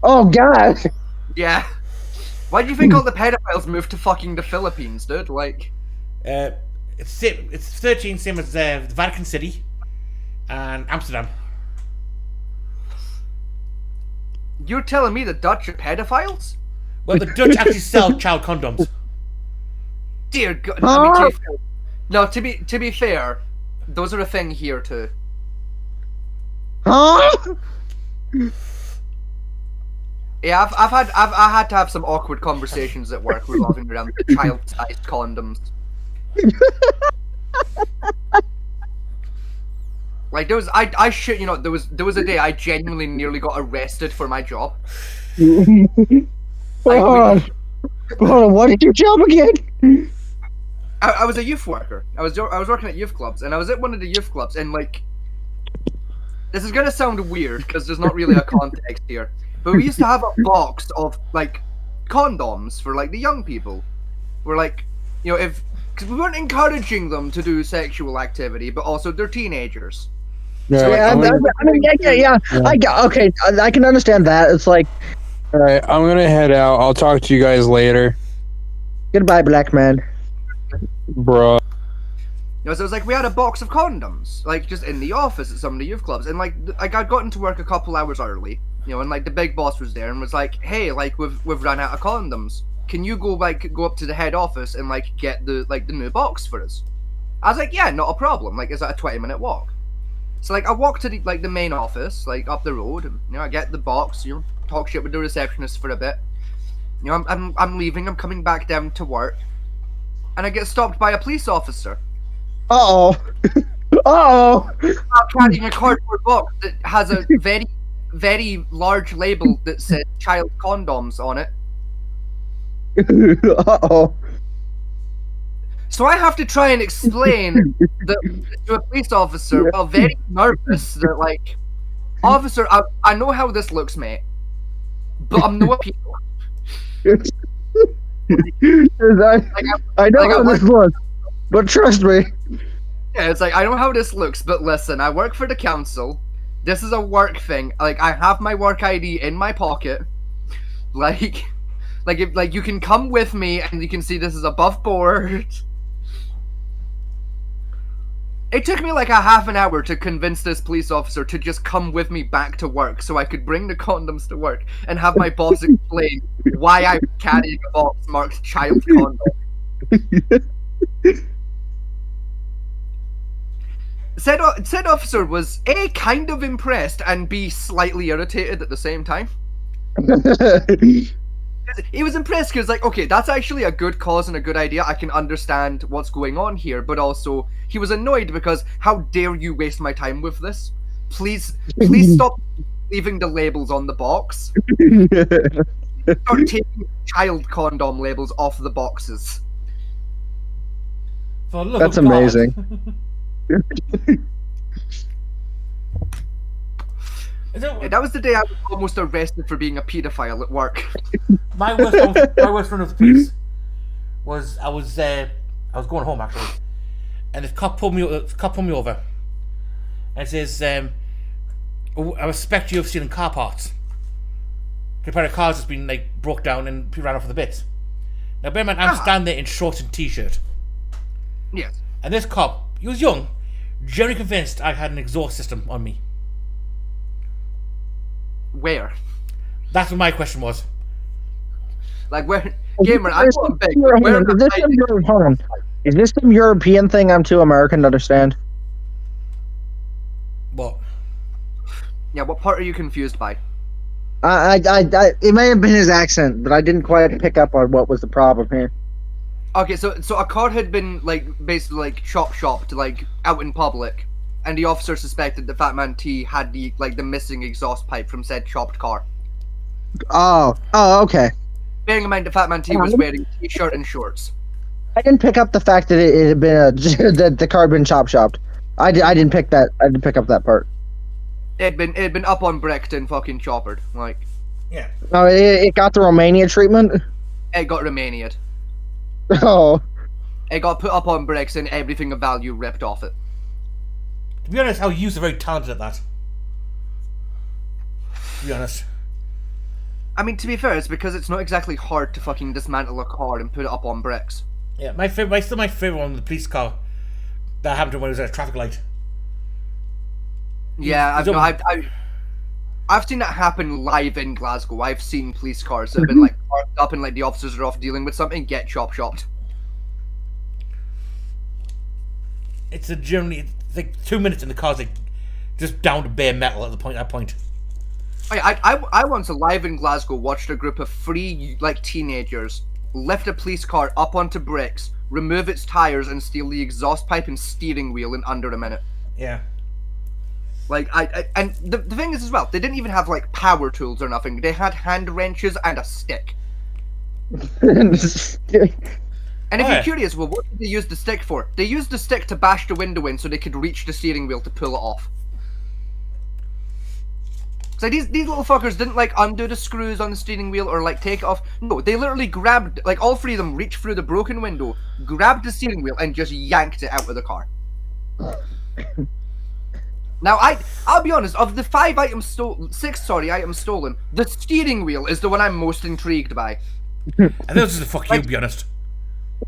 Oh God. Yeah. Why do you think all the pedophiles moved to fucking the Philippines, dude? Like, It's 13, same as the Vatican City and Amsterdam. you're telling me the Dutch are pedophiles? Well, the Dutch actually sell child condoms. Dear God, Huh? No, to be fair, those are a thing here too. Huh? Yeah, I had to have some awkward conversations at work revolving around the child-sized condoms. Like there was, I shit, there was a day I genuinely nearly got arrested for my job. Hold on, what did your job again? I was a youth worker. I was working at youth clubs, and I was at one of the youth clubs, and like, this is gonna sound weird because there's not really a context here, but we used to have a box of like condoms for like the young people. We're like, because we weren't encouraging them to do sexual activity, but also they're teenagers. Yeah, okay, I can understand that. It's like, All right, I'm gonna head out. I'll talk to you guys later, goodbye, black man. bro. So it was like we had a box of condoms, like just in the office at some of the youth clubs, and like I got gotten to work a couple hours early, and like the big boss was there and was like, "Hey, like we've run out of condoms. Can you go up to the head office and like get the new box for us?" I was like, "Yeah, not a problem. Like, it's a 20-minute walk." So like I walked to the main office, like up the road, and I get the box, talk shit with the receptionist for a bit. I'm leaving. I'm coming back down to work, and I get stopped by a police officer. Uh-oh. Uh-oh. I'm carrying a cardboard box that has a very, very large label that says child condoms on it. Uh-oh. So I have to try and explain to a police officer, well, very nervous, that like, officer, I know how this looks, mate, but I'm no appeal. I know how this looks, but trust me. Yeah, it's like, I know how this looks, but listen, I work for the council. This is a work thing. Like, I have my work ID in my pocket. Like if you can come with me and you can see this is above board. It took me like a half an hour to convince this police officer to just come with me back to work so I could bring the condoms to work and have my boss explain why I'm carrying a box marked child condom. Said officer was A, kind of impressed, and B, slightly irritated at the same time. He was impressed because, like, okay, that's actually a good cause and a good idea. I can understand what's going on here, but also he was annoyed because how dare you waste my time with this? Please stop leaving the labels on the box. Start taking child condom labels off the boxes. For the love That's of God. amazing. Yeah, that was the day I was almost arrested for being a paedophile at work. My worst run of the police was I was going home actually, and the cop pulled me over, and says, "I suspect you of stealing car parts. A pair of cars has been like broke down and people ran off with the bits." Now, bear in mind, I'm standing there in shorts and t-shirt, Yes. and this cop, he was young, generally convinced I had an exhaust system on me. Where? That's what my question was. Like, where? Gamer, I'm not big. But where Is this some European thing I'm too American to understand? What? Yeah, what part are you confused by? It may have been his accent, but I didn't quite pick up on what was the problem here. Okay, so a car had been, like, basically, like, shopped, like, out in public, and the officer suspected that Fat Man T had the missing exhaust pipe from said chopped car. Oh, okay. Bearing in mind that Fat Man T was wearing a t-shirt and shorts. I didn't pick up the fact that it had been that the car had been chopped. I didn't pick that. I didn't pick up that part. It had been up on bricked and fucking choppered. Like, Yeah. Oh, it got the Romania treatment. it got Romania'd. Oh, It got put up on bricks and everything of value ripped off it. To be honest, our youths are very talented at that. To be honest. I mean, to be fair, it's because it's not exactly hard to fucking dismantle a car and put it up on bricks. Yeah, still my favorite one, the police car that happened to when it was at a traffic light. Yeah, he's I've seen that happen live in Glasgow. I've seen police cars that have been like parked up and like the officers are off dealing with something get chopped. It's a generally it's like 2 minutes and the car's like just down to bare metal at that point. I once live in Glasgow watched a group of 3 like teenagers lift a police car up onto bricks, remove its tires, and steal the exhaust pipe and steering wheel in under a minute. Yeah. Like and the thing is as well, they didn't even have like power tools or nothing. They had hand wrenches and a stick. And if you're curious, well, what did they use the stick for? They used the stick to bash the window in so they could reach the steering wheel to pull it off. So these little fuckers didn't like undo the screws on the steering wheel or like take it off. No, they literally grabbed, like all 3 of them reached through the broken window, grabbed the steering wheel, and just yanked it out of the car. Now I'll be honest, of the 6 items stolen, the steering wheel is the one I'm most intrigued by. And those are the fuck you, to be honest.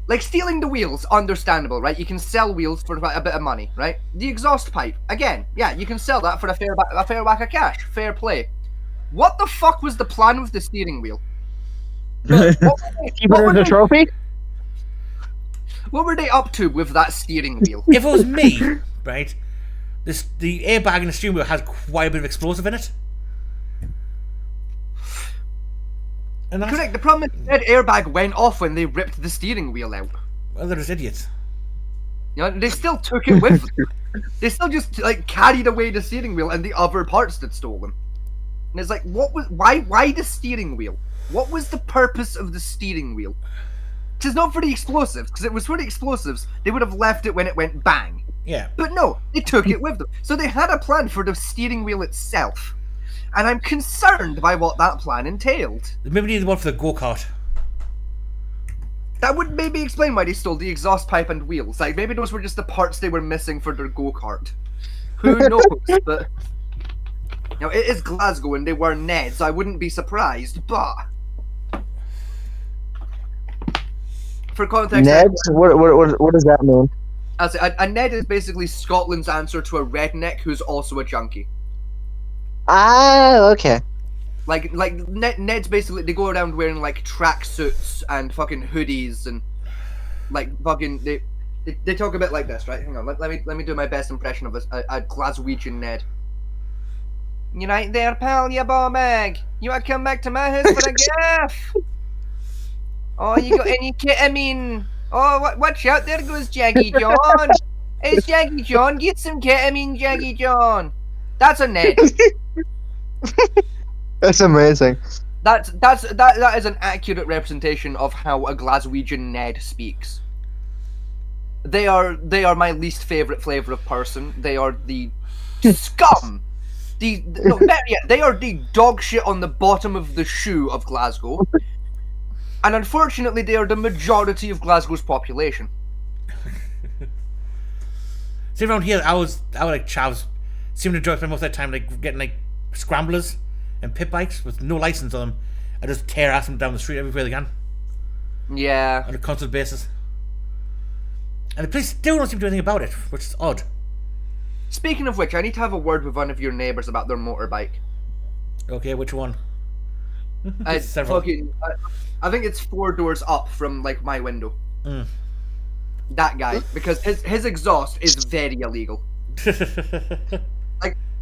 Like, stealing the wheels, understandable, right? You can sell wheels for a bit of money, right? The exhaust pipe, again, yeah, you can sell that for a fair whack of cash. Fair play. What the fuck was the plan with the steering wheel? Keep it as a trophy? What were they up to with that steering wheel? If it was me, right, the airbag in the steering wheel has quite a bit of explosive in it. And that's, Correct, the problem is that airbag went off when they ripped the steering wheel out. well, they're just idiots. You know, they still took it with them. They still just, like, carried away the steering wheel and the other parts that stolen. And it's like, why the steering wheel? What was the purpose of the steering wheel? It's not for the explosives, because it was for the explosives, they would have left it when it went bang. Yeah. But no, they took it with them. So they had a plan for the steering wheel itself. And I'm concerned by what that plan entailed. Maybe they needed one for the go-kart. That would maybe explain why they stole the exhaust pipe and wheels. Like, maybe those were just the parts they were missing for their go-kart. Who knows? But, you know, it is Glasgow and they were Neds. So I wouldn't be surprised, but... For context... Neds? What does that mean? A Ned is basically Scotland's answer to a redneck who's also a junkie. Ah, okay. Like Ned's basically, they go around wearing like tracksuits and fucking hoodies and like fucking they talk a bit like this, right? Hang on, let me do my best impression of a Glaswegian Ned. You right there, pal, you ball bag. You wanna come back to my house for a gaff? Oh, you got any ketamine? Oh, watch out, there goes Jaggy John. Hey, Jaggy John, get some ketamine, Jaggy John. That's a Ned. That's amazing. That is an accurate representation of how a Glaswegian Ned speaks. They are my least favorite flavor of person. They are the scum. They are the dog shit on the bottom of the shoe of Glasgow. And unfortunately, they are the majority of Glasgow's population. See, around here, I would like Chavs. Seem to enjoy spending most of that time like getting like scramblers and pit bikes with no license on them and just tear ass them down the street everywhere they can Yeah. on a constant basis. And the police still don't seem to do anything about it, which is odd. Speaking of which, I need to have a word with one of your neighbours about their motorbike. Okay, which one? I Several. I think it's 4 doors up from like my window. Mm. That guy, because his exhaust is very illegal.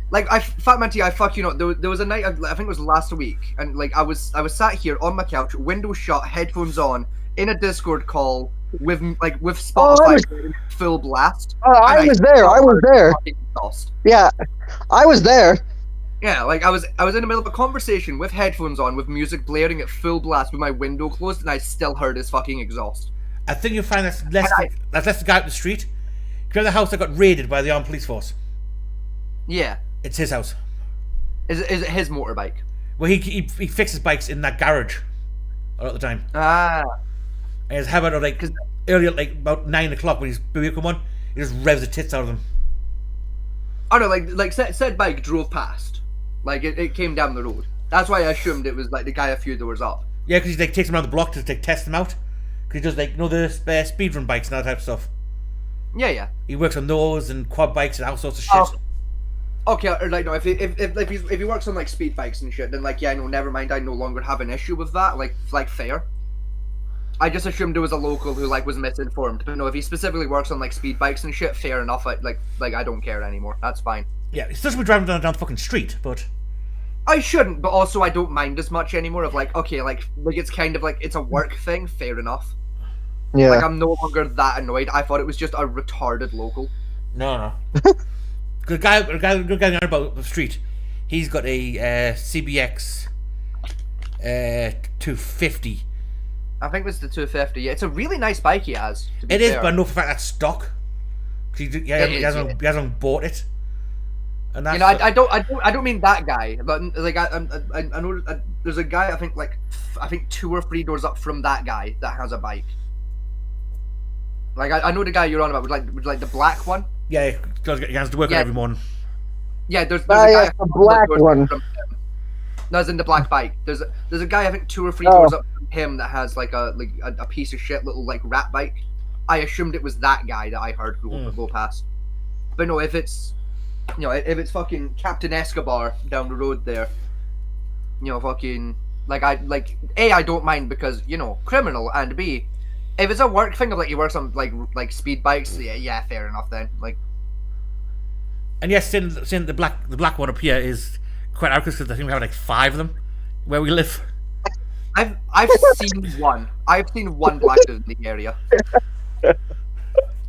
Fat Man T, I fuck you not. There was a night, I think it was last week, and like I was sat here on my couch, window shut, headphones on, in a Discord call with Spotify full blast. Oh, I was there. Exhaust. Yeah, I was there. Yeah, like I was in the middle of a conversation with headphones on, with music blaring at full blast, with my window closed, and I still heard his fucking exhaust. I think you'll find that's less the guy up the street. Because the house that got raided by the armed police force. Yeah. It's his house. Is it his motorbike? Well, he fixes bikes in that garage a lot of the time. Ah. And his habit of like earlier, like about 9 o'clock when his baby come on, he just revs the tits out of them. Oh no, like said bike drove past. Like it came down the road. That's why I assumed it was like the guy a few doors up. Yeah, because he like takes them around the block to like test them out. Because he does like the speed run bikes and that type of stuff. Yeah. He works on those and quad bikes and all sorts of shit. Okay, or like no, if he works on like speed bikes and shit, then like yeah, no, never mind. I no longer have an issue with that. Like fair. I just assumed it was a local who like was misinformed. But no, if he specifically works on like speed bikes and shit, fair enough. Like I don't care anymore. That's fine. Yeah, he's supposed to be driving down the fucking street, but I shouldn't, but also I don't mind as much anymore. Of like, okay, like it's kind of like it's a work thing. Fair enough. Yeah. Like I'm no longer that annoyed. I thought it was just a retarded local. no. The guy about the street, he's got a CBX 250. I think it's the 250. Yeah, it's a really nice bike he has. To be It is, fair. but I know for a fact that's stock. He hasn't bought it. And that's You know, I don't mean that guy, but like I know there's a guy I think 2 or 3 doors up from that guy that has a bike. Like I know the guy you're on about with like the black one. yeah, he has to work Yeah. on every morning. Yeah, there's Ah, a guy yes, the black one. from him. No, it's in the black bike. There's a guy I think 2 or 3 Oh. doors up from him that has like a piece of shit little like rat bike. I assumed it was that guy that I heard go past. But no, if it's fucking Captain Escobar down the road there, fucking I don't mind because criminal, and B, if it's a work thing of like he works on like speed bikes, yeah, fair enough then. Like And yes, seeing the black one up here is quite accurate because I think we have like 5 of them where we live. I've seen one. I've seen one black dude in the area.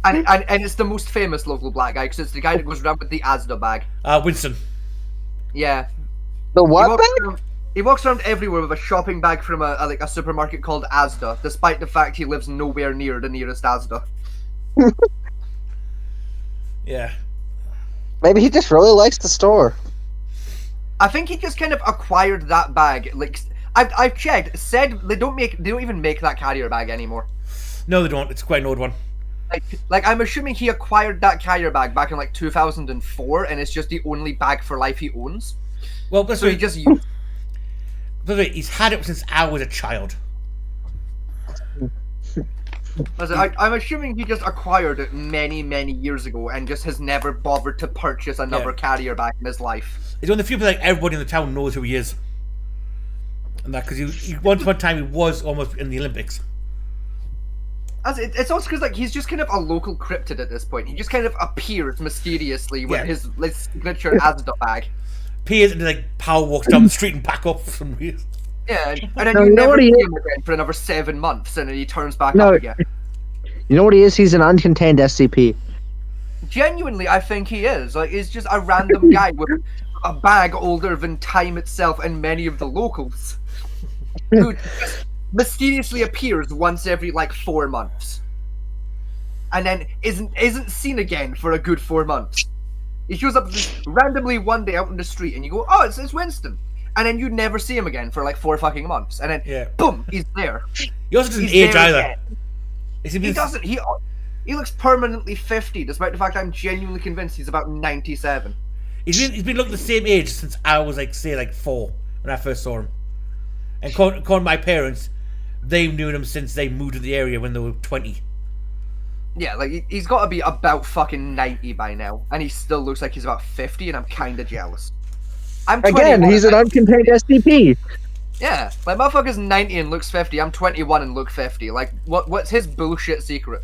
And it's the most famous local black guy because it's the guy that goes around with the Asda bag. Winston. Yeah. The He what walks bag? around- He walks around everywhere with a shopping bag from a supermarket called Asda, despite the fact he lives nowhere near the nearest Asda. Yeah. Maybe he just really likes the store. I think he just kind of acquired that bag. Like I've checked, said they don't even make that carrier bag anymore. No, they don't. It's quite an old one. Like I'm assuming he acquired that carrier bag back in like 2004, and it's just the only bag for life he owns. Well, that's So he just used. by the way, he's had it since I was a child. I'm assuming he just acquired it many, many years ago and just has never bothered to purchase another Yeah. carrier bag in his life. He's one of the few people like everybody in the town knows who he is. And that because he one time he was almost in the Olympics. It's also because like he's just kind of a local cryptid at this point. He just kind of appears mysteriously with Yeah. his signature Asda bag. Peers and like power walks down the street and back up for some reason. Yeah, and then No, you you know never what see he him again for another 7 months, and then he turns back No. up again. You know what he is? He's an uncontained SCP. Genuinely, I think he is. Like, he's just a random guy with a bag older than time itself and many of the locals, who just mysteriously appears once every like 4 months, and then isn't seen again for a good 4 months. He shows up just randomly one day out in the street, and you go, "Oh, it's Winston," and then you never see him again for like 4 fucking months, and then Yeah. boom, he's there. He also doesn't He's age there either. again. He He doesn't. He looks permanently 50, despite the fact I'm genuinely convinced he's about 97. He's been looking the same age since I was like 4 when I first saw him. And calling my parents, they've known him since they moved to the area when they were 20. Yeah, like he's got to be about fucking 90 by now, and he still looks like he's about 50, and I'm kind of jealous. I'm Again, 21, he's an uncontained SCP. Yeah, like motherfucker's 90 and looks 50. I'm 21 and look 50. Like, what's his bullshit secret?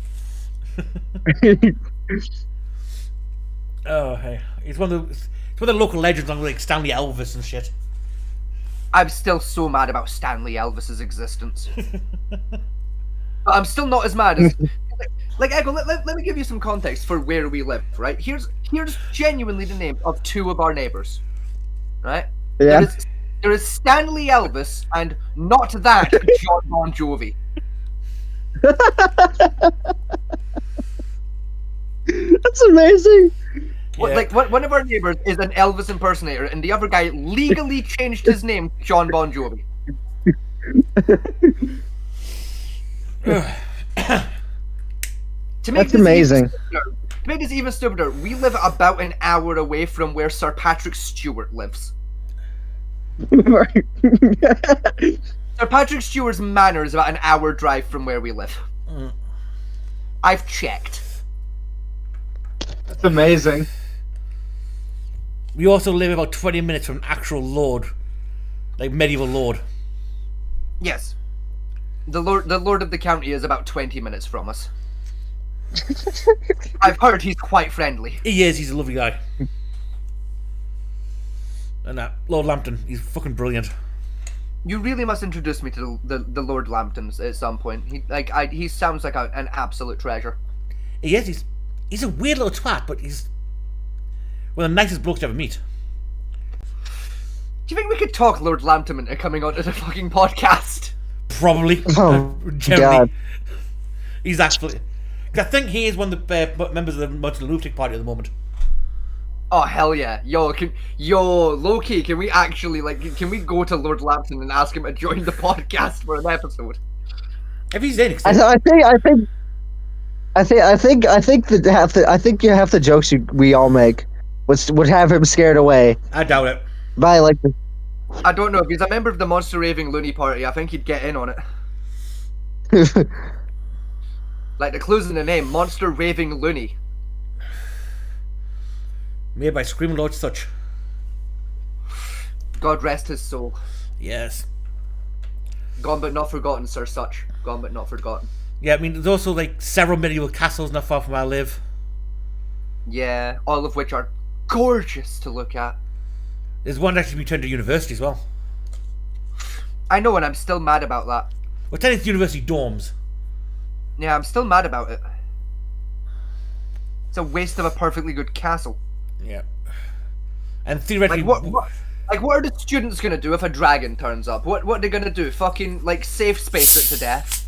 Oh, hey, he's one of the local legends on like Stanley Elvis and shit. I'm still so mad about Stanley Elvis's existence. But I'm still not as mad as like Echo. Let me give you some context for where we live. Right, here's genuinely the name of 2 of our neighbors. Right, Yeah. there is Stanley Elvis and not that John Bon Jovi. That's amazing. Yeah. One of our neighbors is an Elvis impersonator, and the other guy legally changed his name to John Bon Jovi. To make That's this amazing. To make this even stupider, we live about an hour away from where Sir Patrick Stewart lives. Sir Patrick Stewart's manor is about an hour drive from where we live. I've checked. That's amazing. We also live about 20 minutes from an actual lord, like medieval lord. Yes. The Lord of the County is about 20 minutes from us. I've heard he's quite friendly. He is. He's a lovely guy. And Lord Lambton, he's fucking brilliant. You really must introduce me to the Lord Lambtons at some point. He sounds like an absolute treasure. He is. He's a weird little twat, but he's one of the nicest blokes to ever meet. Do you think we could talk Lord Lambton into coming onto the fucking podcast? Probably. Oh, Generally. God. He's actually. I think he is one of the members of the Multiple Lunatic Party at the moment. Oh hell yeah, Loki, can we actually can we go to Lord Lambton and ask him to join the podcast for an episode? If he's in, I think you have the jokes we all make would have him scared away I doubt it. by like the I don't know, if he's a member of the Monster Raving Loony Party, I think he'd get in on it. Like the clues in the name, Monster Raving Loony. Made by Screaming Lord Such. God rest his soul. Yes. Gone but not forgotten, Sir Such. Gone but not forgotten. Yeah, I mean, there's also like several medieval castles not far from where I live. Yeah, all of which are gorgeous to look at. There's one actually be turned to university as well. I know, and I'm still mad about that. Well, technically it's university dorms. Yeah, I'm still mad about it. It's a waste of a perfectly good castle. Yeah. And theoretically, What are the students gonna do if a dragon turns up? What are they gonna do? Fucking safe space it to death?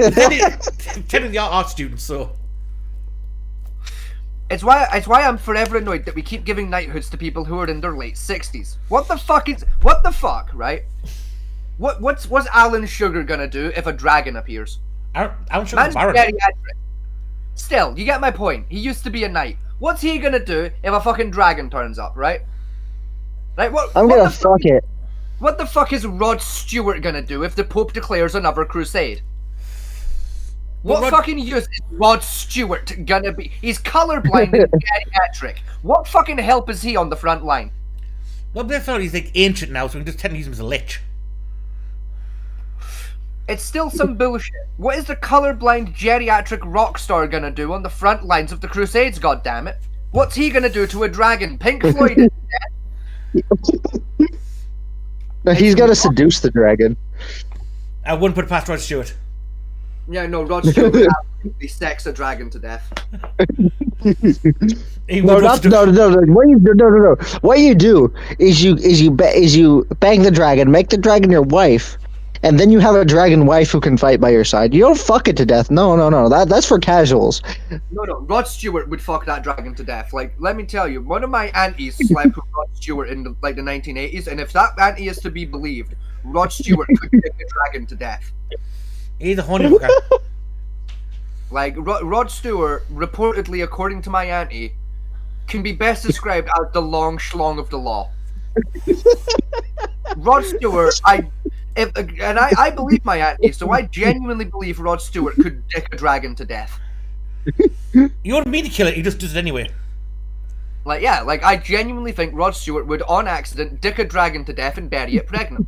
technically they are art students, so It's why I'm forever annoyed that we keep giving knighthoods to people who are in their late 60s. What the fuck, right? What's Alan Sugar gonna do if a dragon appears? I'm sure Man's the Baron. geriatric. Still, you get my point. He used to be a knight. What's he gonna do if a fucking dragon turns up, right? Right? I'm gonna fuck it. What the fuck is Rod Stewart gonna do if the Pope declares another crusade? What fucking use is Rod Stewart gonna be? He's colorblind and geriatric. What fucking help is he on the front line? Well, definitely he's like ancient now, so we can just technically use him as a lich. It's still some bullshit. What is the colorblind geriatric rock star gonna do on the front lines of the Crusades, goddammit? What's he gonna do to a dragon? Pink Floyd is dead. No, he's gotta seduce the dragon. I wouldn't put it past Rod Stewart. Yeah, no, Rod Stewart would absolutely sex a dragon to death. He No, would not, also do- no. What you do is you bang the dragon, make the dragon your wife, and then you have a dragon wife who can fight by your side. You don't fuck it to death. No. That's for casuals. No, Rod Stewart would fuck that dragon to death. Like, let me tell you, one of my aunties slept with Rod Stewart in the 1980s, and if that auntie is to be believed, Rod Stewart could kick the dragon to death. He's a horny fucker. Like, Rod Stewart, reportedly, according to my auntie, can be best described as the long schlong of the law. Rod Stewart, I believe my auntie, so I genuinely believe Rod Stewart could dick a dragon to death. You wouldn't mean to kill it, he just does it anyway. Like, yeah, like, I genuinely think Rod Stewart would, on accident, dick a dragon to death and bury it pregnant.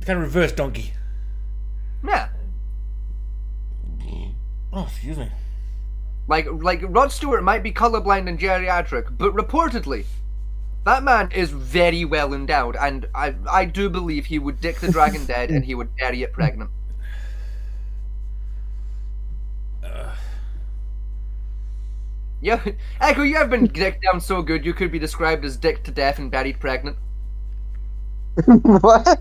Kind of reverse donkey. Yeah. Oh, excuse me. Like Rod Stewart might be colorblind and geriatric, but reportedly, that man is very well endowed, and I do believe he would dick the dragon dead and he would bury it pregnant. Yeah, Echo, you have been dicked down so good you could be described as dicked to death and buried pregnant. What?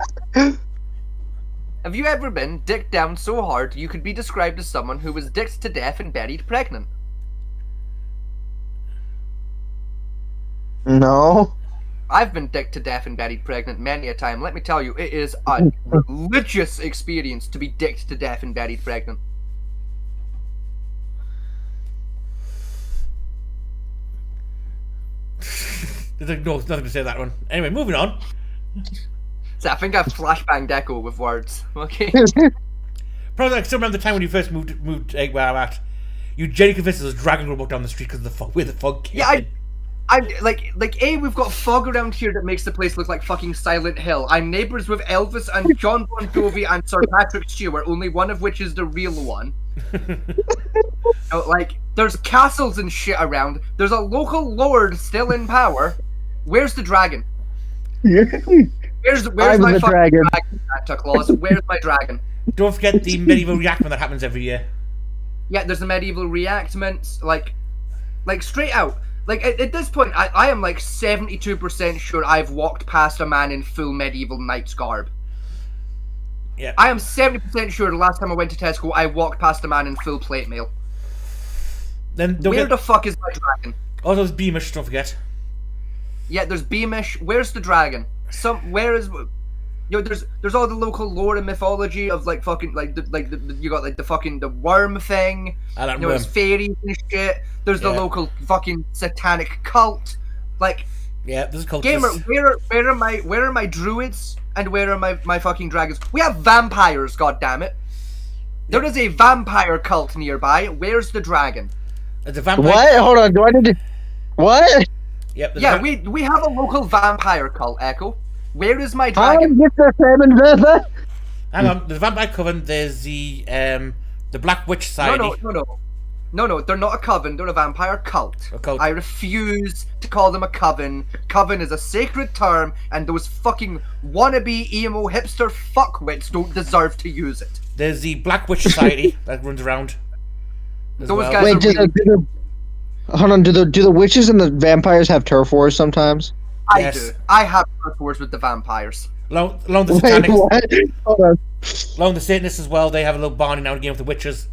Have you ever been dicked down so hard you could be described as someone who was dicked to death and buried pregnant? No. I've been dicked to death and buried pregnant many a time. Let me tell you, it is a religious experience to be dicked to death and buried pregnant. There's nothing to say to that one. Anyway, moving on. So I think I've flashbanged Echo with words. Okay. Probably I still remember the time when you first moved where I'm at. You genuinely convinced us a dragon would walk down the street because of the fog, where the fog came Yeah, in. we've got fog around here that makes the place look like fucking Silent Hill. I'm neighbors with Elvis and John Bon Jovi and Sir Patrick Stewart, only one of which is the real one. There's castles and shit around. There's a local lord still in power. Where's the dragon? Where's I'm my the fucking dragon. Santa Claus? Where's my dragon? Don't forget the medieval reenactment that happens every year. Yeah, there's the medieval reenactments, like straight out. Like, at this point, I am like 72% sure I've walked past a man in full medieval knight's garb. Yeah. I am 70% sure the last time I went to Tesco, I walked past a man in full plate mail. Then don't Where get... the fuck is my dragon? Oh, there's Beamish, don't forget. Yeah, there's Beamish. Where's the dragon? Where is... there's all the local lore and mythology of like fucking you got like the worm thing. I like There's worm. fairies and shit. There's the Yeah. local fucking satanic cult. Like, Yeah, there's a cult. gamer, where are my druids and where are my fucking dragons? We have vampires, goddammit. There is a vampire cult nearby. Where's the dragon? There's a vampire. What? Hold on. Do I need to? What? Yep. there's Yeah, a va- we have a local vampire cult, Echo. Where is my How dragon? get the salmon river? Hang on. There's a vampire coven. There's the Black Witch Society. No, they're not a coven, they're a vampire cult. A cult. I refuse to call them a coven. Coven is a sacred term, and those fucking wannabe emo hipster fuckwits don't deserve to use it. There's the Black Witch Society that runs around. as Those well. guys- Wait, hold on. Do the witches and the vampires have turf wars sometimes? I Yes. do. I have turf wars with the vampires. Along the Wait, Satanics, what? Hold on. along the Satanists as well. They have a little bonding now and again with the witches.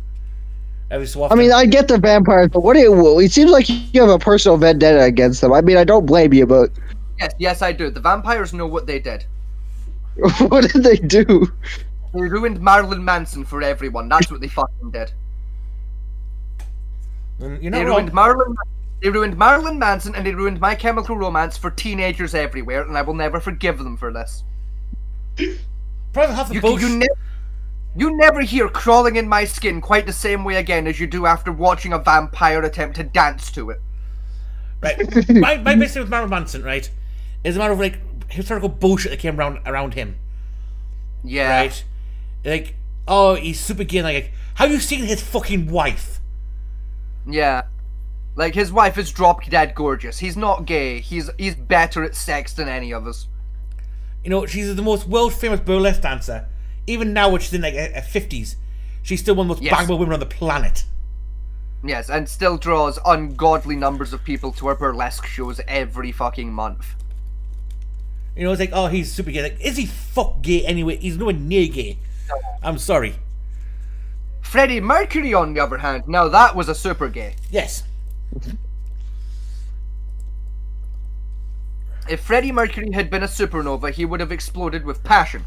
Every so I often. mean, I get the vampires, but it seems like you have a personal vendetta against them. I mean, I don't blame you, but Yes, I do. The vampires know what they did. what did they do? They ruined Marilyn Manson for everyone. That's what they fucking did. And you're They not ruined wrong. Marilyn Manson, and they ruined My Chemical Romance for teenagers everywhere, and I will never forgive them for this. Probably half the bullshit. You never hear Crawling in My Skin quite the same way again as you do after watching a vampire attempt to dance to it. Right. my best thing with Marilyn Manson, right, is a matter of like historical bullshit that came around him. Yeah. Right? Like, oh, he's super gay. Like, have you seen his fucking wife? Yeah. Like, his wife is drop dead gorgeous. He's not gay. He's better at sex than any of us. You know, she's the most world famous burlesque dancer. Even now, when she's in like her 50s, she's still one of the most Yes. bangable women on the planet. Yes, and still draws ungodly numbers of people to her burlesque shows every fucking month. You know, it's like, oh, he's super gay. Like, is he fuck gay anyway? He's nowhere near gay. I'm sorry. Freddie Mercury, on the other hand, now that was a super gay. Yes. If Freddie Mercury had been a supernova, he would have exploded with passion.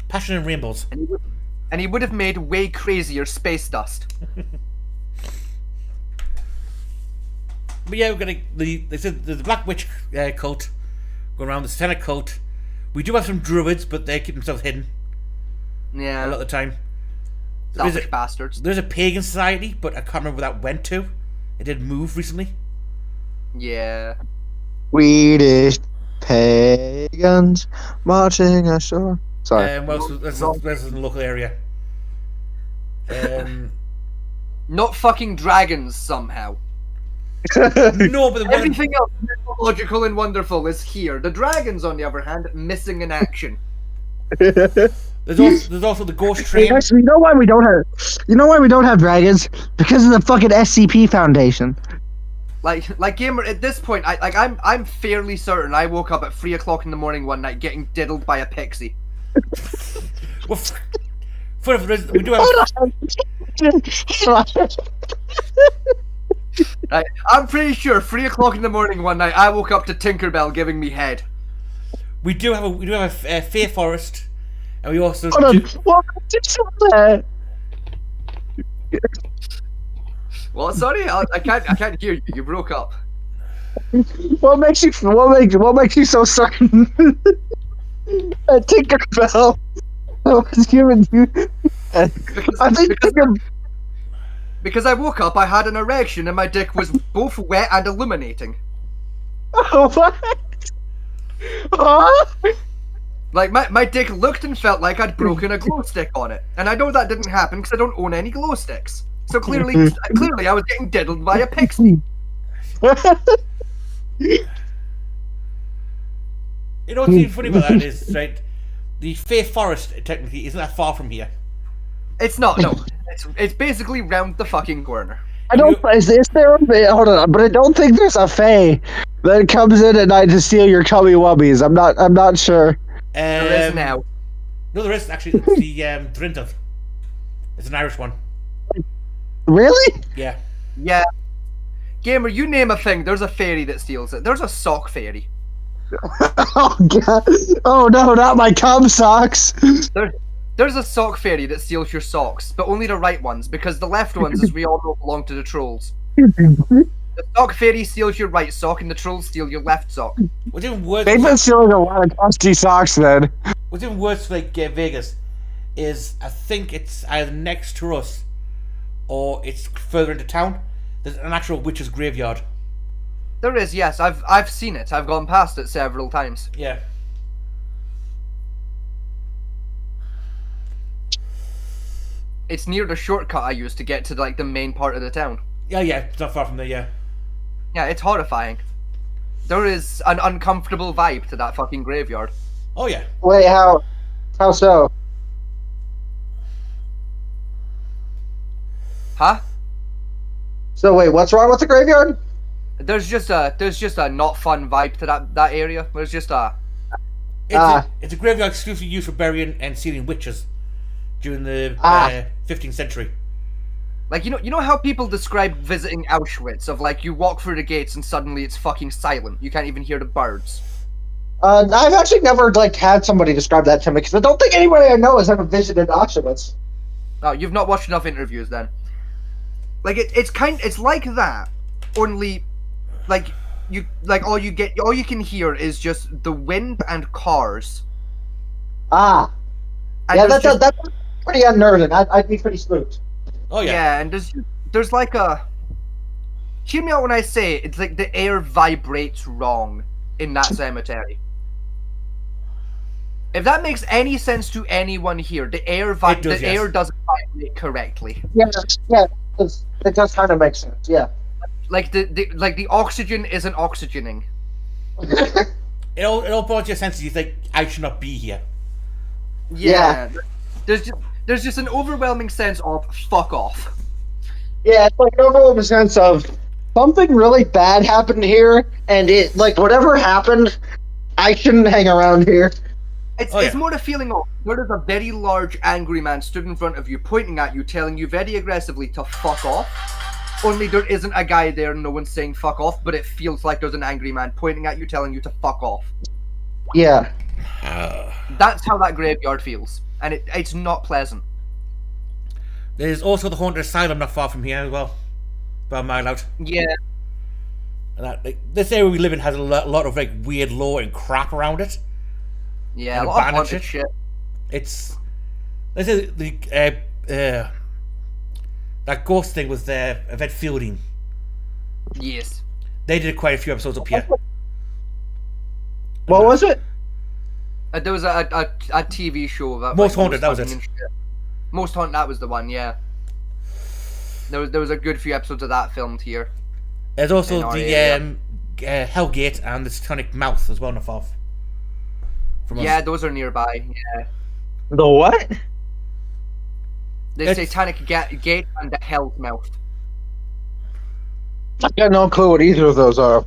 Passion and rainbows. And he would have made way crazier space dust. But yeah, we're gonna the Black Witch cult going around, the Satanic cult. We do have some druids, but they keep themselves hidden a lot Yeah, of the time. selfish bastards. There's a pagan society, but I can't remember where that went to. It did move recently. Yeah. Swedish pagans marching ashore. Sorry. What else? That's in the local area. Not fucking dragons, somehow. No, but the one, Everything else mythological and wonderful is here. The dragons, on the other hand, missing in action. there's also the ghost train. Actually, you know why we don't have dragons? Because of the fucking SCP Foundation. Like gamer, at this point, I'm fairly certain I woke up at 3 o'clock in the morning one night getting diddled by a pixie. Well, we do have. Right, I'm pretty sure 3 o'clock in the morning one night I woke up to Tinkerbell giving me head. We do have a Fair Forest, and we also Hold on. do, What did you say? Well, sorry, I can't hear you. You broke up. What makes you so certain? Tinkerbell. I was giving you. I think Tinkerbell. Because I woke up, I had an erection, and my dick was both wet and illuminating. What? Huh? Like my dick looked and felt like I'd broken a glow stick on it, and I know that didn't happen because I don't own any glow sticks. So clearly I was getting diddled by a pixie. You know what's even funny about that is, right, the Faith Forest technically isn't that far from here. It's not. No, it's basically round the fucking corner. I don't. Is there? Hold on, but I don't think there's a fae that comes in at night to steal your cubby wubbies. I'm not sure. There is now. No, there isn't actually. It's the Drintov. It's an Irish one. Really? Yeah. Yeah. Gamer, you name a thing, there's a fairy that steals it. There's a sock fairy. Oh god! Oh no, not my cum socks! There's a sock fairy that steals your socks, but only the right ones, because the left ones, as we all know, belong to the trolls. The sock fairy steals your right sock, and the trolls steal your left sock. What's even worse? They've been stealing a lot of crusty socks then. What's even worse for like Vegas is I think it's either next to us or it's further into town. There's an actual witch's graveyard. There is, yes. I've seen it. I've gone past it several times. Yeah. It's near the shortcut I used to get to like the main part of the town. Yeah, it's not far from there. Yeah. Yeah, it's horrifying. There is an uncomfortable vibe to that fucking graveyard. Oh yeah. Wait, how so? Huh? So wait, what's wrong with the graveyard? There's just a not fun vibe to that area. There's just a It's a graveyard exclusively used for burying and sealing witches during the 15th century. like you know how people describe visiting Auschwitz of like you walk through the gates and suddenly it's fucking silent. You can't even hear the birds. I've actually never had somebody describe that to me because I don't think anybody I know has ever visited Auschwitz. Oh, you've not watched enough interviews then. Like it's like that, only like all you can hear is just the wind and cars. Ah, And yeah, there's that's pretty unnerving. I'd be pretty spooked. Oh yeah. Yeah, and there's like a. Hear me out when I say it's like the air vibrates wrong in that cemetery. If that makes any sense to anyone here, the air does, yes. air doesn't vibrate correctly. Yeah, it does kind of make sense. Yeah. Like the oxygen isn't oxygening. It all brought you a sense that you think I should not be here. Yeah. There's just an overwhelming sense of fuck off. Yeah, it's like an overwhelming sense of something really bad happened here, and it whatever happened, I shouldn't hang around here. It's more the feeling of there is a very large angry man stood in front of you, pointing at you, telling you very aggressively to fuck off. Only there isn't a guy there, no one's saying fuck off, but it feels like there's an angry man pointing at you, telling you to fuck off. Yeah. That's how that graveyard feels, and it's not pleasant. There's also the haunted asylum not far from here as well, about a mile out. Yeah. And that this area we live in has a lot of weird lore and crap around it. Yeah, And a lot of abandoned haunted shit. It's this is the that ghost thing was Yvette Fielding. Yes. They did quite a few episodes up here. What was it? There was a TV show that Most Haunted, that was it. and shit. Most Haunted, that was the one, yeah. There was a good few episodes of that filmed here. There's also In our the area. Hellgate and the Satanic Mouth as well, not far from us. Yeah, those are nearby. Yeah, The what? the It's- Satanic Gate and the Hell's Mouth. I got no clue what either of those are.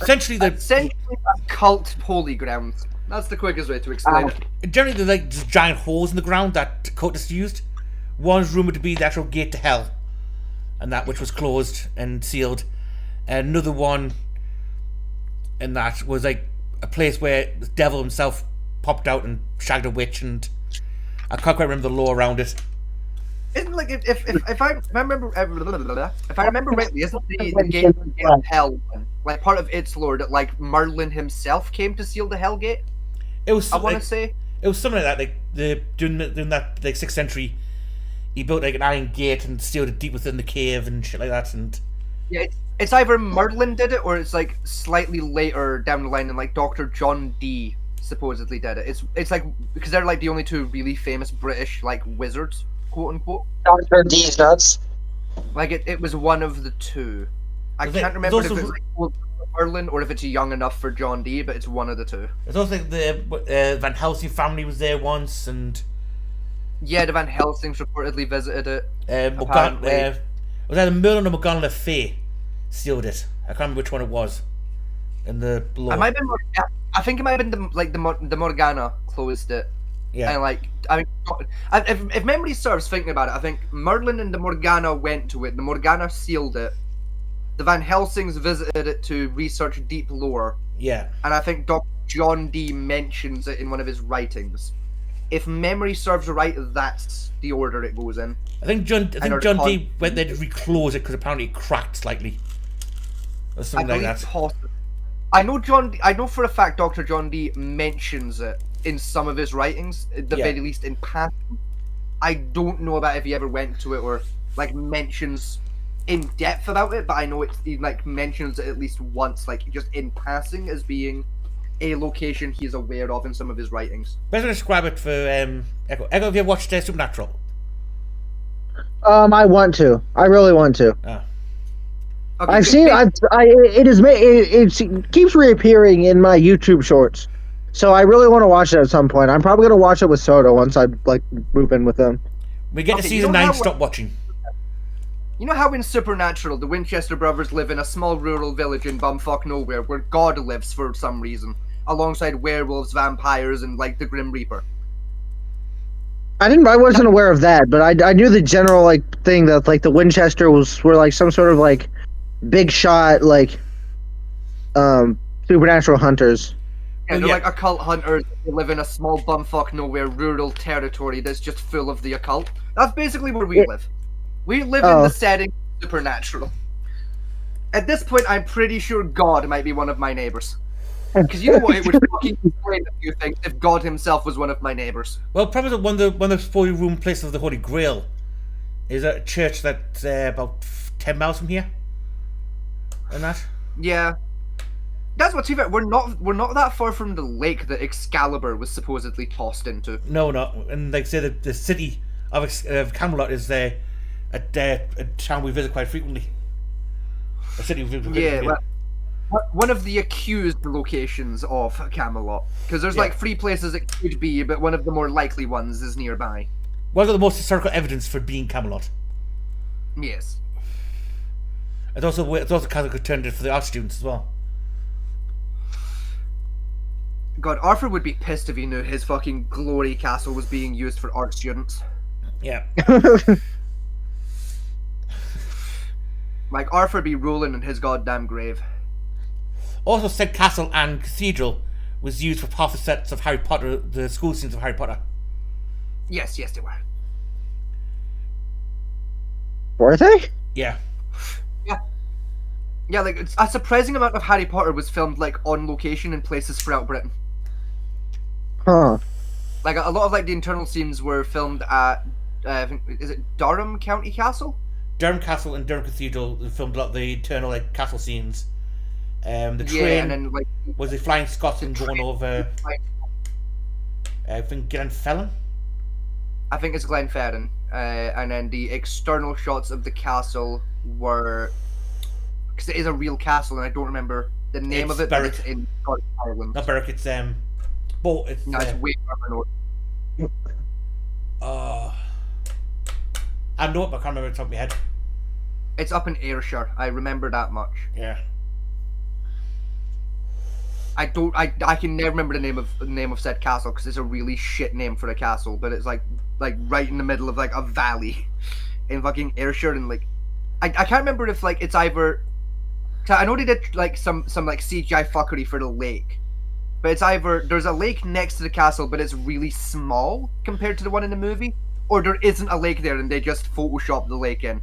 Essentially, Essentially, a cult holy grounds. That's the quickest way to explain it. generally they're just giant holes in the ground that cultists used. One's rumored to be the actual gate to hell, and that which was closed and sealed. And another one, and that was a place where the devil himself popped out and shagged a witch, and I can't quite remember the lore around it. Isn't like if I remember rightly, isn't the gate of hell like part of its lore that Merlin himself came to seal the Hell Gate? It was I want to say. it was something like that. During that 6th century, he built an iron gate and sealed it deep within the cave and shit like that. And Yeah, It's either Merlin did it, or it's like slightly later down the line, and like Dr. John Dee supposedly did it. It's like because they're like the only two really famous British like wizards, quote unquote. Dr. D's nuts. Like it was one of the two. I Was it- can't remember if those it's are- like old Merlin or if it's young enough for John Dee, but it's one of the two. It's also like the Van Helsing family was there once, and Yeah, the Van Helsings reportedly visited it. it was either Merlin or Morgana Le Fay sealed it. I can't remember which one it was. In the law. I might have been. I think it might have been the Morgana closed it. Yeah. And like, I mean, if memory serves, thinking about it, I think Merlin and the Morgana went to it. The Morgana sealed it. The Van Helsings visited it to research deep lore, Yeah. and I think Dr. John Dee mentions it in one of his writings. If memory serves right, that's the order it goes in. I think John know Dee Con- went there to reclose it because apparently it cracked slightly. Or I something believe like that. possibly. I know for a fact Dr. John Dee mentions it in some of his writings, at the Yeah. very least in passing. I don't know about if he ever went to it or like mentions in depth about it, but I know he like mentions it at least once, like just in passing, as being a location he's aware of in some of his writings. Best way to describe it for Echo. Echo, have you ever watched Supernatural? I want to. I really want to. Ah. Okay, I've so seen. ba- It keeps reappearing in my YouTube shorts, so I really want to watch it at some point. I'm probably gonna watch it with Soda once I like move in with them. We get to Okay, season you know 9, how- stop watching. You know how in Supernatural, the Winchester brothers live in a small rural village in bumfuck nowhere where God lives for some reason, alongside werewolves, vampires, and like the Grim Reaper. I wasn't aware of that, but I knew the general like thing that like the Winchester were like some sort of like big shot like supernatural hunters. Yeah, Oh, they're yeah. like occult hunters. They live in a small bumfuck nowhere rural territory that's just full of the occult. That's basically where we live. We live in Oh. the setting of Supernatural. At this point, I'm pretty sure God might be one of my neighbors. Because you know what, it would fucking explain a few things if God himself was one of my neighbors. Well, probably one of the 40-room places of the Holy Grail is a church that's about 10 miles from here. And that. Yeah. That's what, to be fair, we're not that far from the lake that Excalibur was supposedly tossed into. No, no. And like I say, the city of Camelot is a town we visit quite frequently. A city we visit Yeah, frequently. well, one of the accused locations of Camelot. Because there's Yeah. like 3 places it could be, but one of the more likely ones is nearby. What are the most historical evidence for being Camelot? Yes. It's also Catholic alternative for the art students as well. God, Arthur would be pissed if he knew his fucking glory castle was being used for art students. Yeah. Like, Arthur be rolling in his goddamn grave. Also, said castle and cathedral was used for half the sets of Harry Potter, the school scenes of Harry Potter. Yes, they were. Were they? Yeah. Yeah, like, it's a surprising amount of Harry Potter was filmed, like, on location in places throughout Britain. Huh. Like, a lot of, like, the internal scenes were filmed at, I think, is it Durham County Castle? Durham Castle and Durham Cathedral filmed a lot of the internal like castle scenes. The Yeah, train and then, like, was the Flying Scotsman the going train- over. like, I think Glenfellyn. I think it's Glenfarren. And then the external shots of the castle were... Because it is a real castle, and I don't remember the name It's of it, but Berwick. it's in Scottish Ireland. Not Berwick. It's Bo. It's No, it's way further north. I know it, but I can't remember the top of my head. It's up in Ayrshire. I remember that much. Yeah. I can never remember the name of said castle because it's a really shit name for a castle, but it's like right in the middle of like a valley in fucking Ayrshire, and like I can't remember if like it's either. 'Cause I know they did like some like CGI fuckery for the lake, but it's either there's a lake next to the castle, but it's really small compared to the one in the movie, or there isn't a lake there and they just photoshopped the lake in.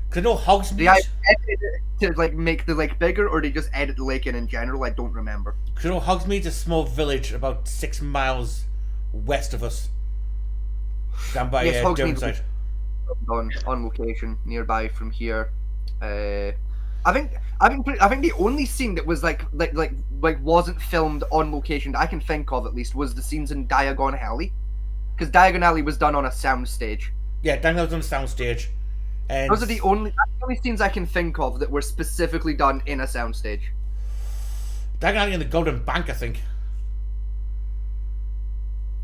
Cause I know Hogsmeade. They either edit it to like make the lake bigger, or they just edit the lake in general. I don't remember. Cause I know Hogsmeade's a small village about 6 miles west of us. Down by Yes, Durham Hogsmeade- side. On location nearby from here. I think the only scene that was like wasn't filmed on location that I can think of at least was the scenes in Diagon Alley, because Diagon Alley was done on a soundstage. Yeah, Diagon Alley was on a soundstage. And Those are the only scenes I can think of that were specifically done in a soundstage. Diagon Alley and the Golden Bank, I think.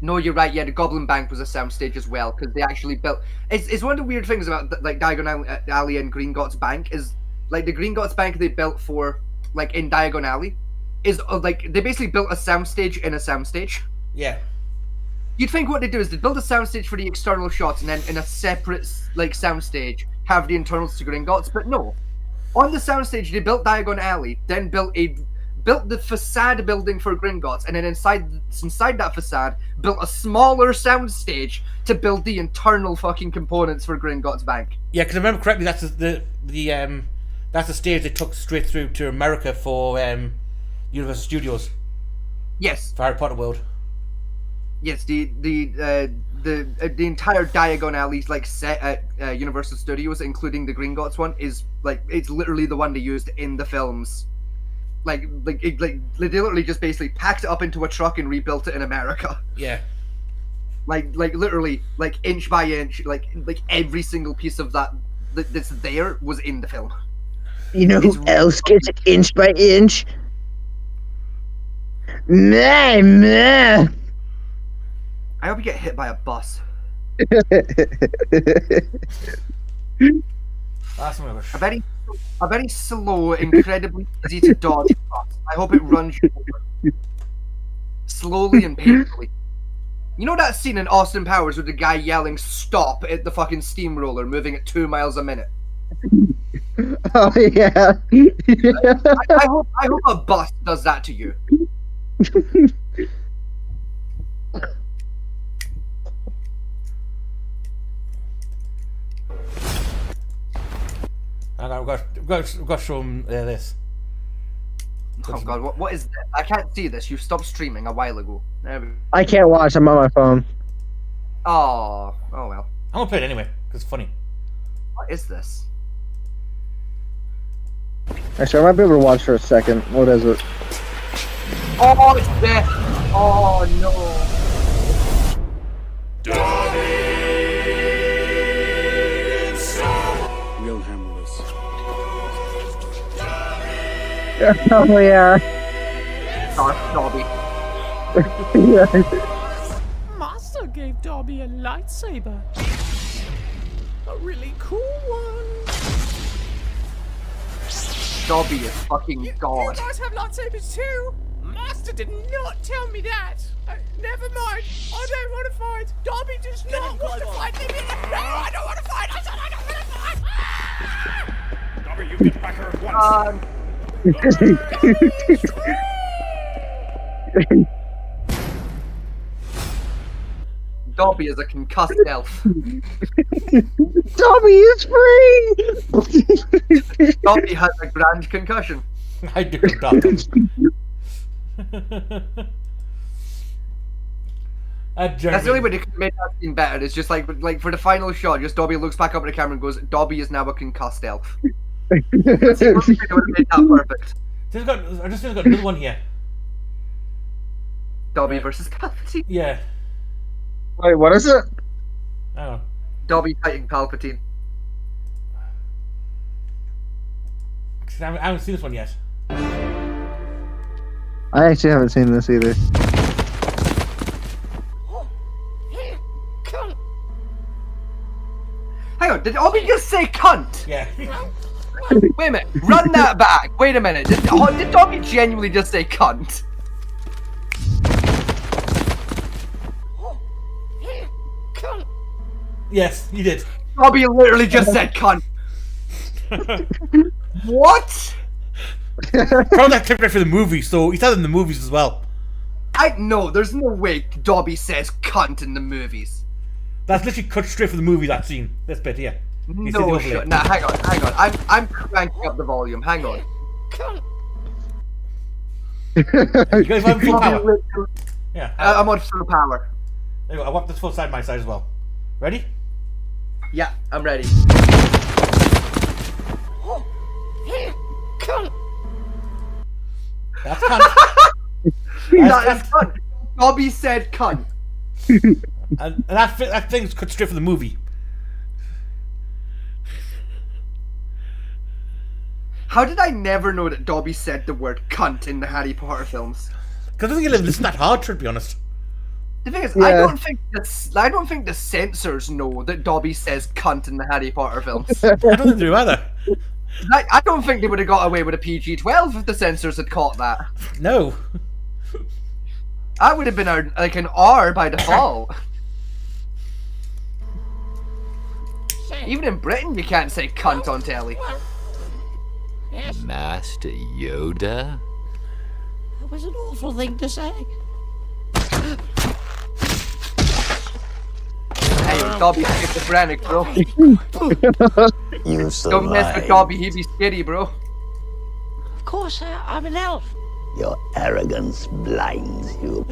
No, you're right. Yeah, the Goblin Bank was a soundstage as well, because they actually built. It's one of the weird things about like Diagon Alley and Gringotts Bank is like the Gringotts Bank they built for like in Diagon Alley is like they basically built a soundstage in a soundstage. Yeah. You'd think what they do is they build a soundstage for the external shots, and then in a separate like soundstage have the internals to Gringotts, but no. On the soundstage, they built Diagon Alley, then built the facade building for Gringotts, and then inside that facade built a smaller soundstage to build the internal fucking components for Gringotts Bank. Yeah, because I remember correctly, that's that's the stage they took straight through to America for Universal Studios Yes, for Harry Potter World. yes, the entire Diagon Alley's like set at Universal Studios, including the Gringotts one, is like it's literally the one they used in the films. Like they literally just basically packed it up into a truck and rebuilt it in America. Yeah. Like literally like inch by inch, like every single piece of that's there was in the film. You know who else gets it inch by inch? Meh. I hope you get hit by a bus. That's rubbish. A very slow, incredibly easy to dodge bus. I hope it runs you over. Slowly and painfully. You know that scene in Austin Powers with the guy yelling "stop" at the fucking steamroller moving at 2 miles a minute? Oh yeah. I hope a bus does that to you. Hang on, we've got to show them this. Oh god, what is this? I can't see this. You stopped streaming a while ago. There we go. I can't watch. I'm on my phone. Oh well. I'm gonna play it anyway because it's funny. What is this? Actually, I might be able to watch for a second. What is it? Oh, it's death. Oh no. We'll handle this. Oh yeah. Darth Dobby. Master gave Dobby a lightsaber. A really cool one. Dobby is fucking You god. guys have lightsabers too? Master did not tell me that. Never mind. I don't want to fight. Dobby does not want to fight. Leave me alone. No, I don't want to fight. I said I don't want to fight. Ah! Dobby, you get back here at once. Dobby is a concussed elf. Dobby is free. Dobby has a grand concussion. I do not. That's the only way they could make that scene better. It's just like for the final shot, just Dobby looks back up at the camera and goes, "Dobby is now a concussed elf." That's the only way they would have made that perfect. I just think I've got another one here. Dobby versus Palpatine. Yeah. Wait, what is it? Hang on. Dobby fighting Palpatine. I haven't seen this one yet. I actually haven't seen this either. Hang on, did Dobby just say cunt? Yeah. Wait a minute, run that back. Wait a minute, did Dobby genuinely just say cunt? Yes, you did. Dobby literally just said cunt. What? Found that clip right for the movie, so he said it in the movies as well. There's no way Dobby says cunt in the movies. That's literally cut straight from the movie, that scene. This bit here. You see the No overlay. shit. Nah, hang on. I'm cranking up the volume. Hang on. You guys have full power. Yeah. I'm on full power. There you go. I want this full side by side as well. Ready? Yeah, I'm ready. That's cunt. That is cunt. Dobby said cunt. And that thing's cut straight from the movie. How did I never know that Dobby said the word cunt in the Harry Potter films? Because I think it's not that hard, to be honest. The thing is, Yeah. I don't think the censors know that Dobby says cunt in the Harry Potter films. I don't think they do either. I don't think they would have got away with a PG-12 if the censors had caught that. No. That would have been like an R by default. Even in Britain, you can't say cunt on telly. Yes, Master Yoda? that was an awful thing to say. Hey, Dobby skip the Brannock, bro. You Don't mess with Dobby, he'd be skitty, bro. Of course, I'm an elf. Your arrogance blinds you.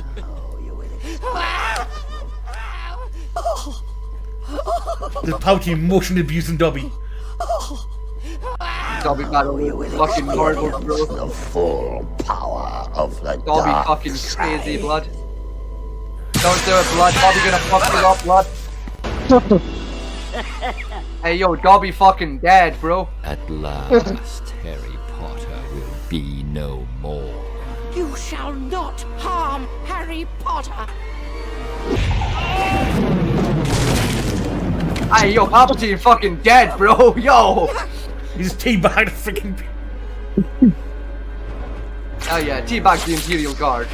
The pouty motion abusing Dobby. Dobby battle fucking mortal, bro. The full power of the Dobby dark fucking side. crazy, blood. Don't do it, blood. Dobby gonna fuck you up, blood. Hey, yo, Dobby fucking dead, bro. At last, Harry Potter will be no more. You shall not harm Harry Potter. Hey, yo, Palpatine fucking dead, bro. Yo. He just teabagged a freaking. Oh yeah, teabag the Imperial Guard.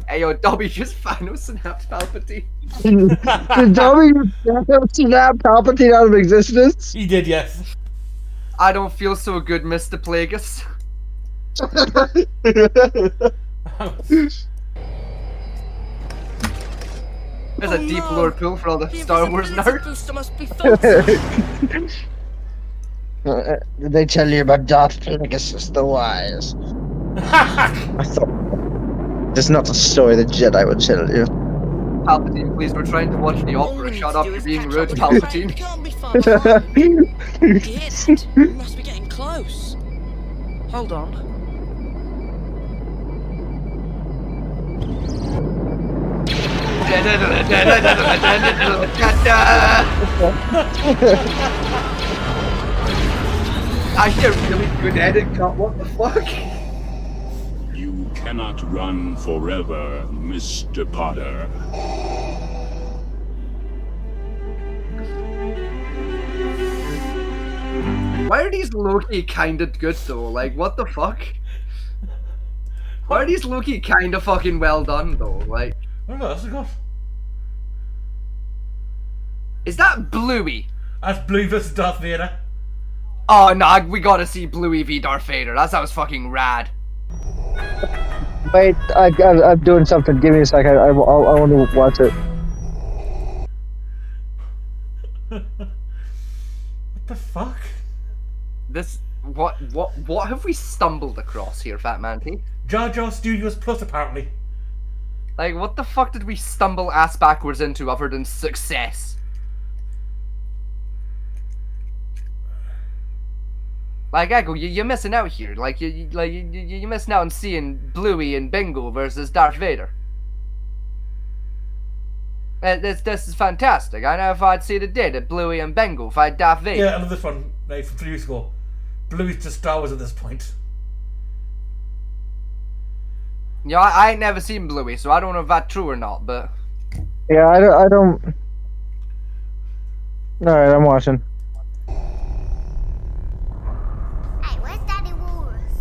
Hey yo, Dobby just Thanos snapped Palpatine. Did Dobby snap Palpatine out of existence? He did, yes. I don't feel so good, Mr. Plagueis. There's a deep lore pool for all the Star Wars nerds. Booster must be Did they tell you about Darth Plagueis the Wise? I thought it's not a story the Jedi would tell you. Palpatine, please, we're trying to watch the opera. Shut up, you're being rude, Palpatine. Can't be far behind. Get. We must be getting close. Hold on. I hear really good edit cut, what the fuck? You cannot run forever, Mr. Potter. Why are these Loki kinda good though? Like, what the fuck? Why are these Loki kinda fucking well done though? Like, Oh my god, that's a god. is that Bluey? That's Blue vs. Darth Vader. Oh no, we gotta see Bluey v Darth Vader. That sounds fucking rad. Wait, I'm doing something. Give me a second. I want to watch it. What the fuck? This what have we stumbled across here, Fat Manty? Jar Jar Studios Plus, apparently. Like, what the fuck did we stumble ass backwards into other than success? Like, Echo, you're missing out here. Like, you're missing out on seeing Bluey and Bingo versus Darth Vader. This is fantastic. I know if I'd seen it did, Bluey and Bingo fight Darth Vader. Yeah, another one, like, from 3 weeks ago. Bluey's just Star Wars at this point. Yeah, I ain't never seen Bluey, so I don't know if that's true or not, but... Yeah, I don't. Alright, I'm watching. Hey, where's Daddy Walrus?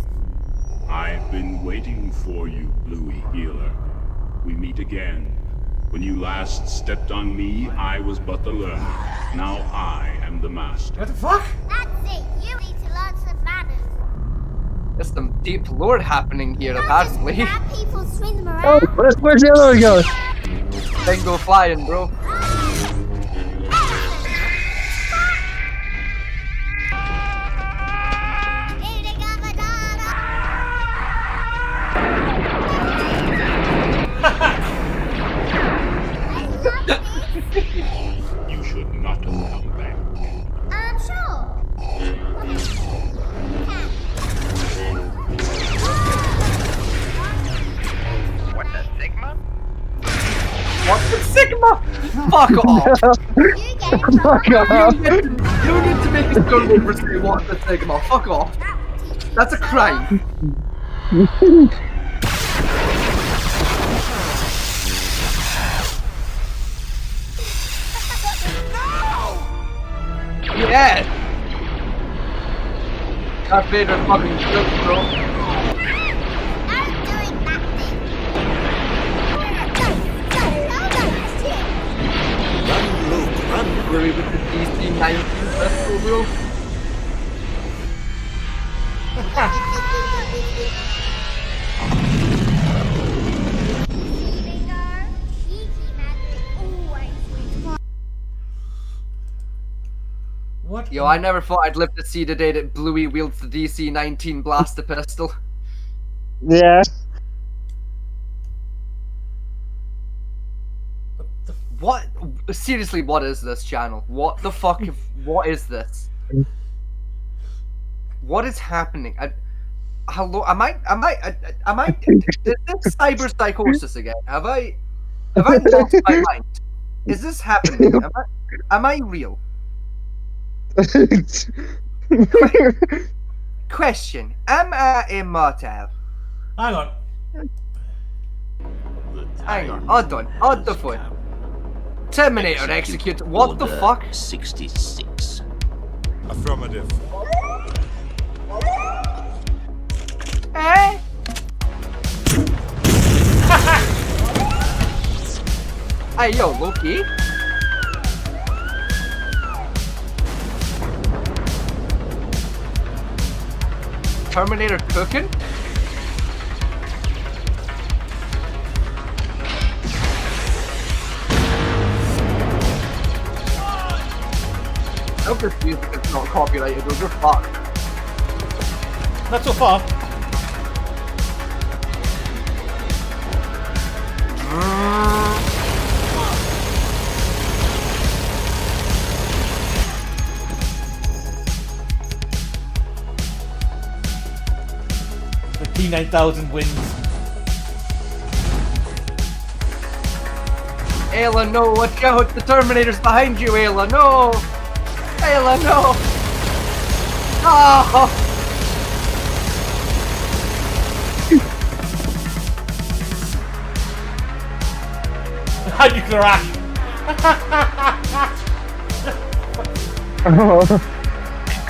I've been waiting for you, Bluey Healer. We meet again. When you last stepped on me, I was but the learner. Now I am the master. What the fuck? That's it. You need to learn some manners. There's some deep lore happening here, apparently. Bad people swing them Oh, around. where's the other one going? Bingo flying, bro. You should not have come back. What the Sigma? Fuck off! Fuck off. You need to make a Stormtrooper say what the Sigma. Fuck off. That's a crime. Yeah! Darth Vader fucking killed, bro. Run, Luke, run. Really with the DC-19 pistol, bro. What? Yo, I never thought I'd live to see the day that Bluey wields the DC-19 blaster pistol. Yeah. What? Seriously, what is this channel? What the fuck? What is this? What is happening? Hello? Am I? Is this cyber psychosis again? Have I lost my mind? Is this happening? Am I real? Question: am I immortal? Hang on. Hang on, hold on, hold the phone. Terminator execute. What the fuck? 66. Affirmative. Eh? Hey yo, Loki. Terminator cooking? I hope this music is not copyrighted, those are fucked. Not so far. The T9000 wins. Ayla, no, watch out! The Terminator's behind you, Ayla, no! Ayla, no! Oh! Nuclear ash.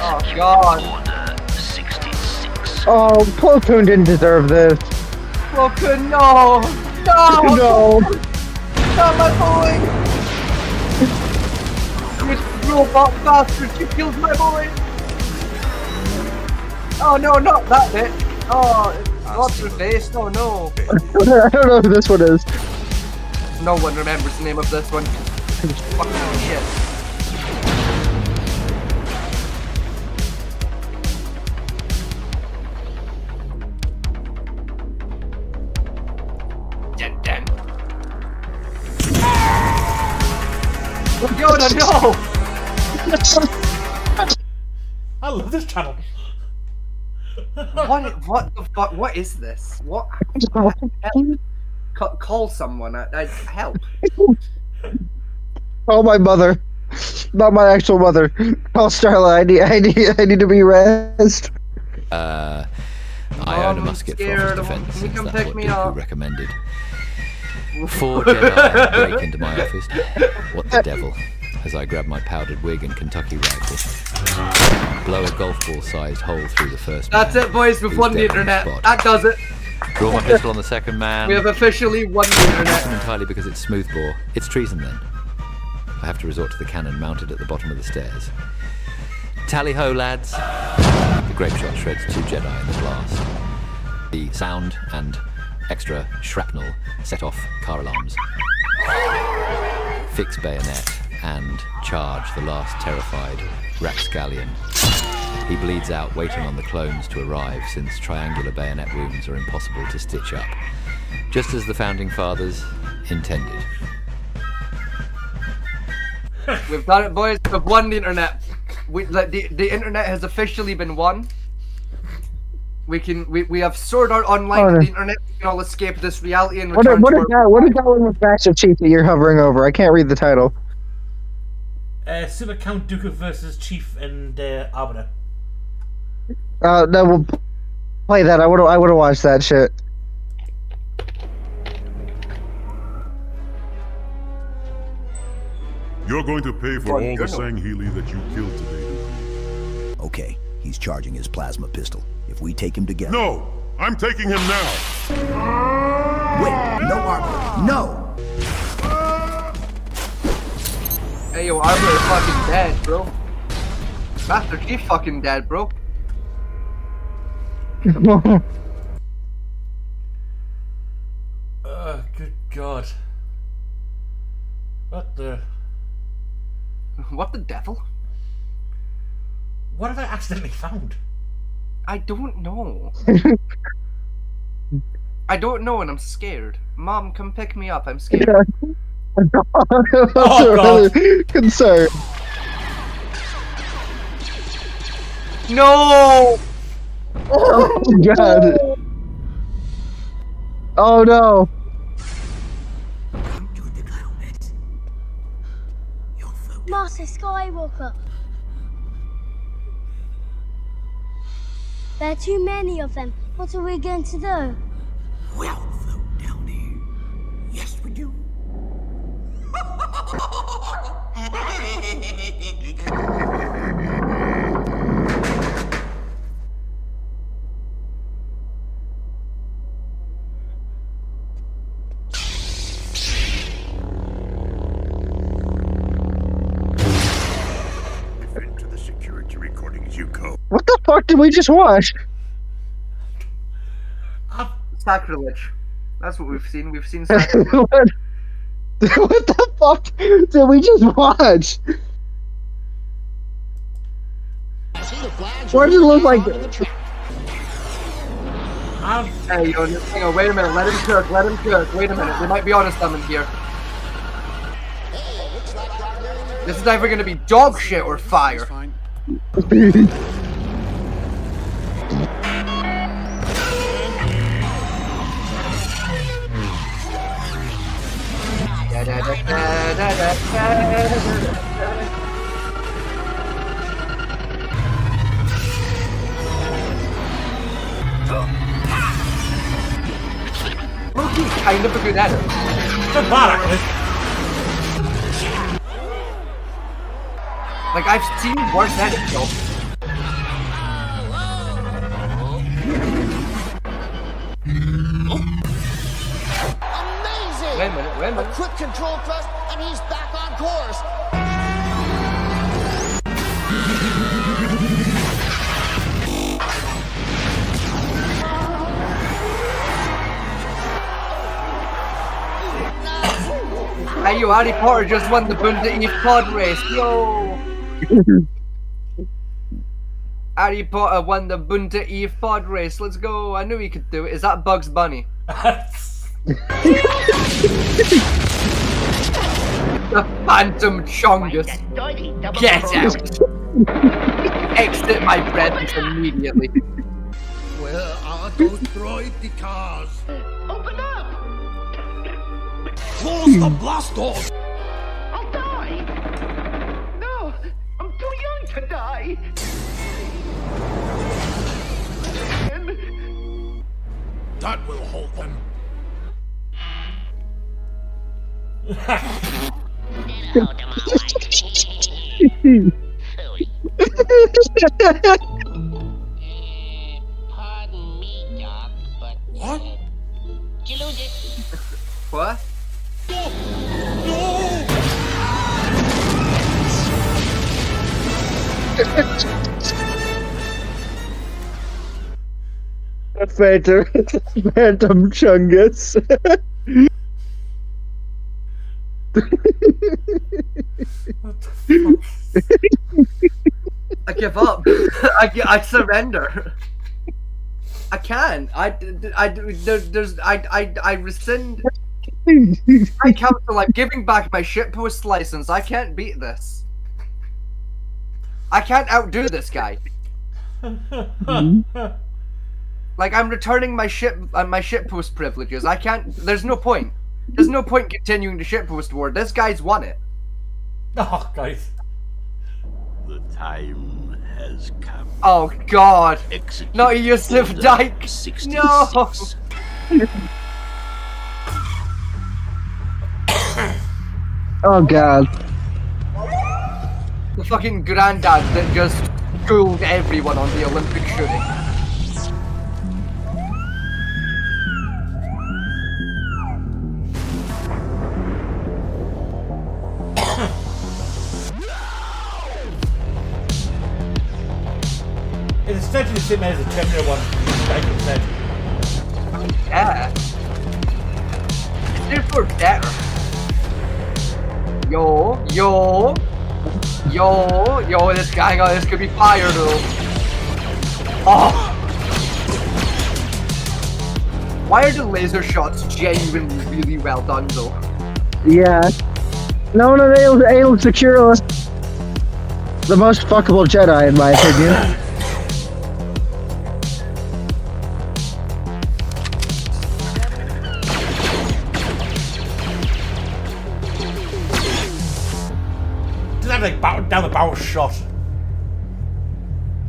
Oh god! Order 66. Oh, Plo Koon didn't deserve this. Loka, no! No! No. Not my boy! You robot bastard, you killed my boy! Oh no, not that bit! Oh, what's her face? Oh no! I don't know who this one is. No one remembers the name of this one. Fucking shit. Dun. Yoda, no! I love this channel. What the fuck? What is this? What? Call someone. Help. Call my mother. Not my actual mother. Call Starla. I need to be raised. I own a musket for office defense, Can you since come that's pick what me Dooku up? recommended. 4 Jedi break into my office. What the devil? As I grab my powdered wig and Kentucky rifle. Blow a golf ball-sized hole through the first That's man. it, boys. We've Who's won the dead on internet. spot. That does it. Draw my pistol on the second man. We have officially won the Not internet. entirely because it's smoothbore. It's treason then. I have to resort to the cannon mounted at the bottom of the stairs. Tally-ho, lads. The grape shot shreds 2 Jedi in the blast. The sound and extra shrapnel set off car alarms. Fix bayonet and charge the last terrified rapscallion. He bleeds out waiting on the clones to arrive, since triangular bayonet wounds are impossible to stitch up. Just as the founding fathers intended. We've done it, boys. We've won the internet. The internet has officially been won. We have Sword Art Online on the internet. We can all escape this reality and What return is to our... that one with Master Chief that you're hovering over? I can't read the title. Super Count Dooku versus Chief and Arbiter. No, we'll play that. I would have watched that shit. You're going to pay for all the Sangheili that you killed today. Okay, he's charging his plasma pistol. If we take him together... No! I'm taking him now! Wait, no, Arbiter, no! Hey, yo, Arbiter fucking dead, bro. Master Chief fucking dead, bro. Good God. What the... What the devil? What have I accidentally found? I don't know. I don't know and I'm scared. Mom, come pick me up, I'm scared. That's really concerned. No! Oh God. Oh no. Master Skywalker. There are too many of them. What are we going to do? We'll float down here. Yes, we do. Into the security recordings you go. What the fuck did we just watch? Sacrilege. That's what we've seen. We've seen sacrilege. what the fuck did we just watch? What does it look like? Hey, yo, hang on, wait a minute. Let him cook. Let him cook. Wait a minute. They might be honest them in here. This is either gonna be dog shit or fire. Loki's kind of a good at it. Like, I've seen worse at it, though. Amazing! Wait a minute. A quick control thrust, and he's back on course. Hey, yo, Harry Potter just won the Bunda Eve pod race. Yo! Harry Potter won the Bunda Eve pod race. Let's go. I knew he could do it. Is that Bugs Bunny? The Phantom Chongus. Get out. Exit my presence immediately. Where are those droid cars? Open up! Close the blast doors! I'll die! No! I'm too young to die! That will hold them. Pardon me, Doc, but... What? Did you lose it? What? Phantom Chungus. I give up. I surrender. I can't. I rescind my counsel. I'm giving back my shitpost license. I can't beat this. I can't outdo this guy. Like, I'm returning my shitpost privileges. I can't. There's no point. There's no point continuing the shitpost war. This guy's won it. Oh, guys. The time has come. Oh God! Execute Not Yusuf Order Dyke. 66. No. Oh God. The fucking granddad that just schooled everyone on the Olympic shooting. It's essentially the same as the Terminator one, like you said. Yeah. It's therefore better. Yo, this guy, hang on, this could be fire though. Oh! Why are the laser shots genuinely really well done though? Yeah. No, Ail Securus. The most fuckable Jedi, in my opinion. Like down the barrel shot.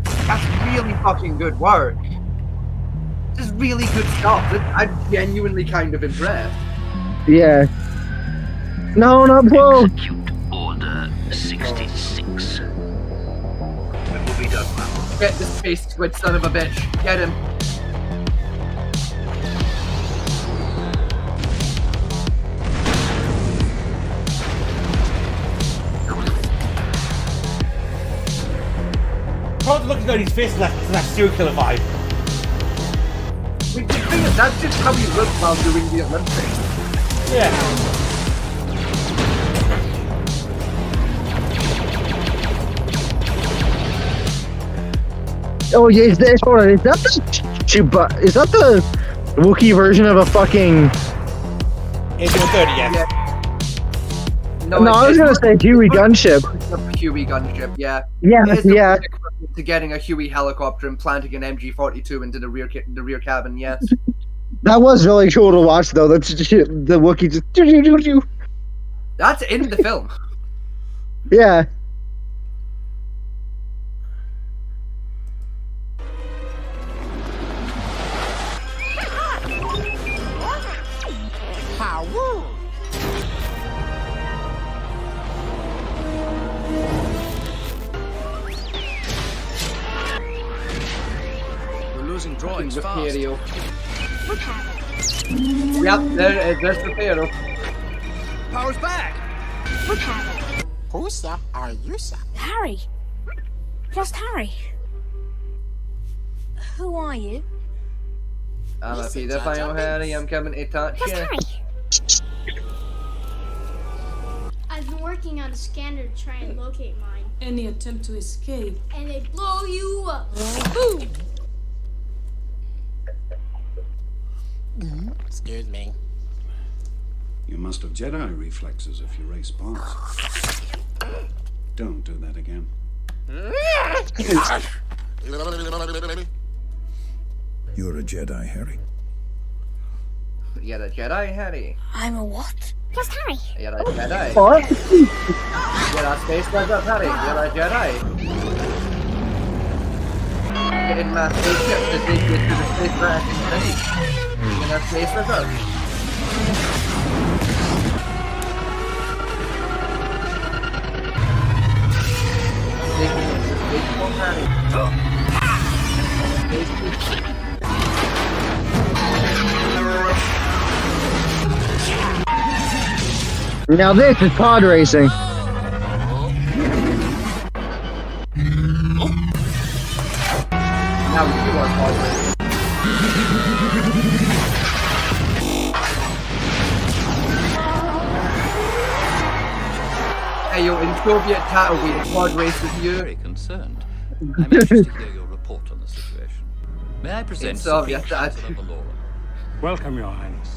That's really fucking good work. This is really good stuff. I'm genuinely kind of impressed. Yeah. No, not Poe. Execute Order 66. When will be done, Mal? Get this space squid son of a bitch. Get him. Probably looking at his face and that serial killer vibe. The thing is, that's just how he looked while doing the Olympics. Yeah. Oh yeah, is that the Wookiee version of a fucking? It's 30, yes. No, I was gonna say Huey gunship. Huey gunship, yeah. Yeah, It is the yeah. equivalent to getting a Huey helicopter and planting an MG-42 into the rear cabin. Yes. That was really cool to watch, though. That's just, the Wookiee just. That's in the film. Yeah. How? We're losing drawings The fast. Perio. Yep, there's the Perio. Power's back. Who's that? Are you, sir? Harry. Just Harry. Who are you? I'm a Listen, Peter Jar Jar Final Harry, Binks. I'm coming to touch Just you. Harry. I've been working on a scanner to try and locate mine. Any attempt to escape. And they blow you up. Excuse me. You must have Jedi reflexes if you race past. Don't do that again. You're a Jedi, Harry. You're a Jedi, Harry. I'm a what? Just Harry. You're a Jedi. What? You're a space wizard, Harry. You're a Jedi. Get in my spaceship to take you to the space where I can study. You're a space wizard. Taking you to the space home, Harry. Now this is pod racing. Now you are already. Hey yo, in Soviet Tatooine, pod race with you. Very concerned. I'm anxious to hear your report on the situation. May I present It's Soviet Supreme Chancellor Valora? Welcome, Your Highness.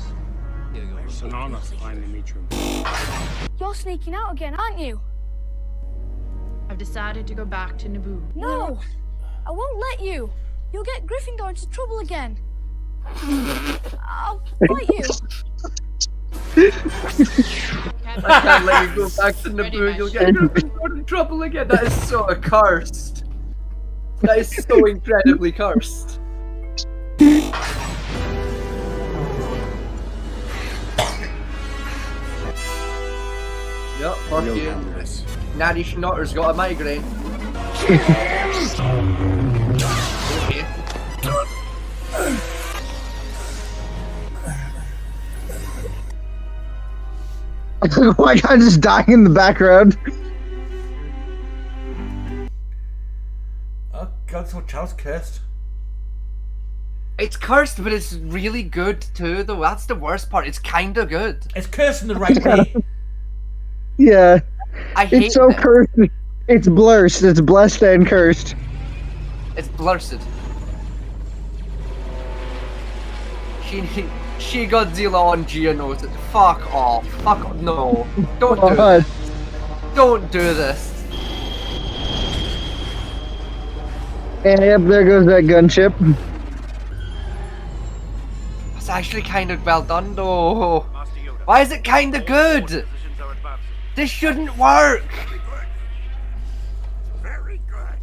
Hear your It's an report. honor to finally meet you. You're sneaking out again, aren't you? I've decided to go back to Naboo. No! I won't let you. You'll get Gryffindor into trouble again. I'll fight you. I can't let you go back to Naboo. You'll get Gryffindor in trouble again. That is so cursed. That is so incredibly cursed. Yep, fuck you. Natty Schnotter's got a migraine. Okay. Why can't I just dying in the background? Oh god, so child's cursed. It's cursed, but it's really good too, though. That's the worst part. It's kinda good. It's cursed in the right way. Yeah. I hate It's so it. cursed. It's blurst. It's blessed and cursed. It's blursted. She Godzilla on Geonosis. Fuck off. Fuck off. No. Don't do this. Don't do this. And yep, there goes that gunship. It's actually kind of well done, though. Why is it kind of good? This shouldn't work. Very good.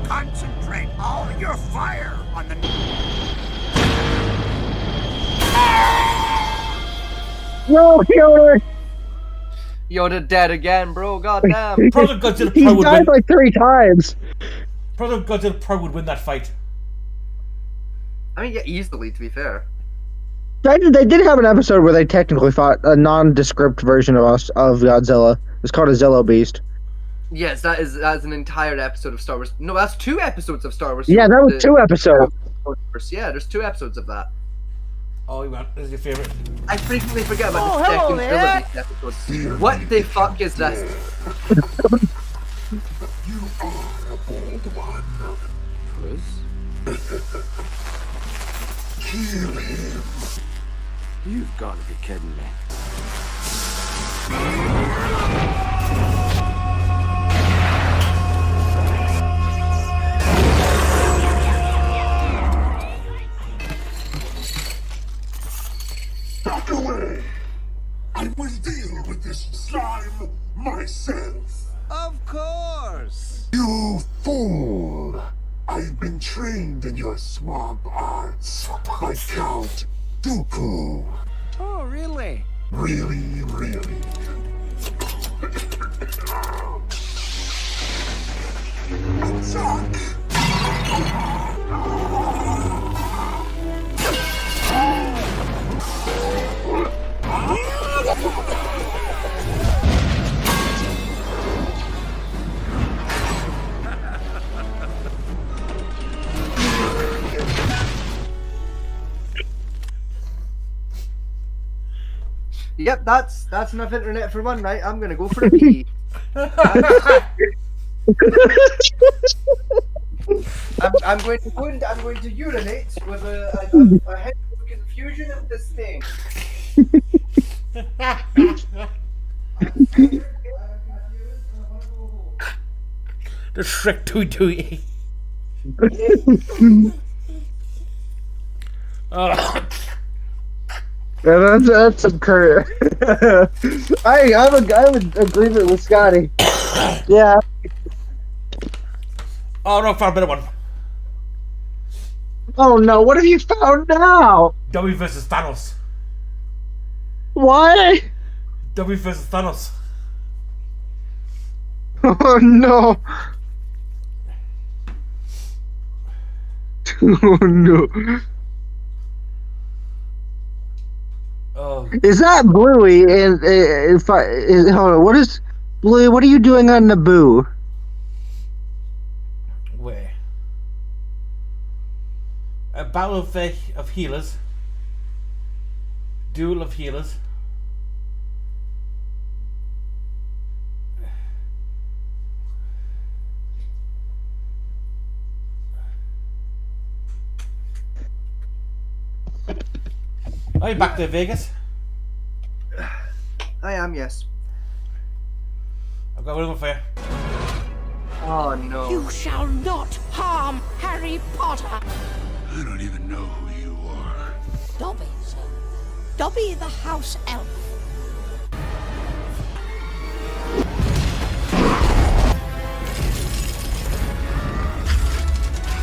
Concentrate all your fire on the... No, Yoda! Yoda dead again, bro. Goddamn. Probably Godzilla He Pro would died win. like 3 times. Probably Godzilla Pro would win that fight. I mean, yeah, easily, to be fair. They did have an episode where they technically fought a nondescript version of Godzilla. It's called a Zillo Beast. Yes, that's an entire episode of Star Wars. No, that's 2 episodes of Star Wars. Yeah, that was 2 episodes. Yeah, there's 2 episodes of that. Oh, man, this is your favourite. I frequently forget about the second trilogy episode. What the fuck is this? You are a bold one. Kill him. You've got to be kidding me. Back away. I will deal with this slime myself. Of course. You fool! I've been trained in your swamp arts by Count Dooku. Oh, really? Really, really. Attack! Yep, that's enough internet for one night. I'm gonna go for a pee. I'm going to urinate with a head of confusion and disdain. The Shrek 2 Oh. Yeah, that's some courage. I have an agreement with Scotty. Yeah. Oh no, found a better one. Oh no, what have you found now? W versus Thanos. What? W versus Thanos. Oh no. Oh no. Oh. Is that Bluey? And hold on, what is Bluey? What are you doing on Naboo? Where? A battle of healers. Duel of healers. Are you back to Vegas? I am, yes. I've got one for you. Oh no. You shall not harm Harry Potter. I don't even know who you are. Dobby, sir. Dobby the house elf.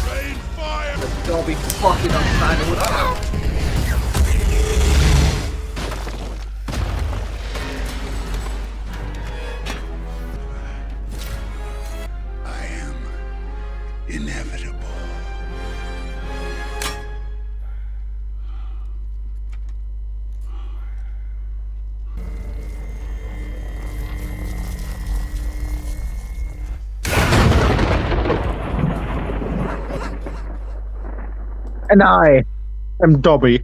Rain fire! Dobby fucking up. I am inevitable. And I am Dobby.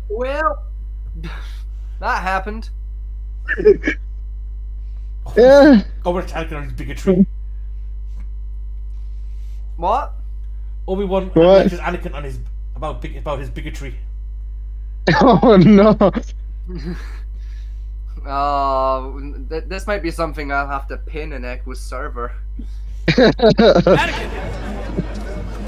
Well, that happened. Yeah. Over attacking on his bigotry. What? Obi-Wan What? lectures Anakin on his about his bigotry. Oh no. This might be something I'll have to pin in Echo's server. Anakin!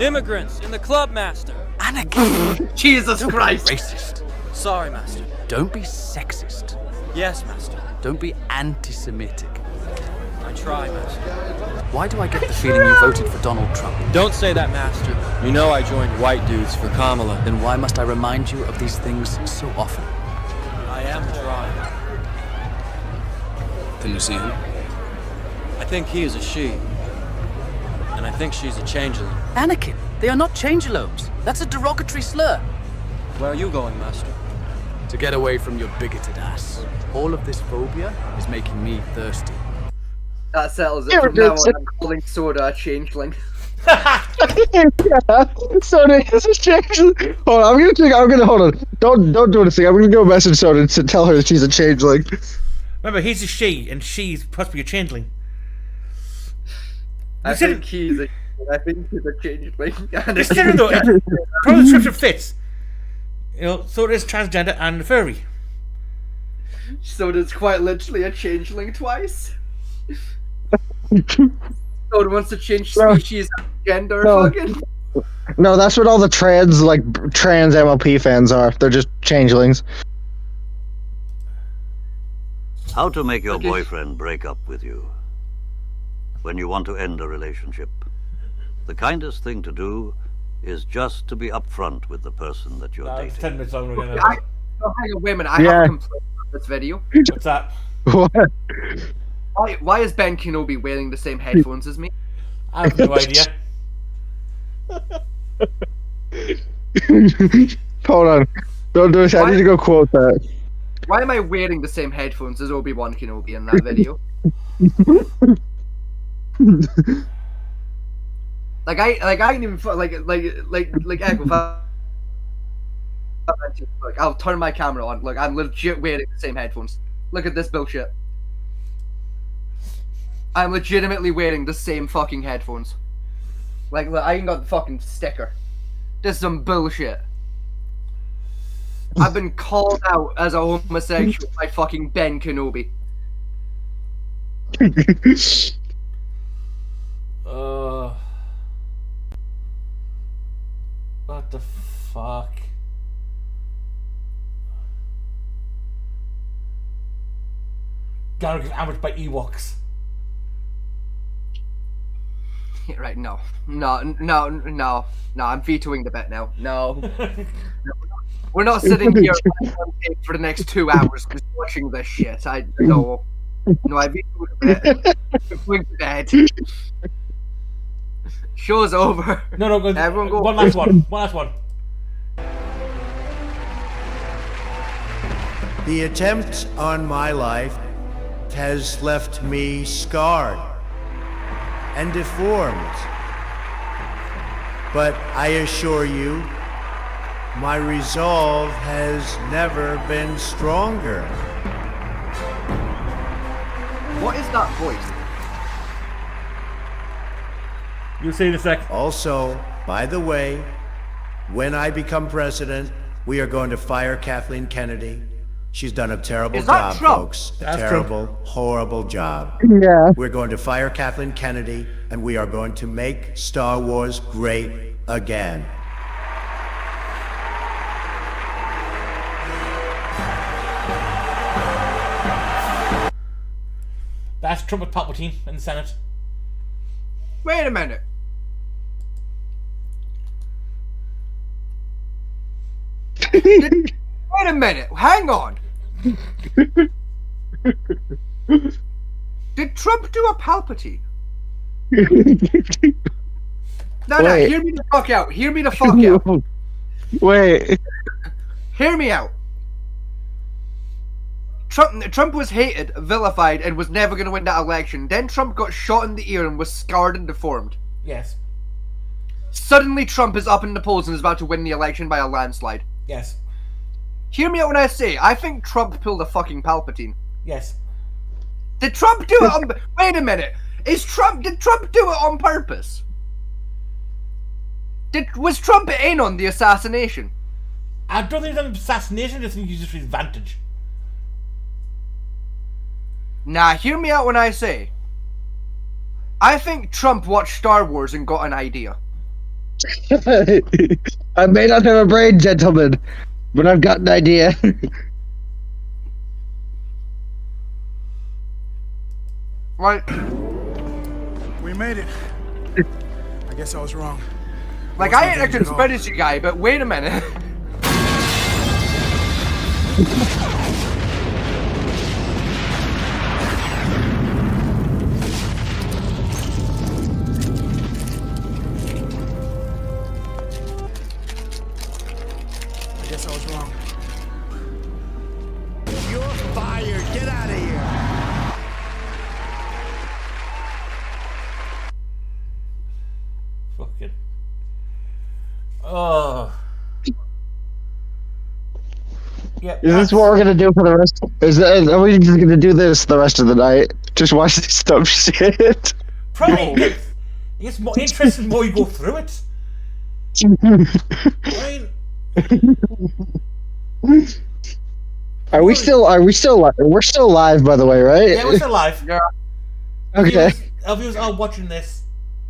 Immigrants in the club, Master. Anakin! Jesus Christ! Racist. Sorry, Master. Don't be sexist. Yes, Master. Don't be anti-Semitic. I try, Master. Why do I get the feeling you voted for Donald Trump? Don't say that, Master. You know I joined white dudes for Kamala. Then why must I remind you of these things so often? I am trying. Can you see him? I think he is a she. And I think she's a changeling. Anakin, they are not changelobes. That's a derogatory slur. Where are you going, Master? To get away from your bigoted ass. All of this phobia is making me thirsty. That settles it. From now on, I'm calling Soda a changeling. Yeah. Soda is a changeling. Hold on, hold on. Don't do anything. I'm gonna go message Soda to tell her that she's a changeling. Remember, he's a she, and she's possibly a changeling. I think he's a changeling. It's true though. Probably the description fits. You know, Soda is transgender and furry. Soda's quite literally a changeling twice. Soda wants to change species, gender, fucking. No, that's what all the trans MLP fans are. They're just changelings. How to make your boyfriend break up with you. When you want to end a relationship, the kindest thing to do is just to be upfront with the person that you're dating. 10 minutes on. We're gonna. Hang on, wait a minute. I have a complaint about this video. What's that? What? Why is Ben Kenobi wearing the same headphones as me? I have no idea. Hold on. Don't do this. I need to go quote that. Why am I wearing the same headphones as Obi-Wan Kenobi in that video? I didn't even like Echo. Look, I'll turn my camera on. Look, I'm legit wearing the same headphones. Look at this bullshit. I'm legitimately wearing the same fucking headphones. Like, look, I even got the fucking sticker. This is some bullshit. I've been called out as a homosexual by fucking Ben Kenobi. What the fuck? Gotta get ambushed by Ewoks. Yeah, right, no, I'm vetoing the bet now. No. We're not sitting here for the next 2 hours just watching this shit. No, I vetoed the bet. I'm going to bed. Show's over. No, go. Everyone go. One last one. The attempt on my life has left me scarred and deformed. But I assure you, my resolve has never been stronger. What is that voice? You'll see in a sec. Also, By the way, when I become president, we are going to fire Kathleen Kennedy. She's done a terrible Is that job, Trump? folks. A That's terrible, horrible job. Yeah. We're going to fire Kathleen Kennedy, and we are going to make Star Wars great again. That's Trump with Palpatine in the Senate. Wait a minute. Wait a minute. Hang on. Did Trump do a Palpatine? No, Wait. hear me the fuck out. Hear me the fuck out. Wait. Hear me out. Trump was hated, vilified, and was never going to win that election. Then Trump got shot in the ear and was scarred and deformed. Yes. Suddenly Trump is up in the polls and is about to win the election by a landslide. Yes. Hear me out when I say, I think Trump pulled a fucking Palpatine. Yes. Did Trump do it on... Wait a minute. Did Trump do it on purpose? Was Trump in on the assassination? I don't think it's an assassination, I just think he used it for his advantage. Nah, hear me out when I say, I think Trump watched Star Wars and got an idea. I may not have a brain, gentlemen, but I've got an idea. Right. We made it. I guess I was wrong. Like, I ain't a conspiracy guy, but wait a minute. I guess I was wrong. You're fired. Get out of here. Fucking. Oh. Yeah. Is this what we're gonna do for the rest? Are we just gonna do this the rest of the night? Just watch this dumb shit. Probably. It gets more interesting the more you go through it. Are we still live? We're still live, by the way, right? Yeah, we're still live. Yeah. Okay. Our viewers are watching this.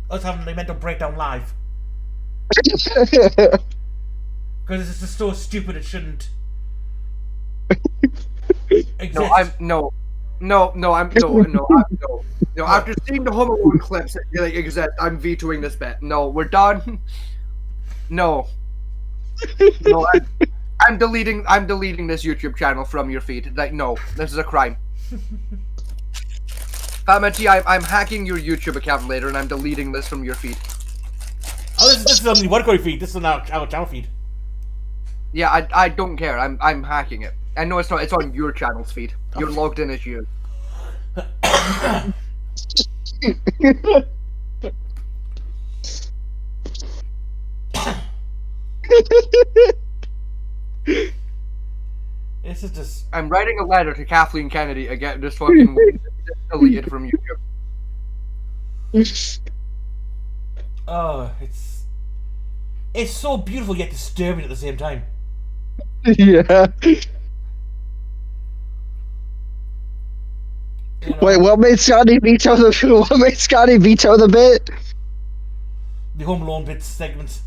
Us having a mental breakdown live. Because it's just so stupid it shouldn't exist. No. After seeing the Home Alone clips that like exist, I'm vetoing this bet. No, we're done. No, I'm deleting this YouTube channel from your feed. Like, no, this is a crime. Famati, I'm hacking your YouTube account later, and I'm deleting this from your feed. Oh, this is on the Whatcoin feed. This is on our channel feed. Yeah, I don't care. I'm hacking it. I know it's not. It's on your channel's feed. You're logged in as you. This is just. I'm writing a letter to Kathleen Kennedy again. This fucking deleted from YouTube. Oh, it's so beautiful yet disturbing at the same time. Yeah. You know, Wait, what made Scotty veto the bit? The Home Alone bits segments.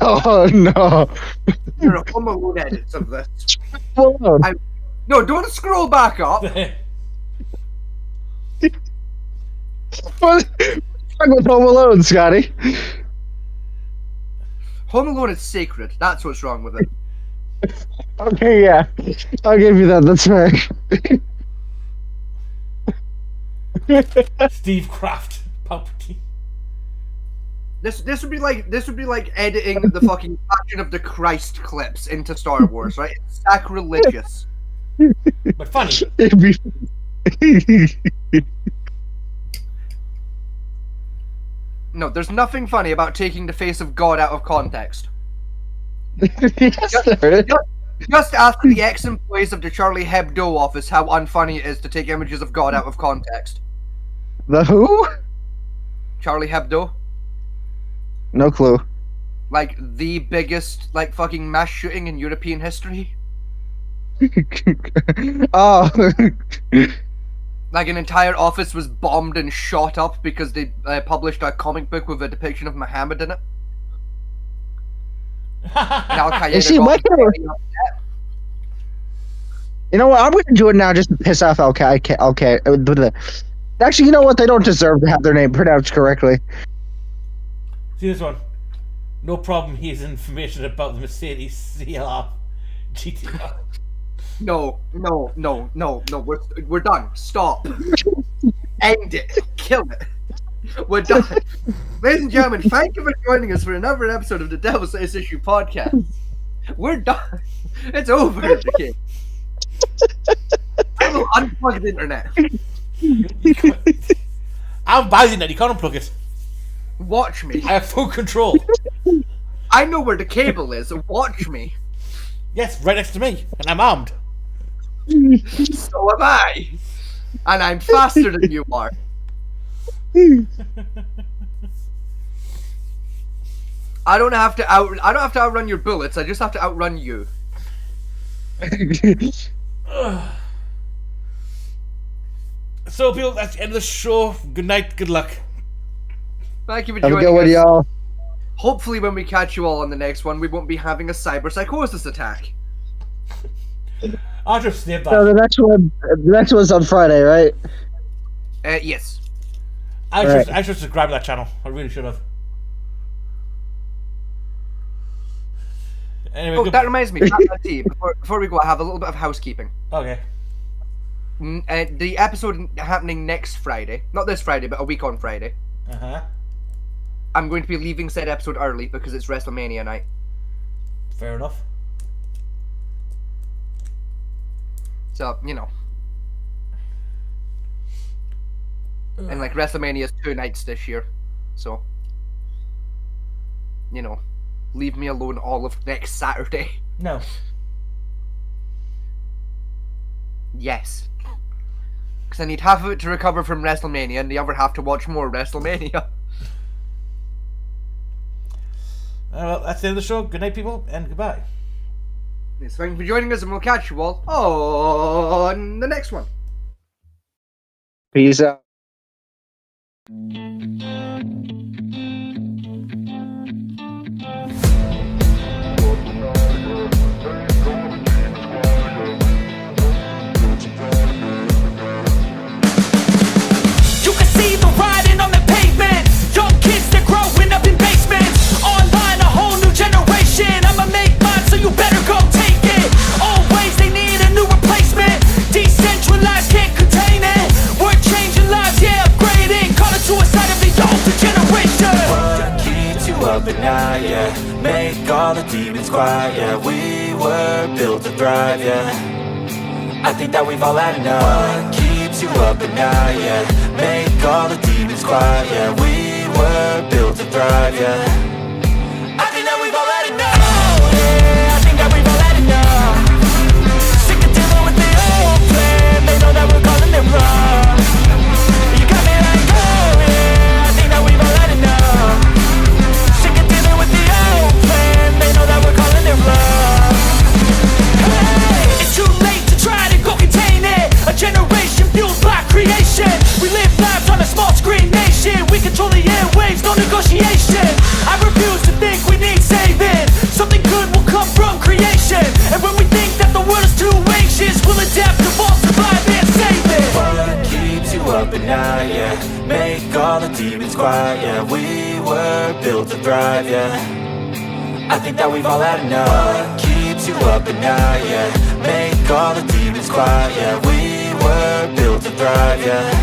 Oh no. There are Home Alone edits of this. Hold on. No, don't scroll back up. What's wrong with Home Alone, Scotty? Home Alone is sacred. That's what's wrong with it. Okay, yeah. I'll give you that. That's fair. Steve Kraft, Palpatine. This would be like editing the fucking Passion of the Christ clips into Star Wars, right? It's sacrilegious. But funny. It'd be... No, there's nothing funny about taking the face of God out of context. Yes, there is. Just ask the ex-employees of the Charlie Hebdo office how unfunny it is to take images of God out of context. The who? Charlie Hebdo. No clue. Like the biggest like fucking mass shooting in European history. Oh. Like an entire office was bombed and shot up because they published a comic book with a depiction of Muhammad in it. And Al Qaeda See, got you know what? I'm going to do it now just to piss off Okay. Actually, you know what? They don't deserve to have their name pronounced correctly. See this one. No problem. Here's information about the Mercedes CLR GTR. No. We're done. Stop. End it. Kill it. We're done. Ladies and gentlemen, thank you for joining us for another episode of the Devil's Latest Issue podcast. We're done. It's over. Okay. I will unplug the internet. I'm by the internet. You can't unplug it. Watch me. I have full control. I know where the cable is. Watch me. Yes, right next to me, and I'm armed. So am I, and I'm faster than you are. I don't have to outrun your bullets. I just have to outrun you. So, people, that's the end of the show. Good night. Good luck. Thank you for Have joining a good one, us. y'all. Hopefully, when we catch you all on the next one, we won't be having a cyber psychosis attack. I'll just save that. So the next one's on Friday, right? Yes. I should subscribe to that channel. I really should have. Anyway, that reminds me. Before we go, I have a little bit of housekeeping. Okay. The episode happening next Friday, not this Friday, but a week on Friday. I'm going to be leaving said episode early because it's WrestleMania night. Fair enough. So, you know. And like WrestleMania's 2 nights this year. So, you know, leave me alone all of next Saturday. No. Yes. Because I need half of it to recover from WrestleMania and the other half to watch more WrestleMania. Well, that's the end of the show. Good night, people, and goodbye. Yes, thank you for joining us, and we'll catch you all on the next one. Peace out. You can see the writing on the pavement. Young kids, they're growing up in basements. Online, a whole new generation. I'ma make mine, so you better go take it. Always, they need a new replacement. Decentralized, can't contain it. We're changing lives, yeah, upgrading. Call it suicide of the older generation. What keeps you up at night, yeah? Make all the demons quiet, yeah. We were built to thrive, yeah. I think that we've all had enough. What keeps you up at night, yeah? Make all the demons quiet, yeah. We were built to thrive, yeah. I think that we've all had enough. Oh, yeah, I think that we've all had enough. Sick of dealing with the old plan. They know that we're calling them wrong. You got me like, oh, yeah, I think that we've all had enough. Sick of dealing with the old plan. They know that we're calling them wrong. Hey, it's too late to try to go contain it. A generation fueled by creation. We live lives on a small screen nation. We control the airwaves, no negotiation. I refuse to think we need saving. Something good will come from creation. And when we think that the world is too anxious, we'll adapt, evolve, survive, and save it. What keeps you up at night, yeah? Make all the demons quiet, yeah. We were built to thrive, yeah. I think that we've all had enough. What keeps you up at night, yeah? Make all the demons quiet, yeah. We were built to thrive, yeah.